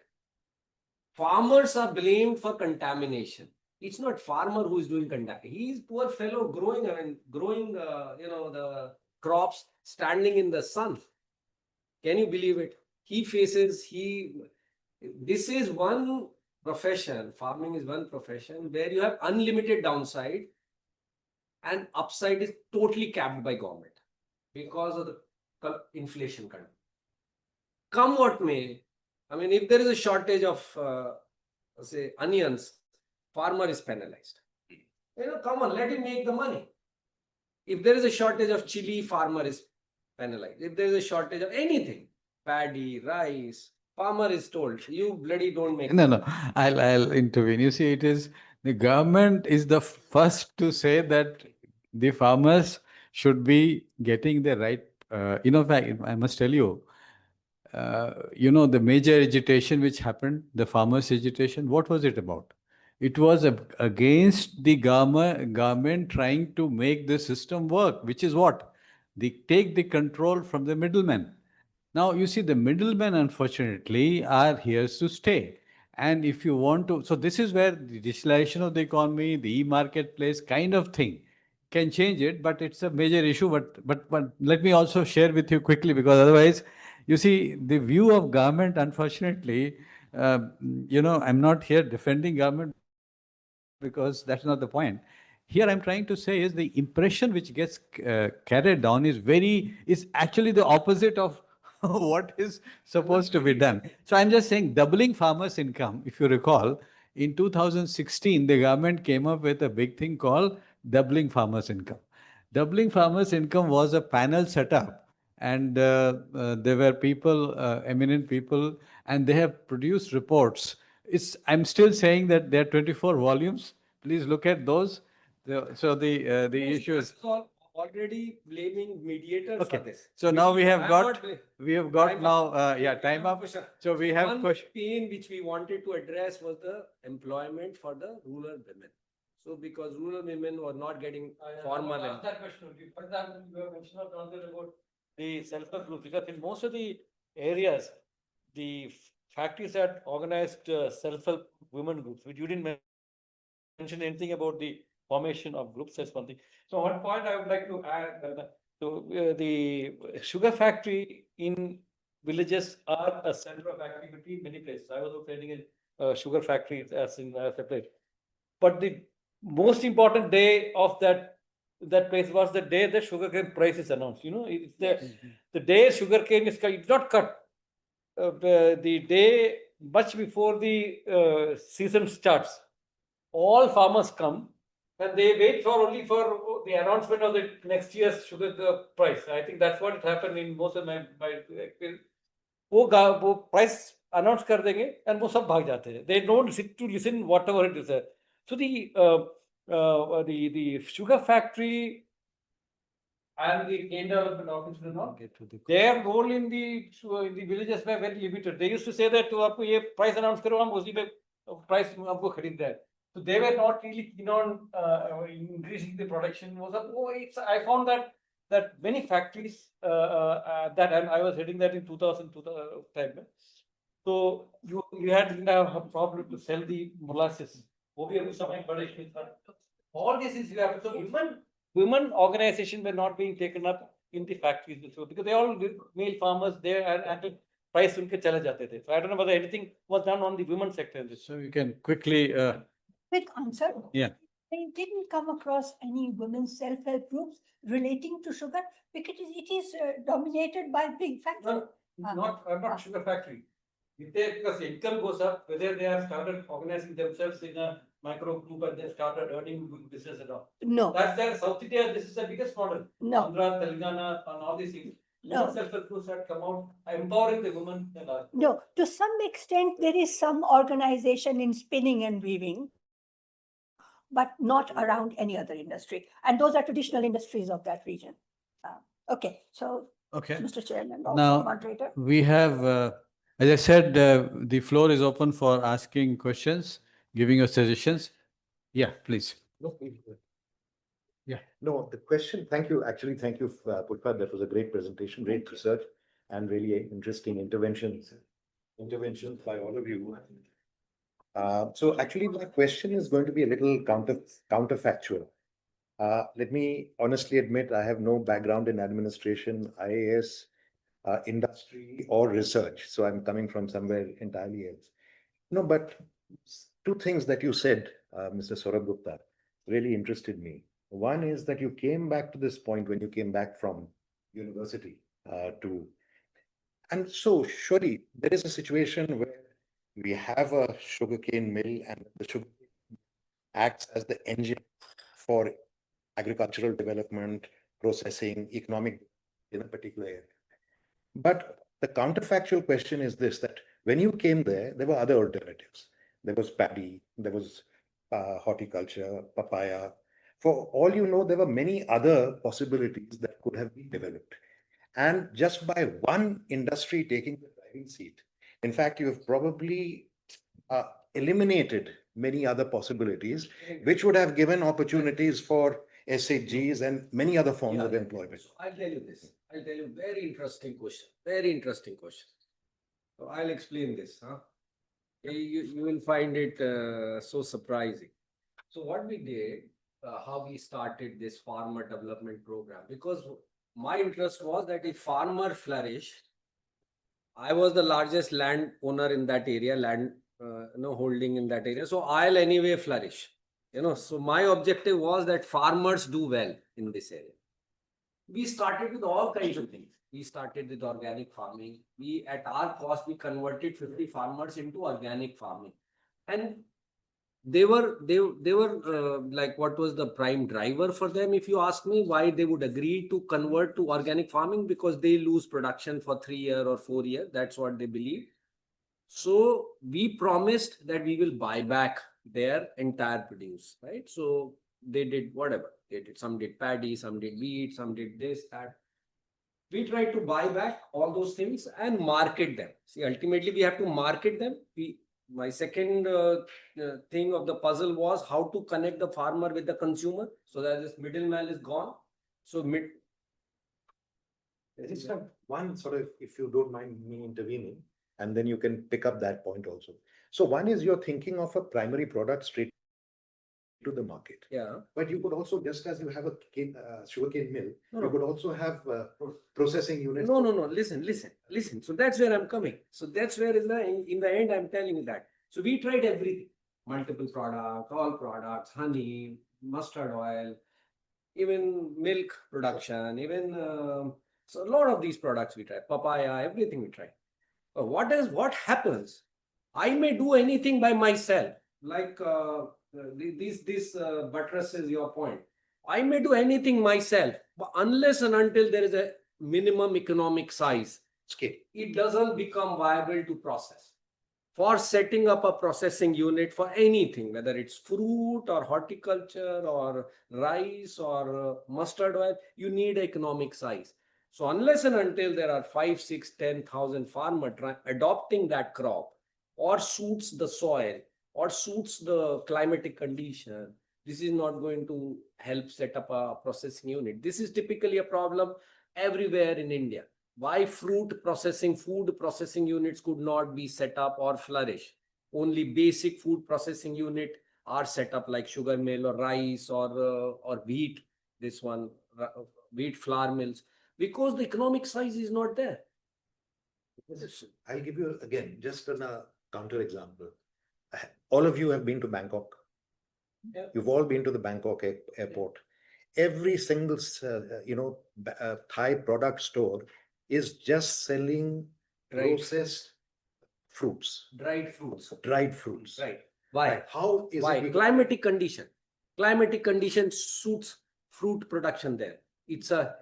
farmers are blamed for contamination. It's not farmer who is doing contamination. He's poor fellow growing, the crops standing in the sun. Can you believe it? This is one profession, farming is one profession where you have unlimited downside and upside is totally capped by government because of the inflation control. Come what may, I mean, if there is a shortage of, say, onions, farmer is penalized. Come on, let him make the money. If there is a shortage of chili, farmer is penalized. If there is a shortage of anything, paddy, rice, farmer is told, you bloody don't make No, no, I'll intervene. You see, it is the government is the first to say that the farmers should be getting the right. I must tell you, the major agitation which happened, the farmers' agitation, what was it about? It was against the government trying to make the system work, which is what? They take the control from the middlemen. Now, you see, the middlemen, unfortunately, are here to stay. And if you want to, so this is where the digitalization of the economy, the e-marketplace kind of thing can change it, but it's a major issue. But let me also share with you quickly, because otherwise, you see, the view of government, unfortunately, I'm not here defending government because that's not the point. Here I'm trying to say is the impression which gets carried down is actually the opposite of what is supposed to be done. So I'm just saying doubling farmers' income, if you recall, in 2016, the government came up with a big thing called doubling farmers' income. Doubling farmers' income was a panel set up, and there were people, eminent people, and they have produced reports. I'm still saying that there are 24 volumes. Please look at those. The issue is already blaming mediators okay. for this. So now we have got Time now up. time up. So we have one question. pain which we wanted to address was the employment for the rural women. So because rural women were not getting formal. That question only. For example, you have mentioned about the self-help groups, because in most of the areas, the factories had organized self-help women groups, which you didn't mention anything about the formation of groups. That's one thing. So one point I would like to add, the sugar factory in villages are a center of activity in many places. I was training in sugar factory as in separate. But the most important day of that place was the day the sugarcane price is announced. It's the day sugarcane is cut. It's not cut. The day much before the season starts, all farmers come and they wait only for the announcement of the next year's sugar price. I think that's what it happened in most of my experience. वो price announce कर देंगे and वो सब भाग जाते हैं. They don't sit to listen whatever it is. So the sugar factory and the cane development office, their role in the villages were very limited. They used to say that आपको ये price announce करो, हम उसी पे price आपको खरीद दें. So they were not really keen on increasing the production. I found that many factories that and I was heading that in 2000 time. So you didn't have a problem to sell the molasses. All this is you have to. So women organization were not being taken up in the factories before because they all male farmers there and the price unke chale jate the. So I don't know whether anything was done on the women sector. So you can quickly, Quick answer. yeah. I didn't come across any women's self-help groups relating to sugar because it is dominated by big factories. No, not sugar factory. If they, because income goes up, whether they have started organizing themselves in a micro group and they started earning business and all. No, That's there. South India, this is the biggest model. no, Andhra, Telangana, and all these things. No. Women self-help groups had come out, empowering the women. no. To some extent, there is some organization in spinning and weaving, but not around any other industry. And those are traditional industries of that region. Okay, so Okay. Mr. Chairman, Now, moderator. we have, as I said, the floor is open for asking questions, giving your suggestions. Yeah, please. No, please go ahead. Yeah. No, the question, thank you, actually, thank you, Putpa, that was a great presentation, great research, and really interesting interventions by all of you. So actually, my question is going to be a little counterfactual. Let me honestly admit, I have no background in administration, IAS, industry, or research, so I'm coming from somewhere entirely else. No, but two things that you said, Mr. Saurabh Gupta, really interested me. One is that you came back to this point when you came back from university and so surely there is a situation where we have a sugarcane mill and the sugar acts as the engine for agricultural development, processing, economic in a particular area. But the counterfactual question is this, that when you came there were other alternatives. There was paddy, there was horticulture, papaya. For all you know, there were many other possibilities that could have been developed. And just by one industry taking the driving seat, in fact, you have probably eliminated many other possibilities, which would have given opportunities for SHGs and many other forms of employment. So I'll tell you this. I'll tell you very interesting question. Very interesting question. So I'll explain this. You will find it so surprising. So what we did, how we started this farmer development program, because my interest was that if farmer flourish, I was the largest land owner in that area, holding in that area. So I'll anyway flourish. So my objective was that farmers do well in this area. We started with all kinds of things. We started with organic farming. At our cost, we converted 50 farmers into organic farming. And they were like, what was the prime driver for them? If you ask me why they would agree to convert to organic farming, because they lose production for 3 years or 4 years. That's what they believe. So we promised that we will buy back their entire produce, right? So they did whatever they did. Some did paddy, some did wheat, some did this, that. We tried to buy back all those things and market them. See, ultimately we have to market them. My second thing of the puzzle was how to connect the farmer with the consumer so that this middleman is gone. So one sort of, if you don't mind me intervening, and then you can pick up that point also. So one is you're thinking of a primary product straight to the market. Yeah. But you could also, just as you have a sugarcane mill, you could also have processing units. No. Listen. So that's where I'm coming. So that's where in the end, I'm telling you that. So we tried everything, multiple products, all products, honey, mustard oil, even milk production, even so a lot of these products we tried, papaya, everything we tried. But what happens? I may do anything by myself, like this buttresses your point. I may do anything myself, but unless and until there is a minimum economic size scale, it doesn't become viable to process. For setting up a processing unit for anything, whether it's fruit or horticulture or rice or mustard oil, you need economic size. So unless and until there are 5, 6, 10,000 farmers adopting that crop, or suits the soil, or suits the climatic condition, this is not going to help set up a processing unit. This is typically a problem everywhere in India. Why food processing units could not be set up or flourish? Only basic food processing unit are set up, like sugar mill or rice or wheat. This one, wheat flour mills, because the economic size is not there. Yes, I'll give you again, just a counter example. All of you have been to Bangkok. Yeah. You've all been to the Bangkok airport. Every single, Thai product store is just selling processed fruits, Dried fruits. dried fruits. Right. Why? Right. How is Why? it? Climatic condition. Climatic condition suits fruit production there. It's a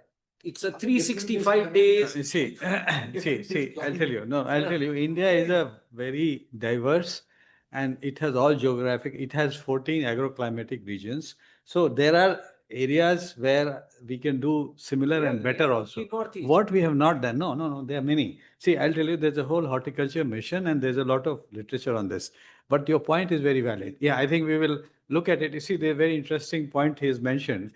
365 days. See, I'll tell you. No, I'll tell you. India is a very diverse and it has all geographic. It has 14 agroclimatic regions. So there are areas where we can do similar and better also. Northeast. What we have not done, no, there are many. See, I'll tell you, there's a whole horticulture mission and there's a lot of literature on this. But your point is very valid. Yeah, I think we will look at it. You see, the very interesting point he has mentioned.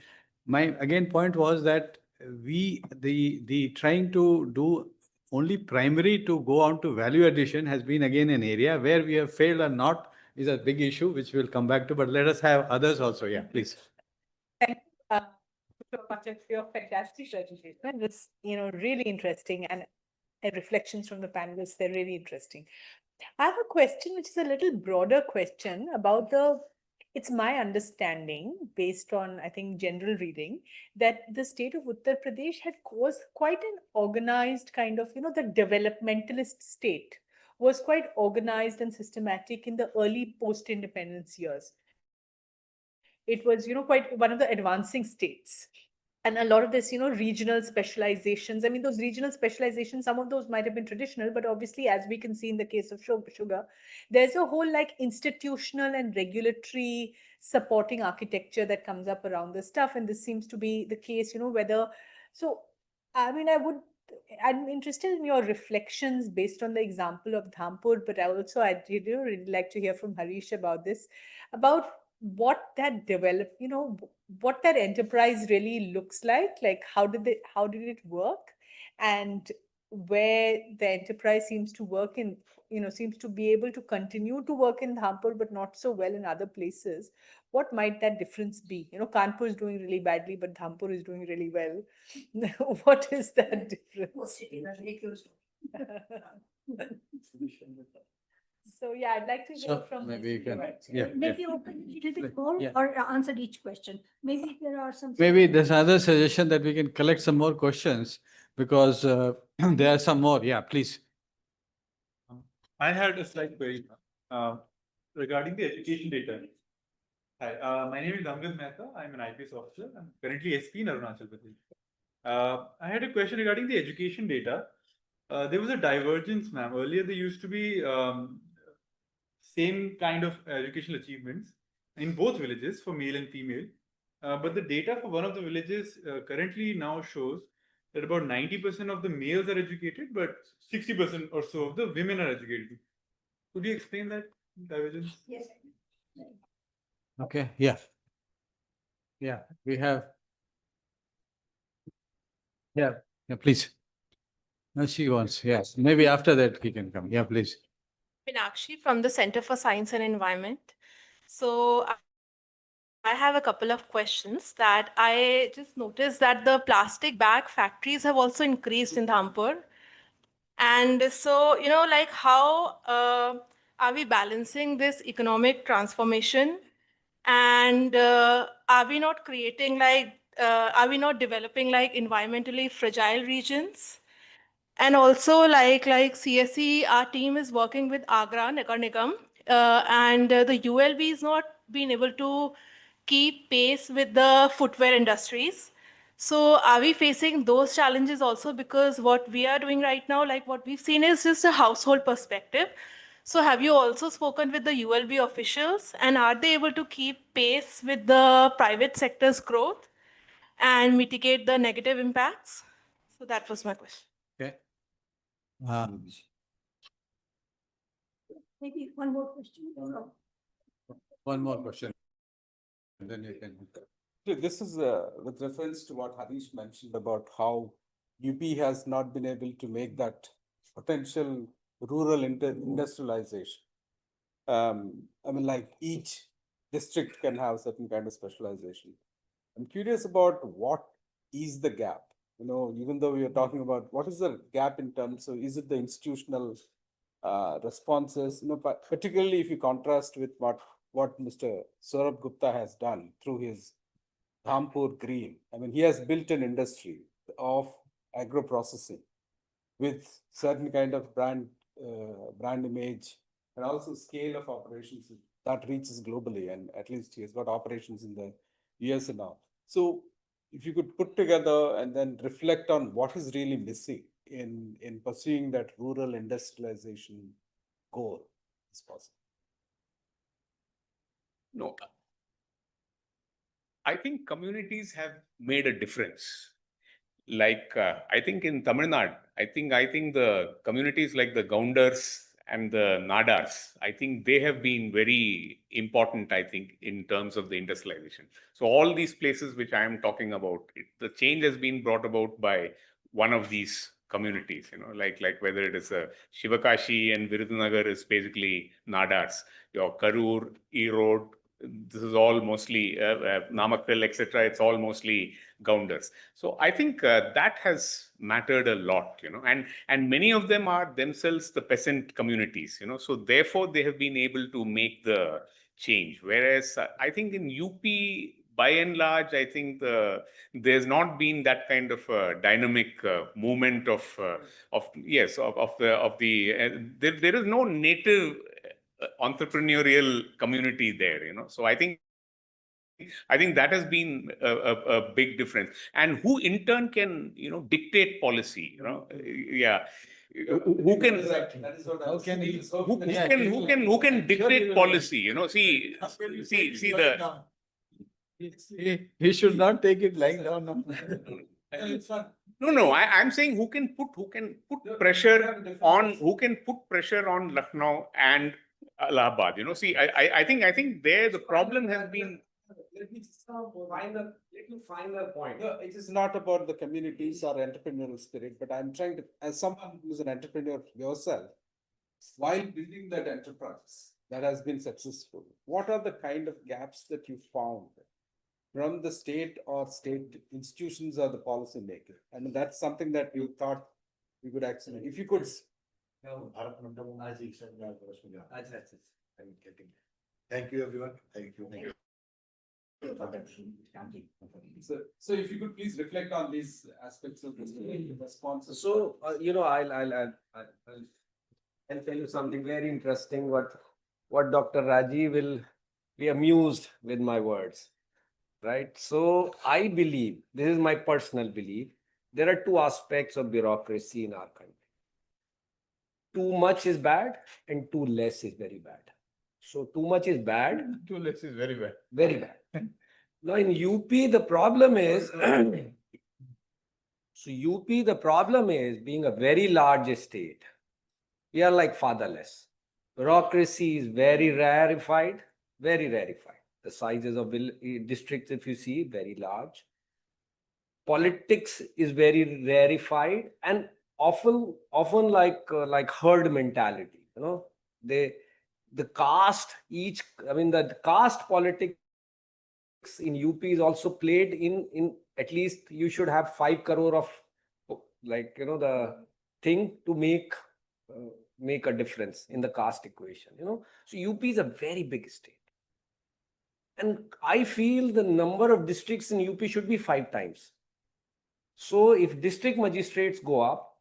My again point was that the trying to do only primary to go on to value addition has been again an area where we have failed or not is a big issue, which we'll come back to. But let us have others also. Yeah, please. Thank you so much for your fantastic presentation. It was, really interesting, and reflections from the panelists, they're really interesting. I have a question which is a little broader question about it's my understanding, based on, I think, general reading, that the state of Uttar Pradesh had caused quite an organized kind of, the developmentalist state was quite organized and systematic in the early post-independence years. It was, quite one of the advancing states. And a lot of this, regional specializations. I mean, those regional specializations, some of those might have been traditional, but obviously, as we can see in the case of sugar, there's a whole like institutional and regulatory supporting architecture that comes up around this stuff. And this seems to be the case, I mean, I'm interested in your reflections based on the example of Dhampur, but I'd really like to hear from Harish about this, about what that what that enterprise really looks like how did it work, and where the enterprise seems to work in, seems to be able to continue to work in Dhampur, but not so well in other places. What might that difference be? Kanpur is doing really badly, but Dhampur is doing really well. What is that difference? So yeah, I'd like to hear from maybe you Mr. can, Gewirtz. yeah. Maybe open a little bit more Yeah. or answer each question. Maybe there are some. Maybe there's another suggestion that we can collect some more questions because there are some more. Yeah, please. I had a slight query regarding the education data. Hi, my name is Dhampur Mehta. I'm an IPS officer. I'm currently SP in Arunachal Pradesh. I had a question regarding the education data. There was a divergence, ma'am. Earlier, there used to be same kind of educational achievements in both villages for male and female. But the data for one of the villages currently now shows that about 90% of the males are educated, but 60% or so of the women are educated. Could you explain that divergence? Yes. Okay, yeah. Yeah, we have. Yeah, please. No, she wants, yes. Maybe after that he can come. Yeah, please. Meenakshi from the Center for Science and Environment. So I have a couple of questions that I just noticed that the plastic bag factories have also increased in Dhampur. And so, how are we balancing this economic transformation? And are we not creating are we not developing environmentally fragile regions? And also, like CSE, our team is working with Agra, Nagar Nigam, and the ULB is not being able to keep pace with the footwear industries. So are we facing those challenges also? Because what we are doing right now, like what we've seen is just a household perspective. So have you also spoken with the ULB officials, and are they able to keep pace with the private sector's growth and mitigate the negative impacts? So that was my question. Okay. Maybe one more question. One more question. And then you can. This is with reference to what Harish mentioned about how UP has not been able to make that potential rural industrialization. I mean, like each district can have certain kind of specialization. I'm curious about what is the gap? You know, even though we are talking about what is the gap in terms of, is it the institutional responses? You know, but particularly if you contrast with what Mr. Saurabh Gupta has done through his Dhampur Green. I mean, he has built an industry of agro processing with certain kind of brand image and also scale of operations that reaches globally. And at least he has got operations in the US and all. So if you could put together and then reflect on what is really missing in pursuing that rural industrialization goal, is possible. No, I think communities have made a difference. Like I think in Tamil Nadu, I think the communities like the Gaundars and the Nadars, I think they have been very important, I think, in terms of the industrialization. So all these places which I am talking about, the change has been brought about by one of these communities, you know, like whether it is Shivakashi and Virudhunagar is basically Nadars, your Karur, Erode, this is all mostly Namakkal, etc. It's all mostly Gaundars. So I think that has mattered a lot, you know, and many of them are themselves the peasant communities, you know, so therefore they have been able to make the change. Whereas I think in UP, by and large, I think there's not been that kind of dynamic movement of there is no native entrepreneurial community there, you know. So I think that has been a big difference, and who in turn can, you know, dictate policy, you know. Yeah, who can dictate policy, you know. See the He should not take it lying down. no, I'm saying who can put pressure on Lucknow and Allahabad, you know. See, I think there the problem has been. Let me just find a little finer point. No, it is not about the communities or entrepreneurial spirit, but I'm trying to, as someone who's an entrepreneur yourself, while building that enterprise that has been successful, what are the kind of gaps that you found from the state or state institutions or the policymaker? I mean, that's something that you thought we could actually, if you could. Thank you, everyone. Thank you. So if you could please reflect on these aspects of this responses. So, you know, I'll tell you something very interesting. What Dr. Raji will be amused with my words, right? So I believe, this is my personal belief, there are two aspects of bureaucracy in our country. Too much is bad and too less is very bad. So too much is bad. Too less is very bad. Very bad. Now in UP, the problem is, the problem is being a very large state. We are like fatherless. Bureaucracy is very rarefied, very rarefied. The sizes of districts, if you see, very large. Politics is very rarefied and often like herd mentality. You know, the caste the caste politics in UP is also played in at least you should have 5 crore of the thing to make a difference in the caste equation, you know. So UP is a very big state. And I feel the number of districts in UP should be 5 times. So if district magistrates go up,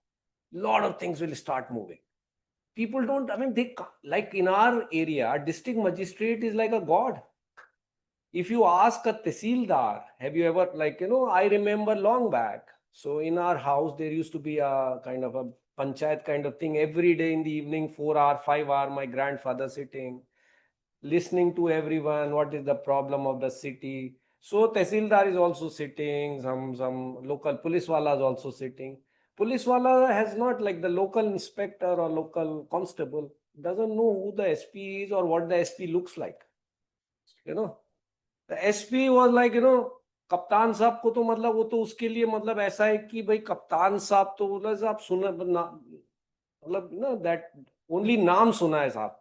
a lot of things will start moving. People don't, they, like in our area, district magistrate is like a god. If you ask a tehsildar, have you ever, I remember long back. So in our house, there used to be a kind of a panchayat kind of thing every day in the evening, 4 hour, 5 hour, my grandfather sitting, listening to everyone, what is the problem of the city. So tehsildar is also sitting, some local police wala is also sitting. Police wala has not, like the local inspector or local constable, doesn't know who the SP is or what the SP looks like. you know. The SP was like, you know, कप्तान साहब को तो मतलब वो तो उसके लिए मतलब ऐसा है कि भाई कप्तान साहब तो मतलब आप सुना मतलब ना दैट ओनली नाम सुना है साहब,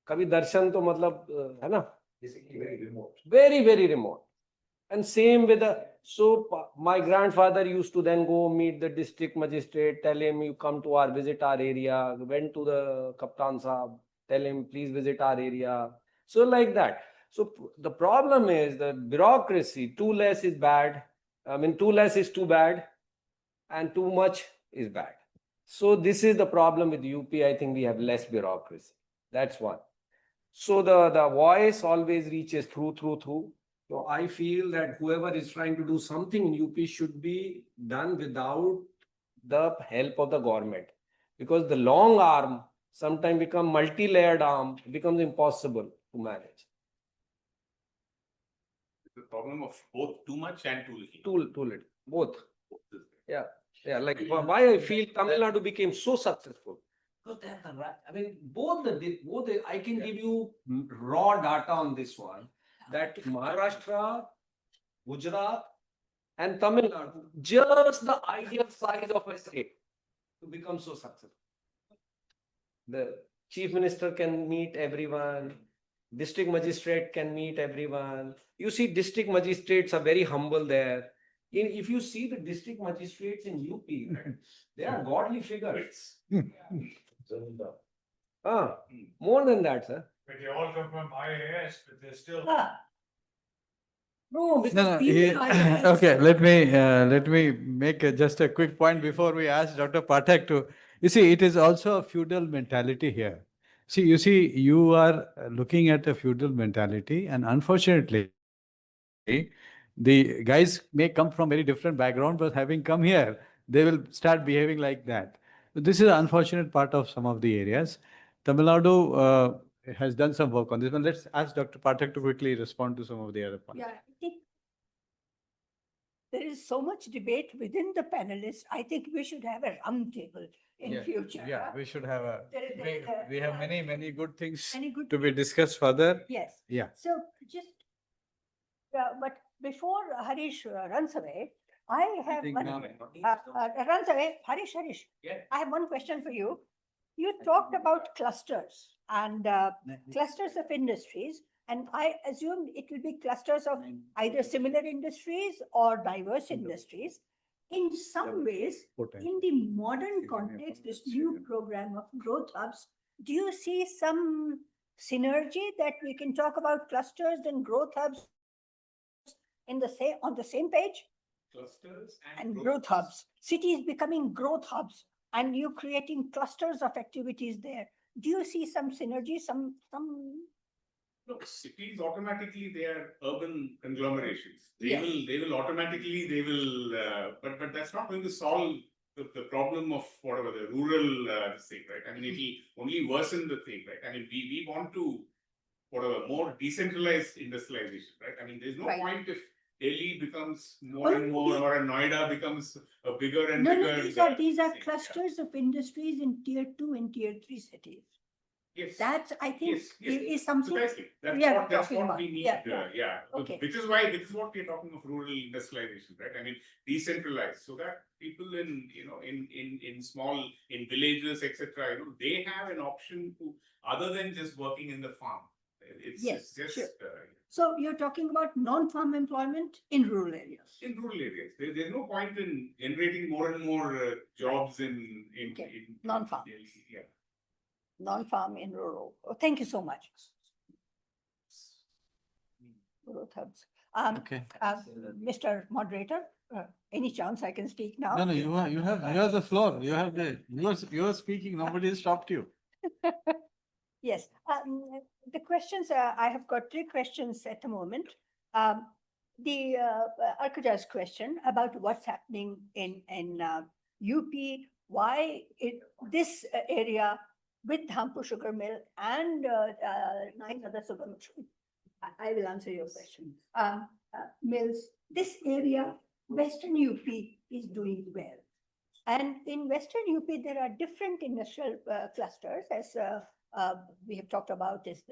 कभी दर्शन तो मतलब है ना, very very remote. And same with the, my grandfather used to then go meet the district magistrate, tell him you come to our visit our area, went to the Kaptan Sahab, tell him please visit our area. So like that. So the problem is the bureaucracy, too less is bad. I mean, too less is too bad and too much is bad. So this is the problem with UP. I think we have less bureaucracy. That's one. So the voice always reaches through. So I feel that whoever is trying to do something in UP should be done without the help of the government, because the long arm sometimes become multi-layered arm, becomes impossible to manage. The problem of both too much and too little. Too little, both. Yeah. Like why I feel Tamil Nadu became so successful. Because I mean, both I can give you raw data on this one, that Maharashtra, Gujarat, and Tamil Nadu, just the ideal size of a state to become so successful. The chief minister can meet everyone, district magistrate can meet everyone. You see, district magistrates are very humble there. If you see the district magistrates in UP, they are godly figures. More than that, sir. But they all come from IAS, but they're still. No, because No, okay, let me make just a quick point before we ask Dr. Pathak to, you see, it is also a feudal mentality here. See, you are looking at a feudal mentality, and unfortunately, the guys may come from very different background, but having come here, they will start behaving like that. So this is an unfortunate part of some of the areas. Tamil Nadu has done some work on this one. Let's ask Dr. Pathak to quickly respond to some of the other points. Yeah, I think there is so much debate within the panelists. I think we should have a round table in future. Yeah, we should have a, we have many good things Many good to be discussed further. Yes. Yeah. So just, but before Harish runs away, I have think one, now- runs away, Harish, I have one question for you. You talked about clusters and clusters of industries, and I assume it will be clusters of either similar industries or diverse industries. In some ways, in the modern context, this new program of growth hubs, do you see some synergy that we can talk about clusters and growth hubs in the same, on the same page? Clusters And growth hubs, cities becoming growth hubs, and you creating clusters of activities there. Do you see some synergy, some? Look, cities automatically, they are urban conglomerations. Yes. They will automatically, but that's not going to solve the problem of whatever the rural thing, right? I mean, it'll only worsen the thing, right? I mean, we want to, whatever, more decentralized industrialization, right? I mean, there's no Right. point if Delhi becomes more and more, or a Noida becomes a bigger and No, bigger. these are thing, yeah. clusters of industries in tier 2 and tier 3 cities. Yes. That's, I think, Yes. is something. Precisely. That's Yeah, what, that's talking what about. we need. Yeah. Okay. Which is what we're talking of rural industrialization, right? I mean, decentralized, so that people in small, in villages, etc., they have an option to, other than just working in the farm. Yes, It's just sure. So you're talking about non-farm employment in rural areas. in rural areas. There's no point in generating more and more jobs in Non-farm. Yeah. Non-farm in rural. Oh, thank you so much. Growth hubs. Okay. Mr. Moderator, any chance I can speak now? No, you have the floor. You are speaking. Nobody has stopped you. Yes, the questions, I have got 3 questions at the moment. The Arkaja's question about what's happening in UP, why this area with Dhampur sugar mill and 9 other sugar mills. I will answer your question. Mills, this area, Western UP is doing well. And in Western UP, there are different industrial clusters, as We have talked about this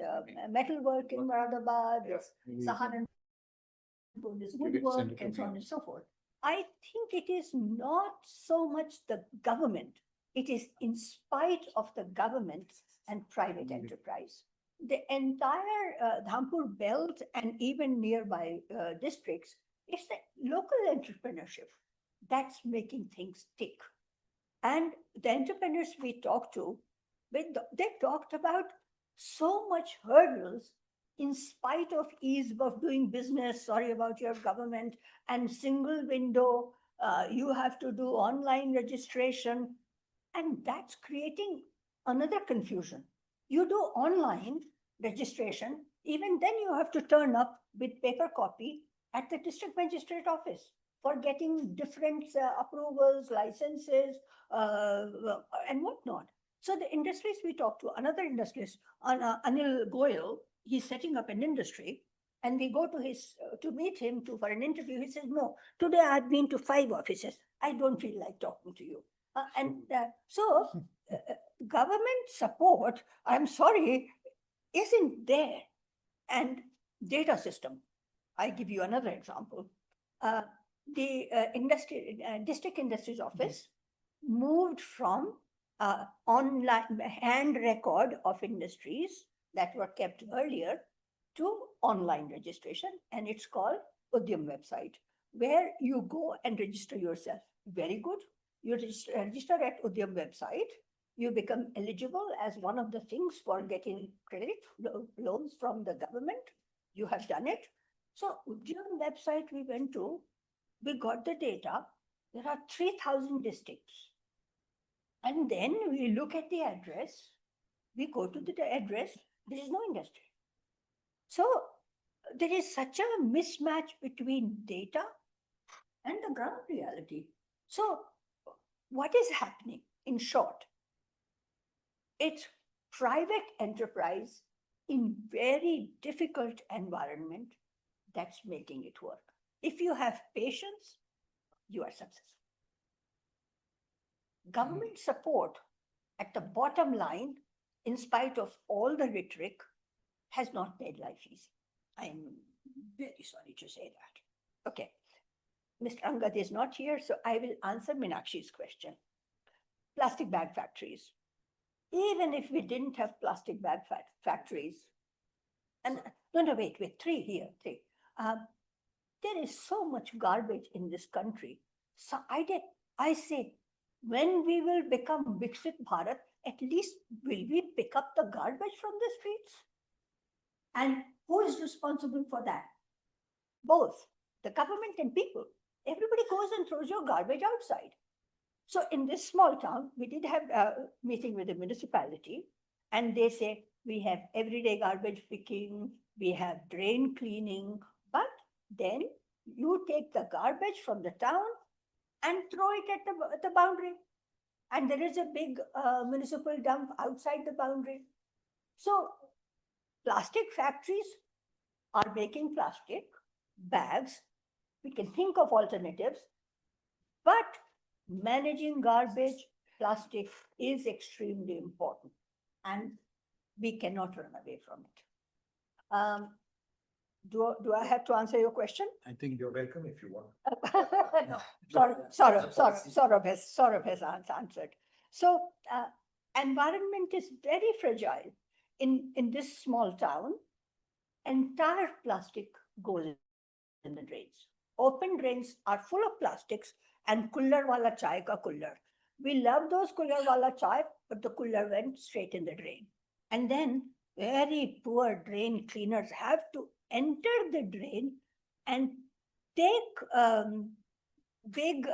metalwork in Moradabad, Yes. Saharanpur, this woodwork, and so on and so forth. I think it is not so much the government, it is in spite of the government and private enterprise. The entire Dhampur belt and even nearby districts, it's the local entrepreneurship that's making things tick. And the entrepreneurs we talked to, they talked about so much hurdles in spite of ease of doing business, sorry about your government, and single window, you have to do online registration. And that's creating another confusion. You do online registration, even then you have to turn up with paper copy at the district magistrate office for getting different approvals, licenses, and whatnot. So the industries we talked to, another industrialist, Anil Goyal, he's setting up an industry, and we go to his to meet him for an interview. He says, "No, today I've been to 5 offices. I don't feel like talking to you." So government support, I'm sorry, isn't there. And data system. I give you another example. The district industries office moved from online hand record of industries that were kept earlier to online registration, and it's called Udyam website, where you go and register yourself. Very good. You register at Udyam website, you become eligible as one of the things for getting credit loans from the government. You have done it. So Udyam website we went to, we got the data. There are 3,000 districts. And then we look at the address, we go to the address, there is no industry. So there is such a mismatch between data and the ground reality. So what is happening in short? It's private enterprise in very difficult environment that's making it work. If you have patience, you are successful. Government support at the bottom line, in spite of all the rhetoric, has not made life easy. I'm very sorry to say that. Okay. Mr. Angad is not here, so I will answer Meenakshi's question. Plastic bag factories. Even if we didn't have plastic bag factories, and no, wait, 3 here, 3. There is so much garbage in this country. So I say, when we will become Viksit Bharat, at least will we pick up the garbage from the streets? And who is responsible for that? Both the government and people. Everybody goes and throws your garbage outside. So in this small town, we did have a meeting with the municipality, and they say, we have everyday garbage picking, we have drain cleaning, but then you take the garbage from the town and throw it at the boundary. And there is a big municipal dump outside the boundary. So plastic factories are making plastic bags. We can think of alternatives, but managing garbage, plastic is extremely important, and we cannot run away from it. Do I have to answer your question? I think you're welcome if you want. No, Saurabh has answered. So environment is very fragile. In this small town, entire plastic goes in the drains. Open drains are full of plastics and cooler wala chai ka cooler. We love those cooler wala chai, but the cooler went straight in the drain. And then very poor drain cleaners have to enter the drain and take big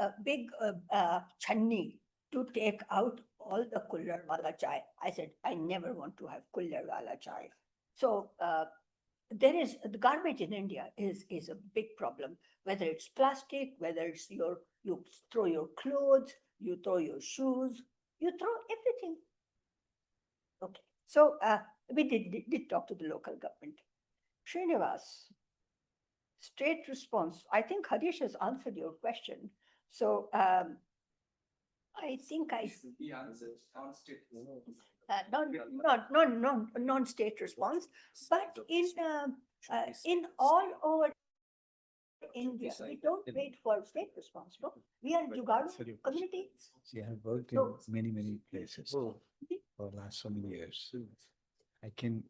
channi to take out all the cooler wala chai. I said, I never want to have cooler wala chai. So the garbage in India is a big problem, whether it's plastic, whether it's you throw your clothes, you throw your shoes, you throw everything. Okay, so we did talk to the local government. Srinivas, state response. I think Harish has answered your question. So I think The answer on state. non-state response, but in all over India, we don't wait for state response. No, we are Jugaad community. See, I have worked in So- many places for last so many years. I can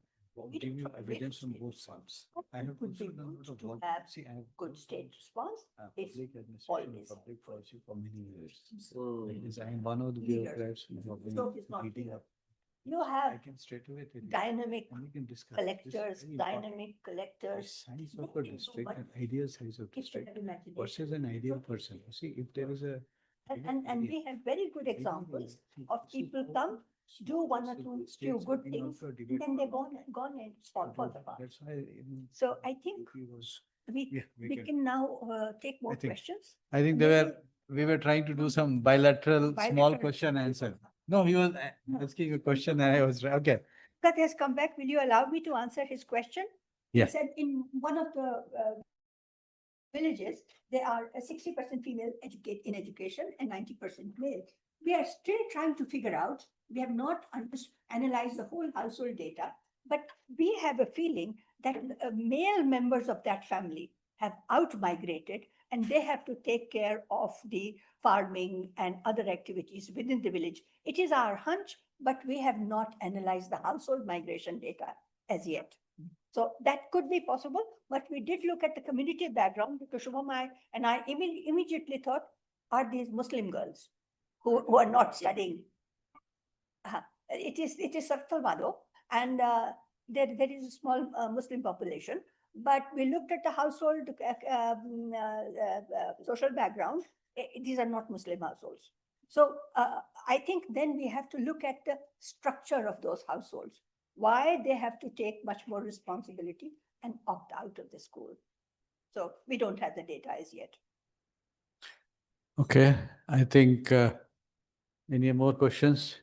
give you evidence from both sides. I have Would be also done a lot good of to work. have See, I have good state response. It's public administration, always public policy for many years. Mm. Because I am one of the Leader. bureaucrats who have been Stroke is not leading leader. up. You I have can straight away tell you. dynamic And we can discuss. This is collectors, very important. dynamic The collectors. size They of a can do district what- and ideal size of if they district have imagination. versus an ideal person. You see, if there is a. And we have very good examples of people come, do one or two few good things, and then they're gone and fall apart. That's why. So I think we we can now take more I think- questions. I think we were trying to do some bilateral small Bilateral. question answer. No, he was asking a question and I was, okay. Kat has come back. Will you allow me to answer his question? Yeah. He said in one of the villages, there are 60% female in education and 90% male. We are still trying to figure out, we have not analyzed the whole household data, but we have a feeling that male members of that family have out-migrated and they have to take care of the farming and other activities within the village. It is our hunch, but we have not analyzed the household migration data as yet. So that could be possible, but we did look at the community background because Shubham and I immediately thought, are these Muslim girls who are not studying? It is Sartalmado, and there is a small Muslim population, but we looked at the household social background. These are not Muslim households. So I think then we have to look at the structure of those households, why they have to take much more responsibility and opt out of the school. So we don't have the data as yet. Okay, I think, any more questions?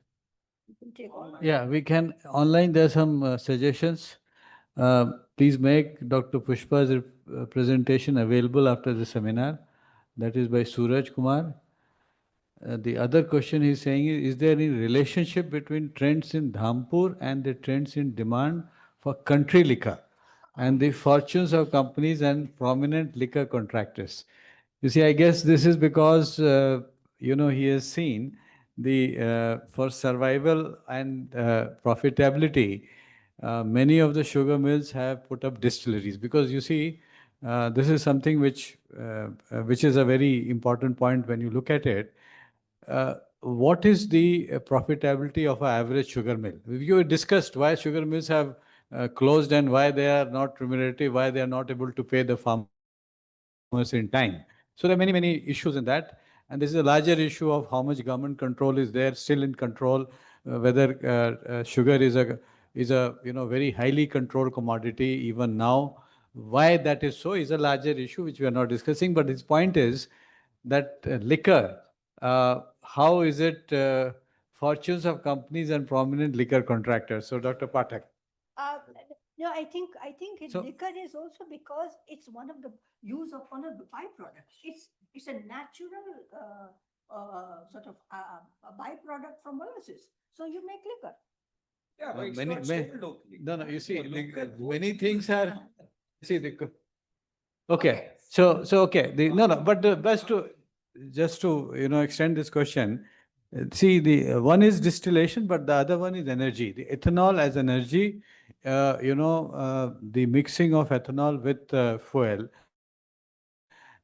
You can take all. Yeah, we can, online there are some suggestions. Please make Dr. Pushpa's presentation available after the seminar. That is by Suraj Kumar. The other question he's saying is there any relationship between trends in Dhampur and the trends in demand for country liquor and the fortunes of companies and prominent liquor contractors? You see, I guess this is because, he has seen for survival and profitability, many of the sugar mills have put up distilleries because you see, this is something which is a very important point when you look at it. What is the profitability of an average sugar mill? You discussed why sugar mills have closed and why they are not remunerative, why they are not able to pay the farmers in time. So there are many issues in that. And this is a larger issue of how much government control is there, still in control, whether sugar is a very highly controlled commodity even now. Why that is so is a larger issue which we are not discussing. But his point is that liquor, how is it fortunes of companies and prominent liquor contractors? So Dr. Pathak. No, I think So- liquor is also because it's one of the use of one of the byproducts. It's a natural sort of a byproduct from molasses. So you make liquor. Yeah, but it's Many- not many- sold locally. No, you see, Local many goods. things are, see, okay, so, okay, but just to, extend this question, see, the one is distillation, but the other one is energy. The ethanol as energy, the mixing of ethanol with fuel,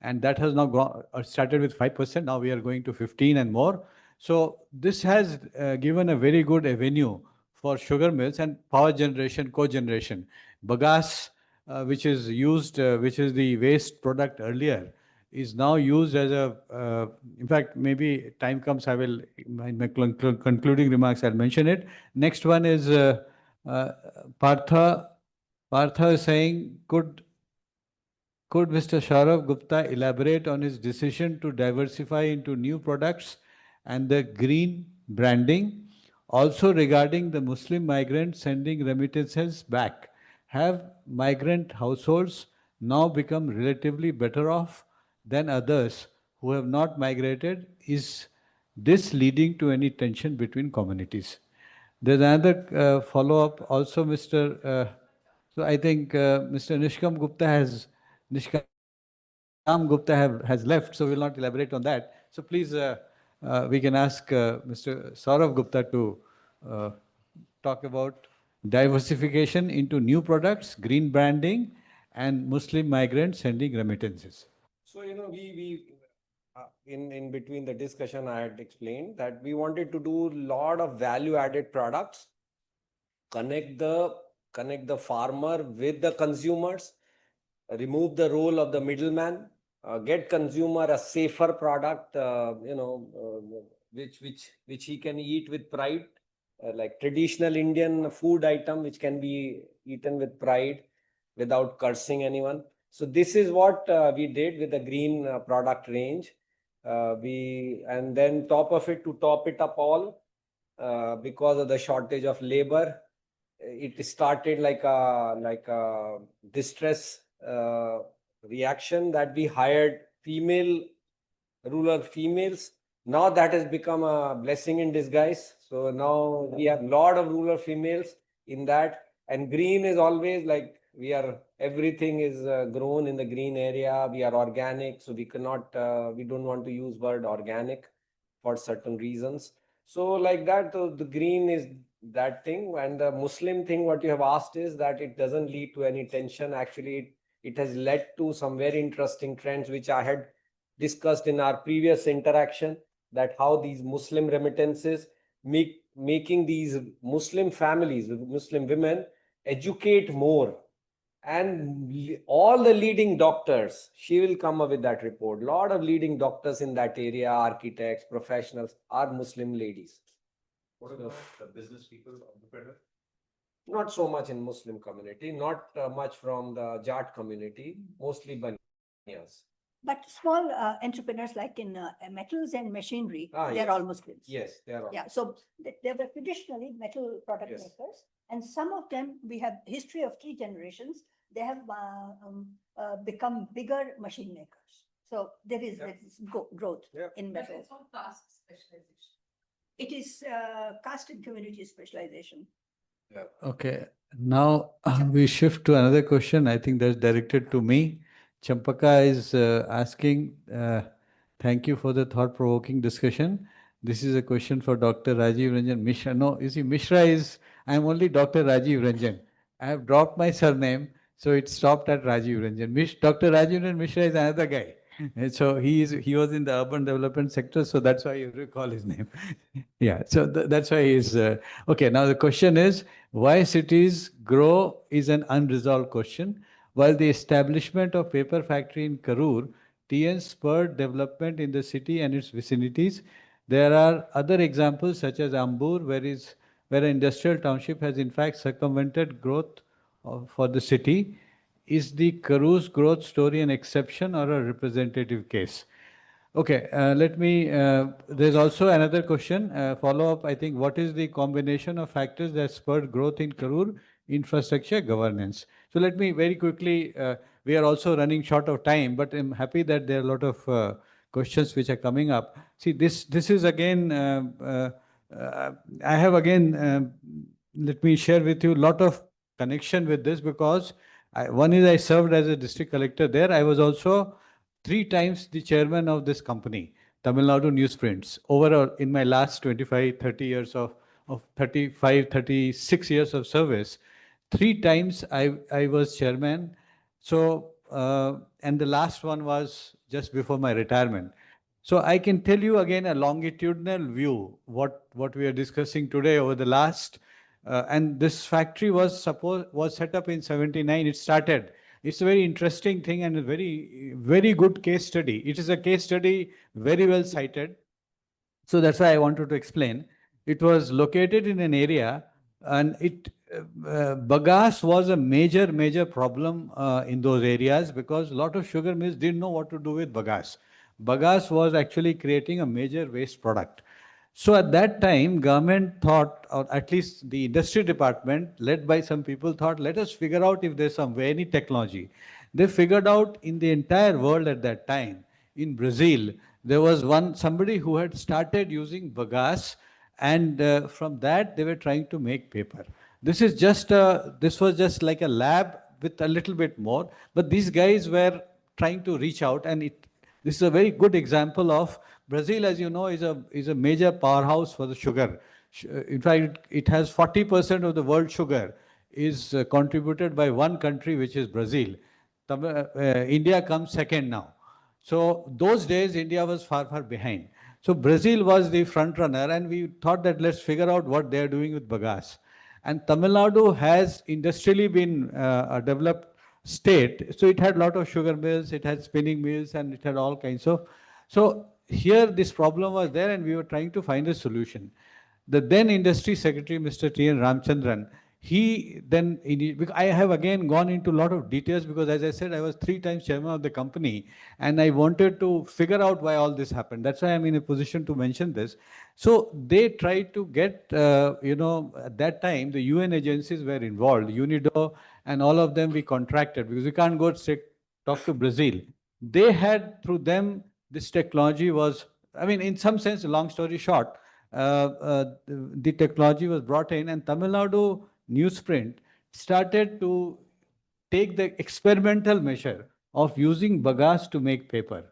and that has now started with 5%. Now we are going to 15 and more. So this has given a very good avenue for sugar mills and power generation, cogeneration. Bagasse, which is used, which is the waste product earlier, is now used as in fact, maybe time comes, I will, in my concluding remarks, I'll mention it. Next one is Partha. Partha is saying, could Mr. Shaurav Gupta elaborate on his decision to diversify into new products and the green branding? Also regarding the Muslim migrants sending remittances back, have migrant households now become relatively better off than others who have not migrated? Is this leading to any tension between communities? There's another follow-up also, Mr. So I think Mr. Nishkam Gupta Nishkam Gupta has left, so we'll not elaborate on that. So please, we can ask Mr. Saurav Gupta to talk about diversification into new products, green branding, and Muslim migrants sending remittances. So, we in between the discussion, I had explained that we wanted to do a lot of value-added products, connect the farmer with the consumers, remove the role of the middleman, get consumer a safer product, which he can eat with pride, like traditional Indian food item, which can be eaten with pride without cursing anyone. So this is what we did with the green product range. And then top of it, to top it up all, because of the shortage of labor, it started like a distress reaction that we hired rural females. Now that has become a blessing in disguise. So now we have a lot of rural females in that. And green is always like everything is grown in the green area. We are organic, so we don't want to use word organic for certain reasons. So like that, the green is that thing. And the Muslim thing, what you have asked is that it doesn't lead to any tension. Actually, it has led to some very interesting trends, which I had discussed in our previous interaction, that how these Muslim remittances making these Muslim families, Muslim women, educate more. And all the leading doctors, she will come up with that report. A lot of leading doctors in that area, architects, professionals, are Muslim ladies. What about the business people, entrepreneurs? Not so much in Muslim community, not much from the Jat community, mostly Baniyas. But small entrepreneurs like in metals and machinery, they're yes. all Muslims. Yes, they are all. Yeah, so they were traditionally metal product Yes. makers, and some of them, we have history of 3 generations, they have become bigger machine makers. So there is growth in metal. It's all caste specialization. It is caste and community specialization. Okay, now we shift to another question. I think that's directed to me. Champaka is asking, thank you for the thought-provoking discussion. This is a question for Dr. Rajiv Ranjan Mishra. No, you see, Mishra I'm only Dr. Rajiv Ranjan. I have dropped my surname, so it stopped at Rajiv Ranjan. Dr. Rajiv Ranjan Mishra is another guy. And so he was in the urban development sector, so that's why you recall his name. Yeah, so that's why he's okay. Now the question is, why cities grow is an unresolved question. While the establishment of paper factory in Karur, TN spurred development in the city and its vicinities, there are other examples such as Ambur, where an industrial township has in fact circumvented growth for the city. Is the Karur's growth story an exception or a representative case? Okay, there's also another question, follow-up, I think, what is the combination of factors that spurred growth in Karur infrastructure governance? So let me very quickly, we are also running short of time, but I'm happy that there are a lot of questions which are coming up. See, this is again, I have again, let me share with you a lot of connection with this because one is I served as a district collector there. I was also 3 times the chairman of this company, Tamil Nadu Newsprints, overall in my last 25, 30 years of 35, 36 years of service. 3 times I was chairman. So, and the last one was just before my retirement. So I can tell you again a longitudinal view, what we are discussing today over the last, and this factory was set up in 79. It started. It's a very interesting thing and a very, very good case study. It is a case study very well cited. So that's why I wanted to explain. It was located in an area and bagasse was a major problem in those areas because a lot of sugar mills didn't know what to do with bagasse. Bagasse was actually creating a major waste product. So at that time, government thought, or at least the industry department, led by some people, thought, let us figure out if there's any technology. They figured out in the entire world at that time, in Brazil, there was somebody who had started using bagasse And from that, they were trying to make paper. This is just this was just like a lab with a little bit more, but these guys were trying to reach out, and this is a very good example of Brazil, as you know, is a major powerhouse for the sugar. In fact, it has 40% of the world sugar is contributed by one country, which is Brazil. India comes second now. So those days, India was far, far behind. So Brazil was the front runner, and we thought that let's figure out what they're doing with bagasse. And Tamil Nadu has industrially been a developed state. So it had a lot of sugar mills, it had spinning mills, and it had all kinds of. So here this problem was there, and we were trying to find a solution. The then industry secretary, Mr. T.N. Ramchandran, he then, I have again gone into a lot of details because, as I said, I was 3 times chairman of the company, and I wanted to figure out why all this happened. That's why I'm in a position to mention this. So they tried to get, at that time, the UN agencies were involved, UNIDO, and all of them we contracted because we can't go straight talk to Brazil. They had, through them, this technology was, I mean, in some sense, long story short, the technology was brought in, and Tamil Nadu newsprint started to take the experimental measure of using bagasse to make paper.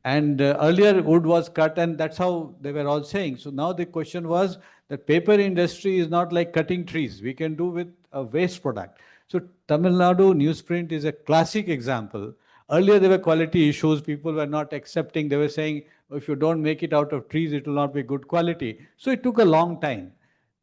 And earlier wood was cut, and that's how they were all saying. So now the question was that paper industry is not like cutting trees. We can do with a waste product. So Tamil Nadu newsprint is a classic example. Earlier there were quality issues. People were not accepting. They were saying, if you don't make it out of trees, it will not be good quality. So it took a long time.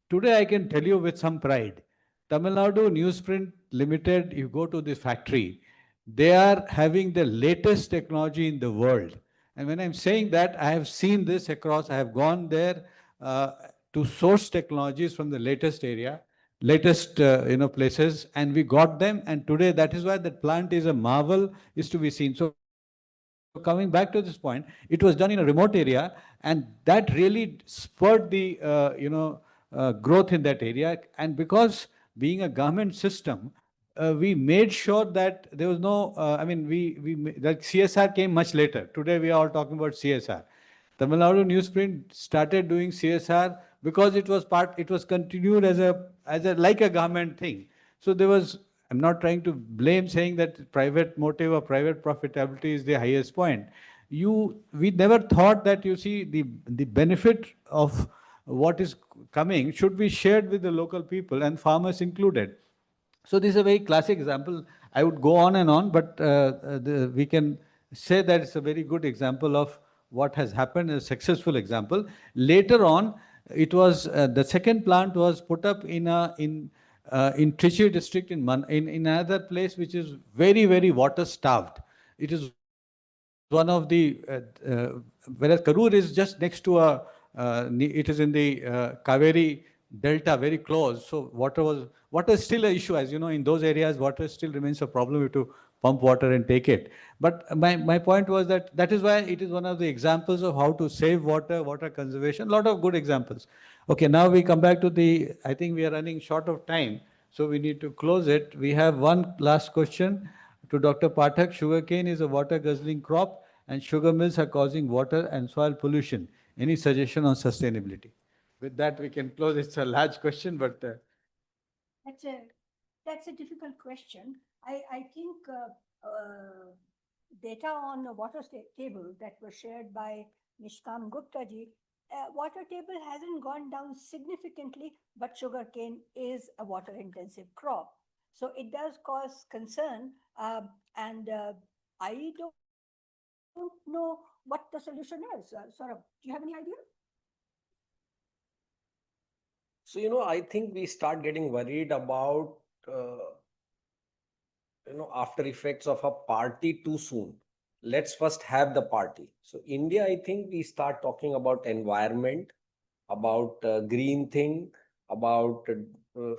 Today I can tell you with some pride, Tamil Nadu Newsprint Limited, you go to this factory, they are having the latest technology in the world. And when I'm saying that, I have seen this across, I have gone there to source technologies from the latest area, latest places, and we got them. And today, that is why that plant is a marvel, is to be seen. So coming back to this point, it was done in a remote area, and that really spurred the growth in that area. And because being a government system, we made sure that there was no. That CSR came much later. Today we are all talking about CSR. Tamil Nadu Newsprint started doing CSR because it was continued as a like a government thing. So there was, I'm not trying to blame saying that private motive or private profitability is the highest point. We never thought that, you see, the benefit of what is coming should be shared with the local people, and farmers included. So this is a very classic example. I would go on and on, but we can say that it's a very good example of what has happened, a successful example. Later on, it was the second plant was put up in Trichy district in another place which is very, very water starved. It is one of the whereas Karur is just next to it is in the Kaveri Delta, very close. So water is still an issue, as you know. In those areas, water still remains a problem. You have to pump water and take it. But my point was that is why it is one of the examples of how to save water conservation. A lot of good examples. Okay, now we come back to I think we are running short of time, so we need to close it. We have one last question to Dr. Pathak. Sugarcane is a water guzzling crop, and sugar mills are causing water and soil pollution. Any suggestion on sustainability? With that, we can close. It's a large question, but that's a difficult question. I think data on the water table that was shared by Nishkam Gupta ji, water table hasn't gone down significantly, but sugarcane is a water intensive crop. So it does cause concern, and I don't know what the solution is. Saurabh, do you have any idea? So, I think we start getting worried about, after effects of a party too soon. Let's first have the party. So India, I think we start talking about environment, about green thing, about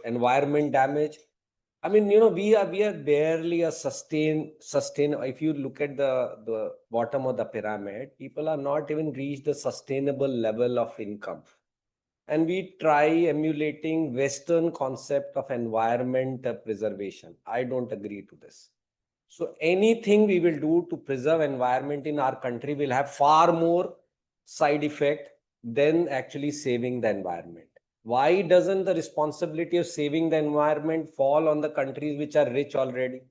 environment damage. I mean, we are barely a sustain. If you look at the bottom of the pyramid, people are not even reached the sustainable level of income. And we try emulating Western concept of environment preservation. I don't agree to this. So anything we will do to preserve environment in our country will have far more side effect than actually saving the environment. Why doesn't the responsibility of saving the environment fall on the countries which are rich already?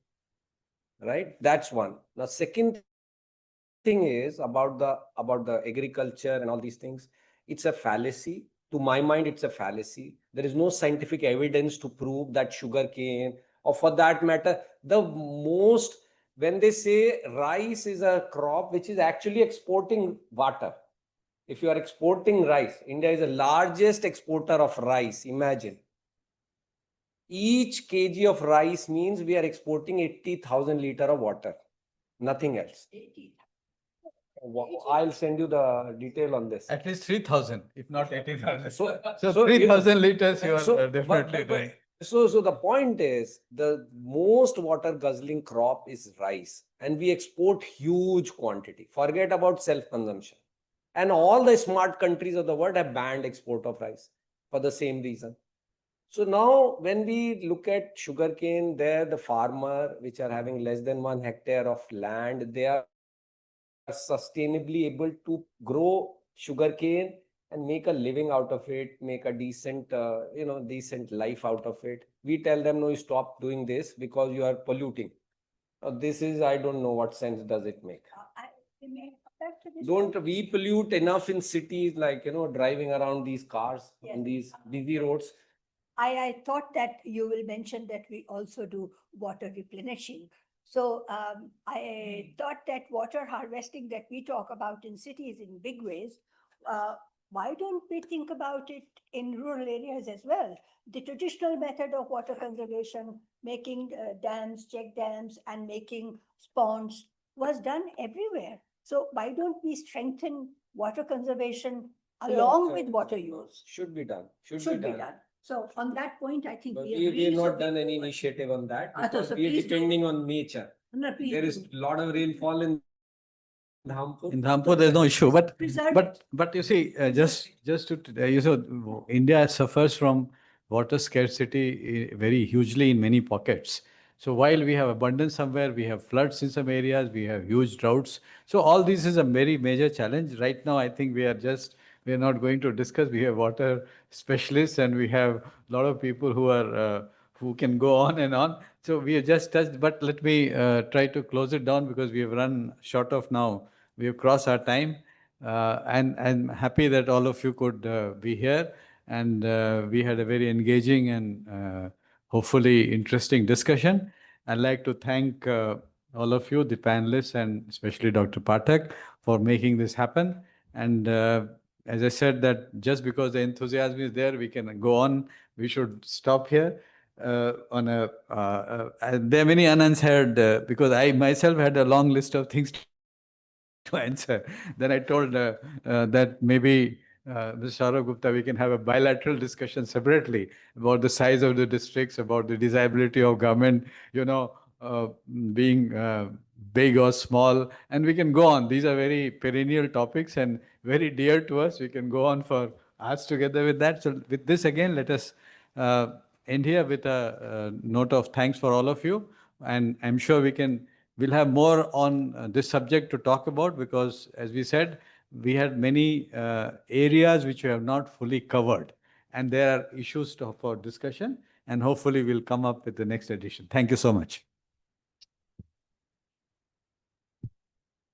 Right? That's one. Now, second thing is about the agriculture and all these things. It's a fallacy. To my mind, it's a fallacy. There is no scientific evidence to prove that sugarcane, or for that matter, when they say rice is a crop which is actually exporting water. If you are exporting rice, India is the largest exporter of rice. Imagine. Each kg of rice means we are exporting 80,000 liter of water, nothing else. I'll send you the detail on this. At least 3,000, if not 80,000. So, So so, 3,000 liters you are but- doing. So the point is, the most water guzzling crop is rice, and we export huge quantity. Forget about self-consumption. And all the smart countries of the world have banned export of rice for the same reason. So now when we look at sugarcane, there the farmer which are having less than 1 hectare of land, they are sustainably able to grow sugarcane and make a living out of it, make a decent, decent life out of it. We tell them, no, you stop doing this because you are polluting. This is, I don't know what sense does it make. Don't we pollute enough in cities, like, driving around these cars on these busy roads? I thought that you will mention that we also do water replenishing. So I thought that water harvesting that we talk about in cities in big ways, why don't we think about it in rural areas as well? The traditional method of water conservation, making dams, check dams, and making ponds was done everywhere. So why don't we strengthen water conservation along with water use? Should be done. Should be done. So on that point, I think But we we agree. have So not done any initiative on that because so we are please do. depending on nature. No, please There do. is a lot of rainfall in Dhampur. In Dhampur, there's no issue, but Preserve it. you see, just to India suffers from water scarcity very hugely in many pockets. So while we have abundance somewhere, we have floods in some areas, we have huge droughts. So all this is a very major challenge. Right now, I think we are not going to discuss. We have water specialists and we have a lot of people who can go on and on. So we have just touched, but let me try to close it down because we have run short of now. We have crossed our time, and I'm happy that all of you could be here, and we had a very engaging and hopefully interesting discussion. I'd like to thank all of you, the panelists, and especially Dr. Pathak for making this happen. And as I said, that just because the enthusiasm is there, we can go on. We should stop here. There are many unanswered because I myself had a long list of things to answer. Then I told that maybe Mr. Saurabh Gupta, we can have a bilateral discussion separately about the size of the districts, about the desirability of government, being big or small, and we can go on. These are very perennial topics and very dear to us. We can go on for hours together with that. So with this again, let us end here with a note of thanks for all of you. And I'm sure we'll have more on this subject to talk about because, as we said, we had many areas which we have not fully covered. And there are issues for discussion. And hopefully we'll come up with the next edition. Thank you so much.